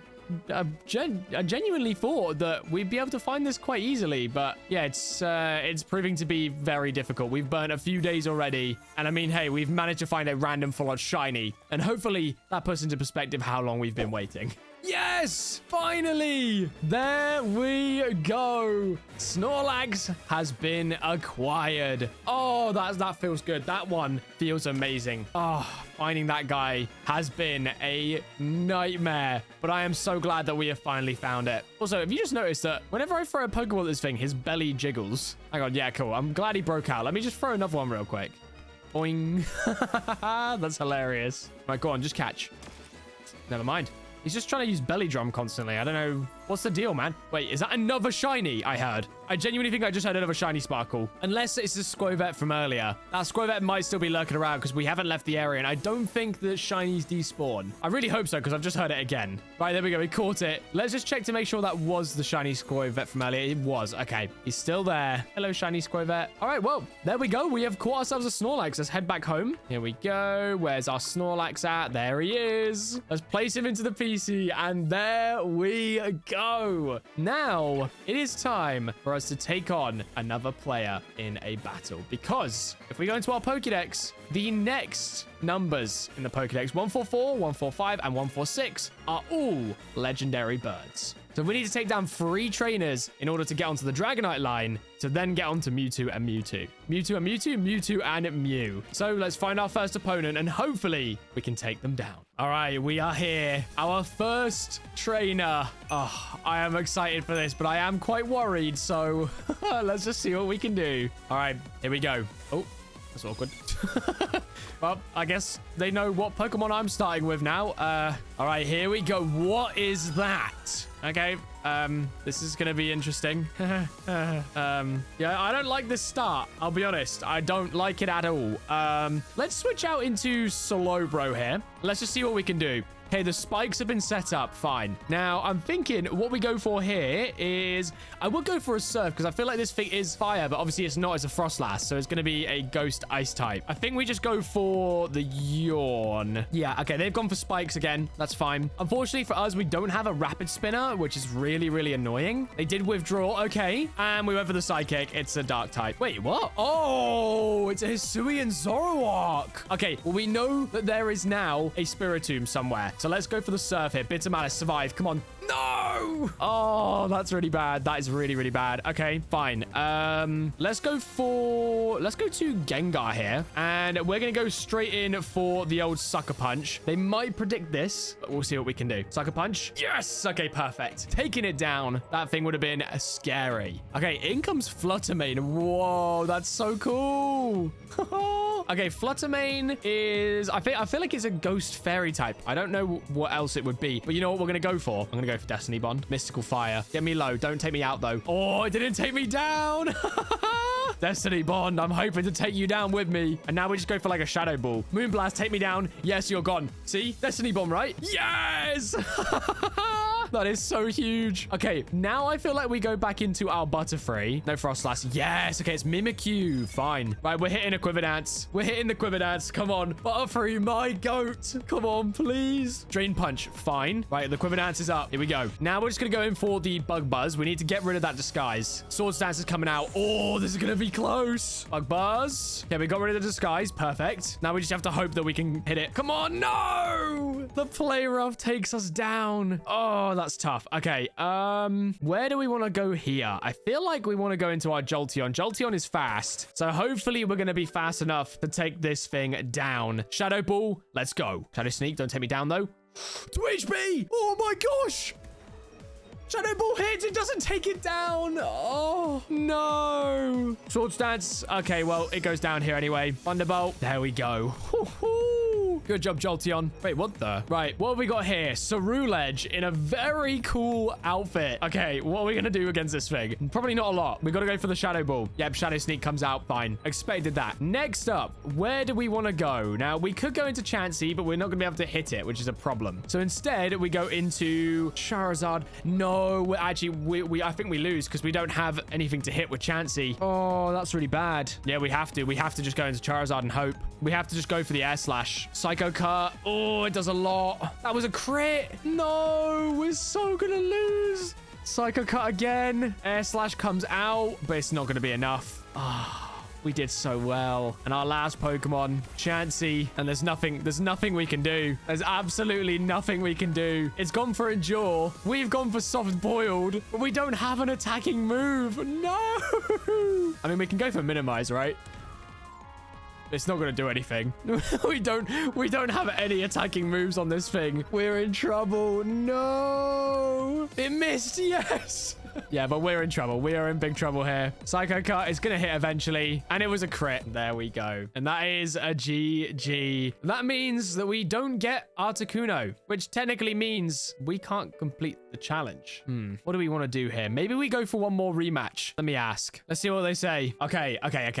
genuinely thought that we'd be able to find this quite easily, but yeah, it's proving to be very difficult. We've burnt a few days already, and I mean, hey, we've managed to find a random full-on shiny, and hopefully that puts into perspective how long we've been waiting. Yes! Finally! There we go. Snorlax has been acquired. Oh, that feels good. That one feels amazing. Oh, finding that guy has been a nightmare. But I am so glad that we have finally found it. Also, have you just noticed that whenever I throw a Pokeball at this thing, his belly jiggles? Hang on. Yeah, cool. I'm glad he broke out. Let me just throw another one real quick. Boing. That's hilarious. Right, go on. Just catch. Never mind. He's just trying to use belly drum constantly. I don't know. What's the deal, man? Wait, is that another shiny I heard? I genuinely think I just heard another shiny Sparkle. Unless it's a Squovet from earlier. That Squovet might still be lurking around because we haven't left the area. And I don't think that shinies despawn. I really hope so because I've just heard it again. Right, there we go. We caught it. Let's just check to make sure that was the shiny Squovet from earlier. It was. Okay. He's still there. Hello, shiny Squovet. All right, well, there we go. We have caught ourselves a Snorlax. Let's head back home. Here we go. Where's our Snorlax at? There he is. Let's place him into the PC. And there we go. Now, it is time for us to take on another player in a battle. Because if we go into our Pokédex, the next numbers in the Pokédex, 144, 145, and 146, are all legendary birds. So we need to take down 3 trainers in order to get onto the Dragonite line to then get onto Mewtwo and Mewtwo. Mewtwo and Mewtwo, Mewtwo and Mew. So let's find our first opponent and hopefully we can take them down. All right, we are here. Our first trainer. Oh, I am excited for this, but I am quite worried. So let's just see what we can do. All right, here we go. Oh, that's awkward. Well, I guess they know what Pokemon I'm starting with now. All right, here we go. What is that? Okay, this is gonna be interesting. Yeah, I don't like this start. I'll be honest. I don't like it at all. Let's switch out into Slowbro here. Let's just see what we can do. Okay, the spikes have been set up. Fine. Now, I'm thinking what we go for here is... I would go for a Surf because I feel like this thing is fire, but obviously it's not. It's a Frostlass, so it's going to be a Ghost Ice type. I think we just go for the Yawn. Yeah, okay, they've gone for spikes again. That's fine. Unfortunately for us, we don't have a Rapid Spinner, which is really, really annoying. They did withdraw. Okay, and we went for the Psychic. It's a Dark type. Wait, what? Oh, it's a Hisui and Zoroark. Okay, well, we know that there is now a Spiritomb somewhere. So let's go for the Surf here. Bitter Malice, survive. Come on. No! Oh, that's really bad. That is really, really bad. Okay, fine. Let's go to Gengar here. And we're going to go straight in for the old Sucker Punch. They might predict this, but we'll see what we can do. Sucker Punch. Yes! Okay, perfect. Taking it down. That thing would have been scary. Okay, in comes Fluttermane. Whoa, that's so cool. Okay, Fluttermane is... I feel like it's a Ghost Fairy type. I don't know what else it would be. But you know what we're going to go for? I'm going to go for Destiny Bond. Mystical Fire. Get me low. Don't take me out, though. Oh, it didn't take me down. Destiny Bond. I'm hoping to take you down with me. And now we just go for like a Shadow Ball. Moonblast, take me down. Yes, you're gone. See? Destiny Bomb, right? Yes! That is so huge. Okay, now I feel like we go back into our Butterfree. No Frostlass. Yes. Okay, it's Mimikyu. Fine. Right, we're hitting a Quiver-Dance. We're hitting the Quiver-Dance. Come on. Butterfree, my goat. Come on, please. Drain Punch. Fine. Right, the Quiver-Dance is up. Here we go. Now we're just going to go in for the Bug Buzz. We need to get rid of that disguise. Swords Dance is coming out. Oh, this is going to be close. Bug Buzz. Okay, we got rid of the disguise. Perfect. Now we just have to hope that we can hit it. Come on. No! The Play Rough takes us down. Oh, that's tough. Okay, where do we want to go here? I feel like we want to go into our Jolteon. Jolteon is fast, so hopefully we're going to be fast enough to take this thing down. Shadow Ball, let's go. Shadow Sneak, don't take me down though. 2 HP! Oh my gosh! Shadow Ball hits, it doesn't take it down. Oh, no. Swords Dance. Okay, well, it goes down here anyway. Thunderbolt. There we go. Good job, Jolteon. Wait, what the? Right, what have we got here? Ceruledge in a very cool outfit. Okay, what are we going to do against this thing? Probably not a lot. We got to go for the Shadow Ball. Yep, Shadow Sneak comes out. Fine. Expected that. Next up, where do we want to go? Now, we could go into Chansey, but we're not going to be able to hit it, which is a problem. So instead, we go into Charizard. No, actually, I think we lose because we don't have anything to hit with Chansey. Oh, that's really bad. Yeah, we have to. We have to just go into Charizard and hope. We have to just go for the Air Slash. Psycho Cut. Oh, it does a lot. That was a crit. No, we're so gonna lose. Psycho Cut again. Air Slash comes out, but it's not gonna be enough. Ah. We did so well. And our last Pokemon, Chansey. And there's nothing we can do. There's absolutely nothing we can do. It's gone for Endure. We've gone for Soft Boiled, but we don't have an attacking move. No. I mean, we can go for Minimize, right? It's not going to do anything. we don't have any attacking moves on this thing. We're in trouble. No. It missed. Yes. Yeah, but we're in trouble. We are in big trouble here. Psycho Cut is going to hit eventually. And it was a crit. There we go. And that is a GG. That means that we don't get Articuno, which technically means we can't complete the challenge. What do we want to do here? Maybe we go for one more rematch. Let me ask. Let's see what they say. Okay.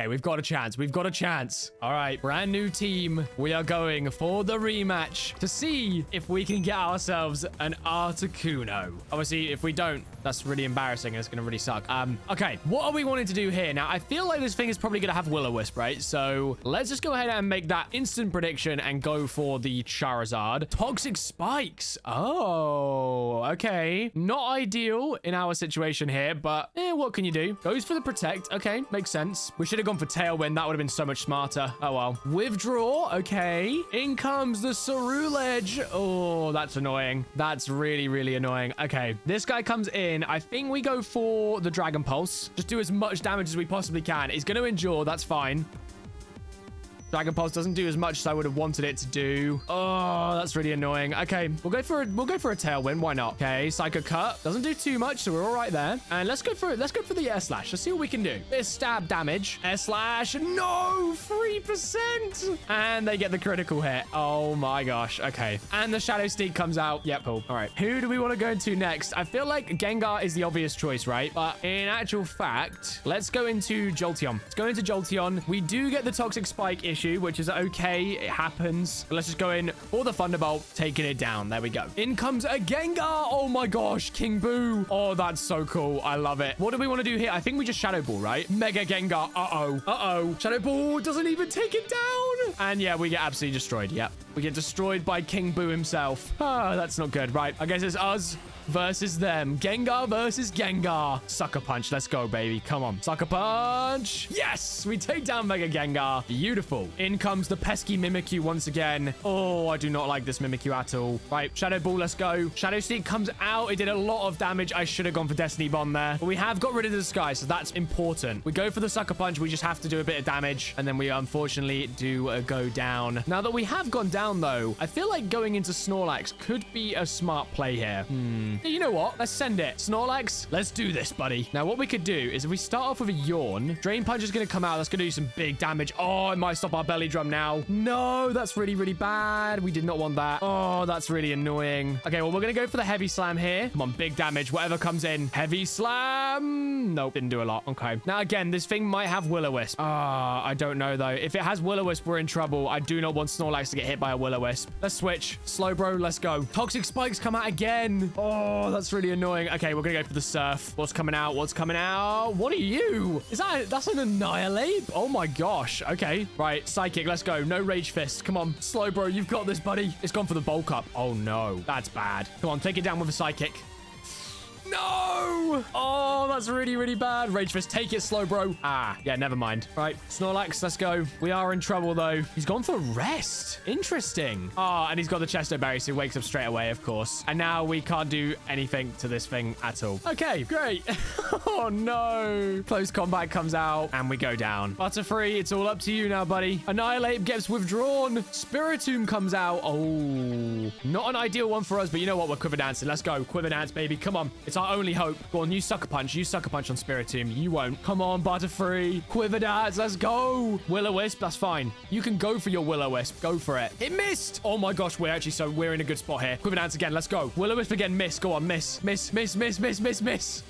We've got a chance. We've got a chance. All right. Brand new team. We are going for the rematch to see if we can get ourselves an Articuno. Obviously, if we don't, that's really embarrassing. It's going to really suck. Okay, what are we wanting to do here? Now, I feel like this thing is probably going to have Will-O-Wisp, right? So let's just go ahead and make that instant prediction and go for the Charizard. Toxic Spikes. Oh, okay. Not ideal in our situation here, but what can you do? Goes for the Protect. Okay, makes sense. We should have gone for Tailwind. That would have been so much smarter. Oh, well. Withdraw. Okay. In comes the Ceruledge. Oh, that's annoying. That's really, really annoying. Okay, this guy comes in. I think we go for the Dragon Pulse. Just do as much damage as we possibly can. It's going to endure. That's fine. Dragon Pulse doesn't do as much as I would have wanted it to do. Oh, that's really annoying. Okay, we'll go for a Tailwind. Why not? Okay, Psycho Cut doesn't do too much, so we're all right there. And let's go for the Air Slash. Let's see what we can do. Bit of stab damage. Air Slash. No, 3%. And they get the critical hit. Oh my gosh. Okay. And the Shadow Sneak comes out. Yep, cool. All right. Who do we want to go into next? I feel like Gengar is the obvious choice, right? But in actual fact, let's go into Jolteon. Let's go into Jolteon. We do get the Toxic Spike issue, which is okay. It happens. Let's just go in for the Thunderbolt, taking it down. There we go. In comes a Gengar. Oh my gosh, King Boo. Oh, that's so cool. I love it. What do we want to do here? I think we just Shadow Ball, right? Mega Gengar. Uh-oh. Shadow Ball doesn't even take it down. And yeah, we get absolutely destroyed. Yep. We get destroyed by King Boo himself. Oh, that's not good. Right. I guess it's us versus them. Gengar versus Gengar. Sucker Punch. Let's go, baby. Come on. Sucker Punch. Yes! We take down Mega Gengar. Beautiful. In comes the pesky Mimikyu once again. Oh, I do not like this Mimikyu at all. Right. Shadow Ball. Let's go. Shadow Sneak comes out. It did a lot of damage. I should have gone for Destiny Bomb there. But we have got rid of the Disguise, so that's important. We go for the Sucker Punch. We just have to do a bit of damage. And then we unfortunately do go down. Now that we have gone down, though, I feel like going into Snorlax could be a smart play here. You know what? Let's send it. Snorlax, let's do this, buddy. Now, what we could do is if we start off with a Yawn, Drain Punch is going to come out. That's going to do some big damage. Oh, it might stop our Belly Drum now. No, that's really, really bad. We did not want that. Oh, that's really annoying. Okay, well, we're going to go for the Heavy Slam here. Come on, big damage. Whatever comes in. Heavy Slam. Nope, didn't do a lot. Okay. Now, again, this thing might have Will-O-Wisp. I don't know, though. If it has Will-O-Wisp, we're in trouble. I do not want Snorlax to get hit by a Will-O-Wisp. Let's switch. Slowbro, let's go. Toxic Spikes come out again. Oh, that's really annoying. Okay, we're gonna go for the Surf. What's coming out? What's coming out? What are you? That's an Annihilate? Oh my gosh. Okay, right. Psychic, let's go. No Rage Fist. Come on. Slowbro, you've got this, buddy. It's gone for the Bulk Up. Oh no, that's bad. Come on, take it down with a Psychic. No! Oh, that's really, really bad. Rage Fist, take it, Slowbro. Yeah, never mind. Right, Snorlax, let's go. We are in trouble, though. He's gone for Rest. Interesting. And he's got the Chesto Berry, so he wakes up straight away, of course. And now we can't do anything to this thing at all. Okay, great. Oh, no. Close Combat comes out, and we go down. Butterfree, it's all up to you now, buddy. Annihilate gets withdrawn. Spiritomb comes out. Oh, not an ideal one for us, but you know what? We're Quiver Dancing. Let's go. Quiver Dance, baby. Come on. It's our only hope. Go on, use Sucker Punch. Use Sucker Punch on Spiritomb. You won't. Come on, Butterfree. Quiver Dance. Let's go. Will-O-Wisp. That's fine. You can go for your Will-O-Wisp. Go for it. It missed. Oh my gosh. We're in a good spot here. Quiver Dance again. Let's go. Will-O-Wisp again. Miss. Go on. Miss. Miss.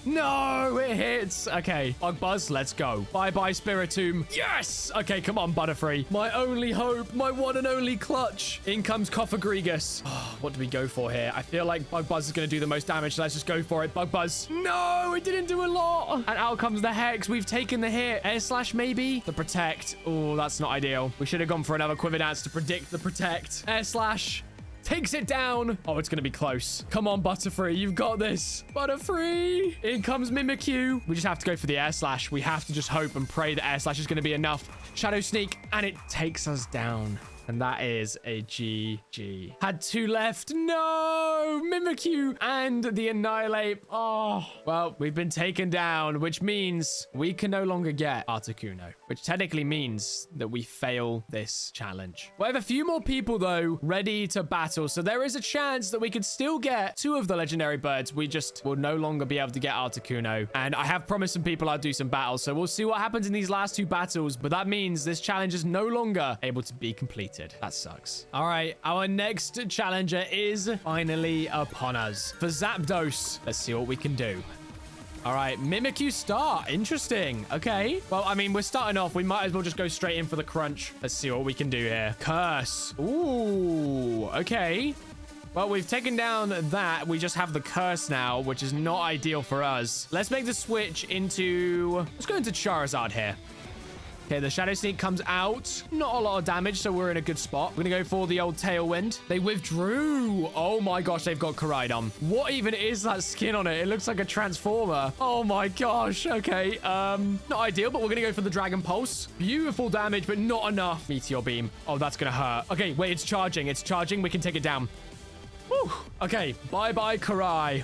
No, it hits. Okay, Bug Buzz, let's go. Bye-bye, Spiritomb. Yes! Okay, come on, Butterfree. My only hope, my one and only clutch. In comes Koffagrigus. Oh, what do we go for here? I feel like Bug Buzz is going to do the most damage, so let's just go for it. Bug Buzz. No, it didn't do a lot. And out comes the Hex. We've taken the hit. Air Slash, maybe? The Protect. Oh, that's not ideal. We should have gone for another Quiver Dance to predict the Protect. Air Slash. Takes it down. Oh, it's going to be close. Come on, Butterfree. You've got this. Butterfree. In comes Mimikyu. We just have to go for the Air Slash. We have to just hope and pray that Air Slash is going to be enough. Shadow Sneak, and it takes us down. And that is a GG. Had 2 left. No! Mimikyu and the Annihilate. Oh, well, we've been taken down, which means we can no longer get Articuno, which technically means that we fail this challenge. We have a few more people, though, ready to battle. So there is a chance that we could still get 2 of the legendary birds. We just will no longer be able to get Articuno. And I have promised some people I'll do some battles. So we'll see what happens in these last 2 battles. But that means this challenge is no longer able to be completed. That sucks. All right, our next challenger is finally upon us. For Zapdos, let's see what we can do. All right, Mimikyu start. Interesting. Okay. Well, I mean, we're starting off. We might as well just go straight in for the crunch. Let's see what we can do here. Curse. Ooh, okay. Well, we've taken down that. We just have the curse now, which is not ideal for us. Let's make the switch into... Let's go into Charizard here. Okay, the Shadow Sneak comes out. Not a lot of damage, so we're in a good spot. We're going to go for the old Tailwind. They withdrew. Oh my gosh, they've got Koraidon. What even is that skin on it? It looks like a Transformer. Oh my gosh. Okay, not ideal, but we're going to go for the Dragon Pulse. Beautiful damage, but not enough. Meteor Beam. Oh, that's going to hurt. Okay, wait, it's charging. It's charging. We can take it down. Whew. Okay, bye-bye, Karai.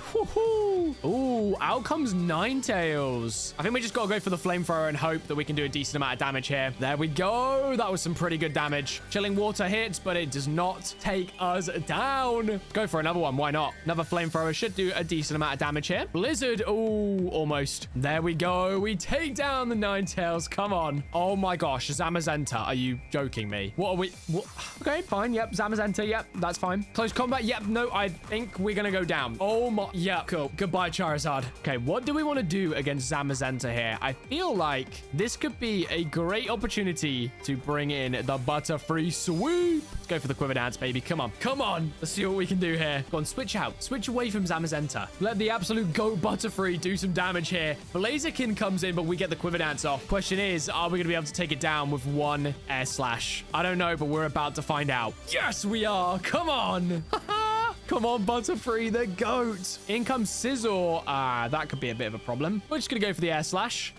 Ooh, out comes Ninetales. I think we just got to go for the Flamethrower and hope that we can do a decent amount of damage here. There we go. That was some pretty good damage. Chilling Water hits, but it does not take us down. Go for another one. Why not? Another Flamethrower should do a decent amount of damage here. Blizzard. Ooh, almost. There we go. We take down the Ninetales. Come on. Oh my gosh. Zamazenta. Are you joking me? What are we? What? Okay, fine. Yep. Zamazenta. Yep. That's fine. Close combat. Yep. No, I think we're going to go down. Oh my. Yeah, cool. Goodbye, Charizard. Okay, what do we want to do against Zamazenta here? I feel like this could be a great opportunity to bring in the Butterfree sweep. Let's go for the Quiver Dance, baby. Come on. Come on. Let's see what we can do here. Go on, switch out. Switch away from Zamazenta. Let the absolute GOAT Butterfree do some damage here. Blaziken comes in, but we get the Quiver Dance off. Question is, are we going to be able to take it down with 1 Air Slash? I don't know, but we're about to find out. Yes, we are. Come on. Come on, Butterfree, the GOAT. In comes Scizor. That could be a bit of a problem. We're just going to go for the Air Slash.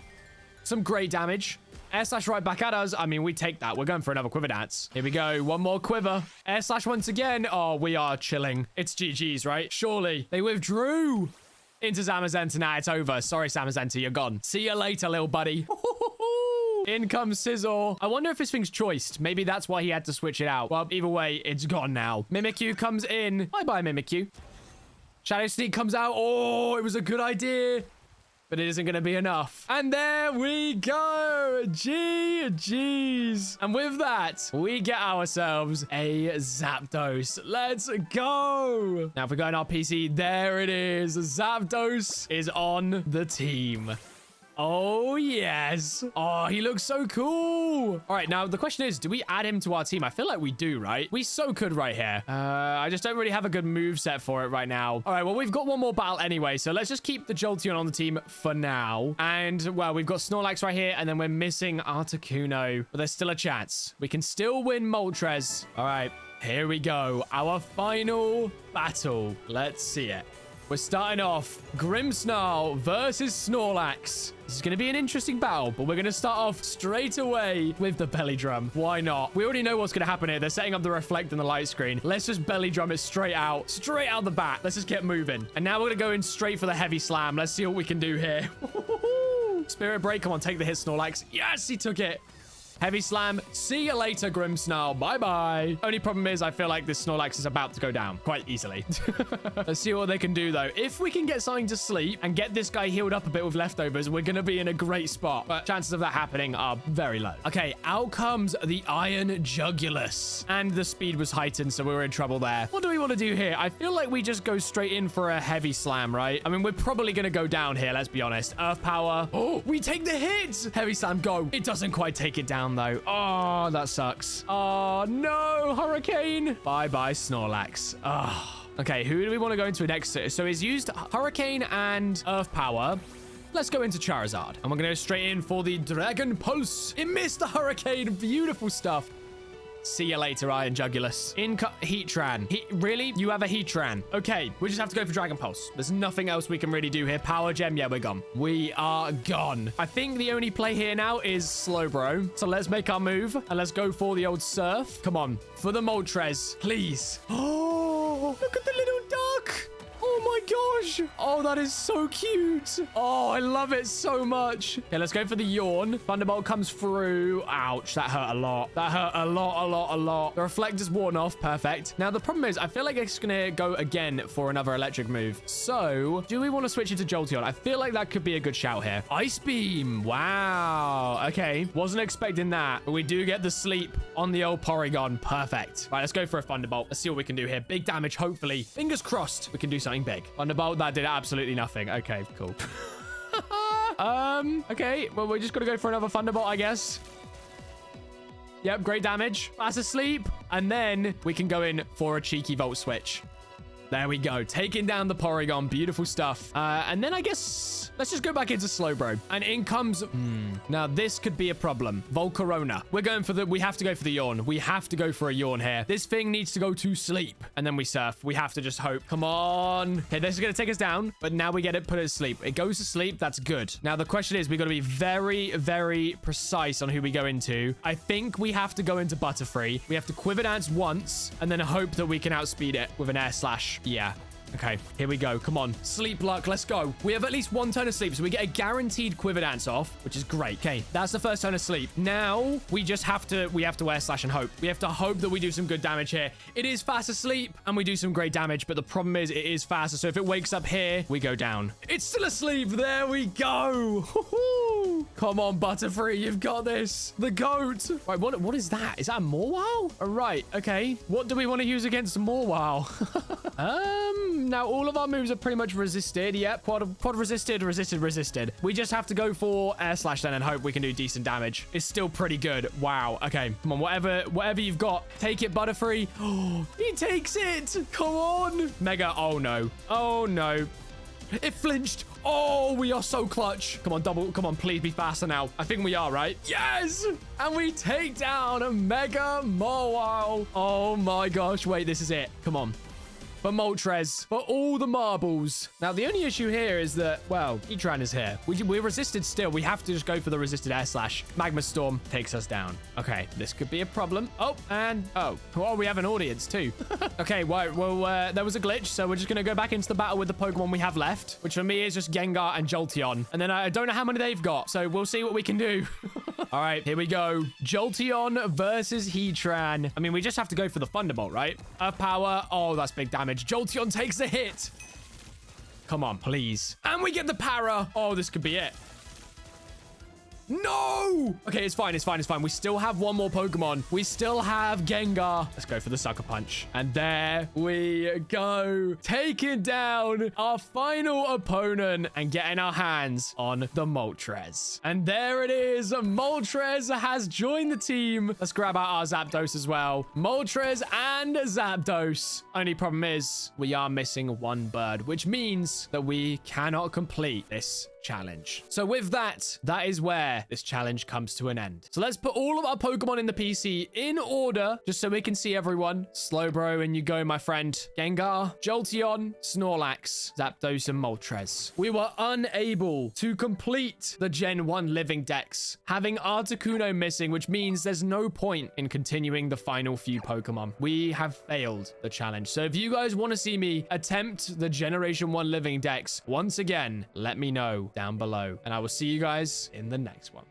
Some great damage. Air Slash right back at us. I mean, we take that. We're going for another Quiver Dance. Here we go. One more Quiver. Air Slash once again. Oh, we are chilling. It's GG's, right? Surely. They withdrew into Zamazenta. Now it's over. Sorry, Zamazenta. You're gone. See you later, little buddy. In comes Scizor. I wonder if this thing's choiced. Maybe that's why he had to switch it out. Well, either way, it's gone now. Mimikyu comes in. Bye-bye, Mimikyu. Shadow Sneak comes out. Oh, it was a good idea. But it isn't going to be enough. And there we go. GG's. And with that, we get ourselves a Zapdos. Let's go. Now, if we go on our PC, there it is. Zapdos is on the team. Oh, yes. Oh, he looks so cool. All right, now the question is, do we add him to our team? I feel like we do, right? We so could right here. I just don't really have a good move set for it right now. All right, well, we've got one more battle anyway, so let's just keep the Jolteon on the team for now. And, well, we've got Snorlax right here, and then we're missing Articuno. But there's still a chance. We can still win Moltres. All right, here we go. Our final battle. Let's see it. We're starting off Grimmsnarl versus Snorlax. This is going to be an interesting battle, but we're going to start off straight away with the belly drum. Why not? We already know what's going to happen here. They're setting up the reflect and the light screen. Let's just belly drum it straight out the bat. Let's just get moving. And now we're going to go in straight for the heavy slam. Let's see what we can do here. Spirit Break. Come on, take the hit, Snorlax. Yes, he took it. Heavy slam. See you later, Grimmsnarl. Bye-bye. Only problem is I feel like this Snorlax is about to go down quite easily. Let's see what they can do, though. If we can get something to sleep and get this guy healed up a bit with leftovers, we're going to be in a great spot. But chances of that happening are very low. Okay, out comes the Iron Jugulus. And the speed was heightened, so we were in trouble there. What do we want to do here? I feel like we just go straight in for a heavy slam, right? I mean, we're probably going to go down here, let's be honest. Earth Power. Oh, we take the hit. Heavy slam, go. It doesn't quite take it down, though. Oh, that sucks. Oh, no. Hurricane. Bye-bye, Snorlax. Oh. Okay, who do we want to go into next to? So he's used Hurricane and Earth Power. Let's go into Charizard. And we're going to go straight in for the Dragon Pulse. It missed the Hurricane. Beautiful stuff. See you later, Iron Jugulus. Heatran. Really? You have a Heatran? Okay, we just have to go for Dragon Pulse. There's nothing else we can really do here. Power Gem. Yeah, we're gone. We are gone. I think the only play here now is Slowbro. So let's make our move and let's go for the old Surf. Come on. For the Moltres, please. Oh, look at the little duck. Oh my gosh. Oh, that is so cute. Oh, I love it so much. Okay, let's go for the Yawn. Thunderbolt comes through. Ouch, that hurt a lot. That hurt a lot. The Reflector's worn off. Perfect. Now, the problem is, I feel like it's going to go again for another electric move. So, do we want to switch it to Jolteon? I feel like that could be a good shout here. Ice Beam. Wow. Okay, wasn't expecting that. But we do get the sleep on the old Porygon. Perfect. Right, let's go for a Thunderbolt. Let's see what we can do here. Big damage, hopefully. Fingers crossed we can do something big. Thunderbolt, that did absolutely nothing. Okay, cool. Okay, well, we're just gonna go for another Thunderbolt, I guess. Yep, great damage. Fast asleep. And then we can go in for a cheeky Volt Switch. There we go. Taking down the Porygon. Beautiful stuff. And then I guess let's just go back into Slowbro. And in comes... Now, this could be a problem. Volcarona. We're going for the... We have to go for the Yawn. We have to go for a Yawn here. This thing needs to go to sleep. And then we Surf. We have to just hope. Come on. Okay, this is going to take us down. But now we get it put it to sleep. It goes to sleep. That's good. Now, the question is, we've got to be very, very precise on who we go into. I think we have to go into Butterfree. We have to Quiver Dance once. And then hope that we can outspeed it with an Air Slash. Yeah. Okay, here we go. Come on. Sleep luck. Let's go. We have at least one turn of sleep, so we get a guaranteed Quiver Dance off, which is great. Okay, that's the first turn of sleep. Now, we have to Air Slash and hope. We have to hope that we do some good damage here. It is fast asleep, and we do some great damage, but the problem is it is faster, so if it wakes up here, we go down. It's still asleep. There we go. Come on, Butterfree. You've got this. The goat. Right, what is that? Is that a Morwile? All right, okay. What do we want to use against Morwile? Now all of our moves are pretty much resisted. Yep, quad resisted. We just have to go for Air Slash then and hope we can do decent damage. It's still pretty good. Wow. Okay, come on. Whatever you've got, take it, Butterfree. Oh, he takes it. Come on. Mega. Oh, no. Oh, no. It flinched. Oh, we are so clutch. Come on, double. Come on, please be faster now. I think we are, right? Yes! And we take down a Mega Morwile. Oh, my gosh. Wait, this is it. Come on. For Moltres, for all the marbles. Now, the only issue here is that, well, Heatran is here. We're resisted still. We have to just go for the resisted Air Slash. Magma Storm takes us down. Okay, this could be a problem. Oh, and, oh, we have an audience too. Okay, well, there was a glitch, so we're just going to go back into the battle with the Pokemon we have left, which for me is just Gengar and Jolteon. And then I don't know how many they've got, so we'll see what we can do. All right, here we go. Jolteon versus Heatran. I mean, we just have to go for the Thunderbolt, right? Earth Power. Oh, that's big damage. Jolteon takes the hit. Come on, please. And we get the para. Oh, this could be it. No! Okay, it's fine. We still have one more Pokemon. We still have Gengar. Let's go for the Sucker Punch. And there we go. Taking down our final opponent and getting our hands on the Moltres. And there it is. Moltres has joined the team. Let's grab out our Zapdos as well. Moltres and Zapdos. Only problem is we are missing one bird, which means that we cannot complete this challenge. So with that is where this challenge comes to an end. So let's put all of our Pokemon in the PC in order, just so we can see everyone. Slowbro, and you go, my friend. Gengar, Jolteon, Snorlax, Zapdos, and Moltres. We were unable to complete the Gen 1 Living Dex, having Articuno missing, which means there's no point in continuing the final few Pokemon. We have failed the challenge. So if you guys want to see me attempt the Generation 1 Living Dex once again, let me know down below, and I will see you guys in the next one.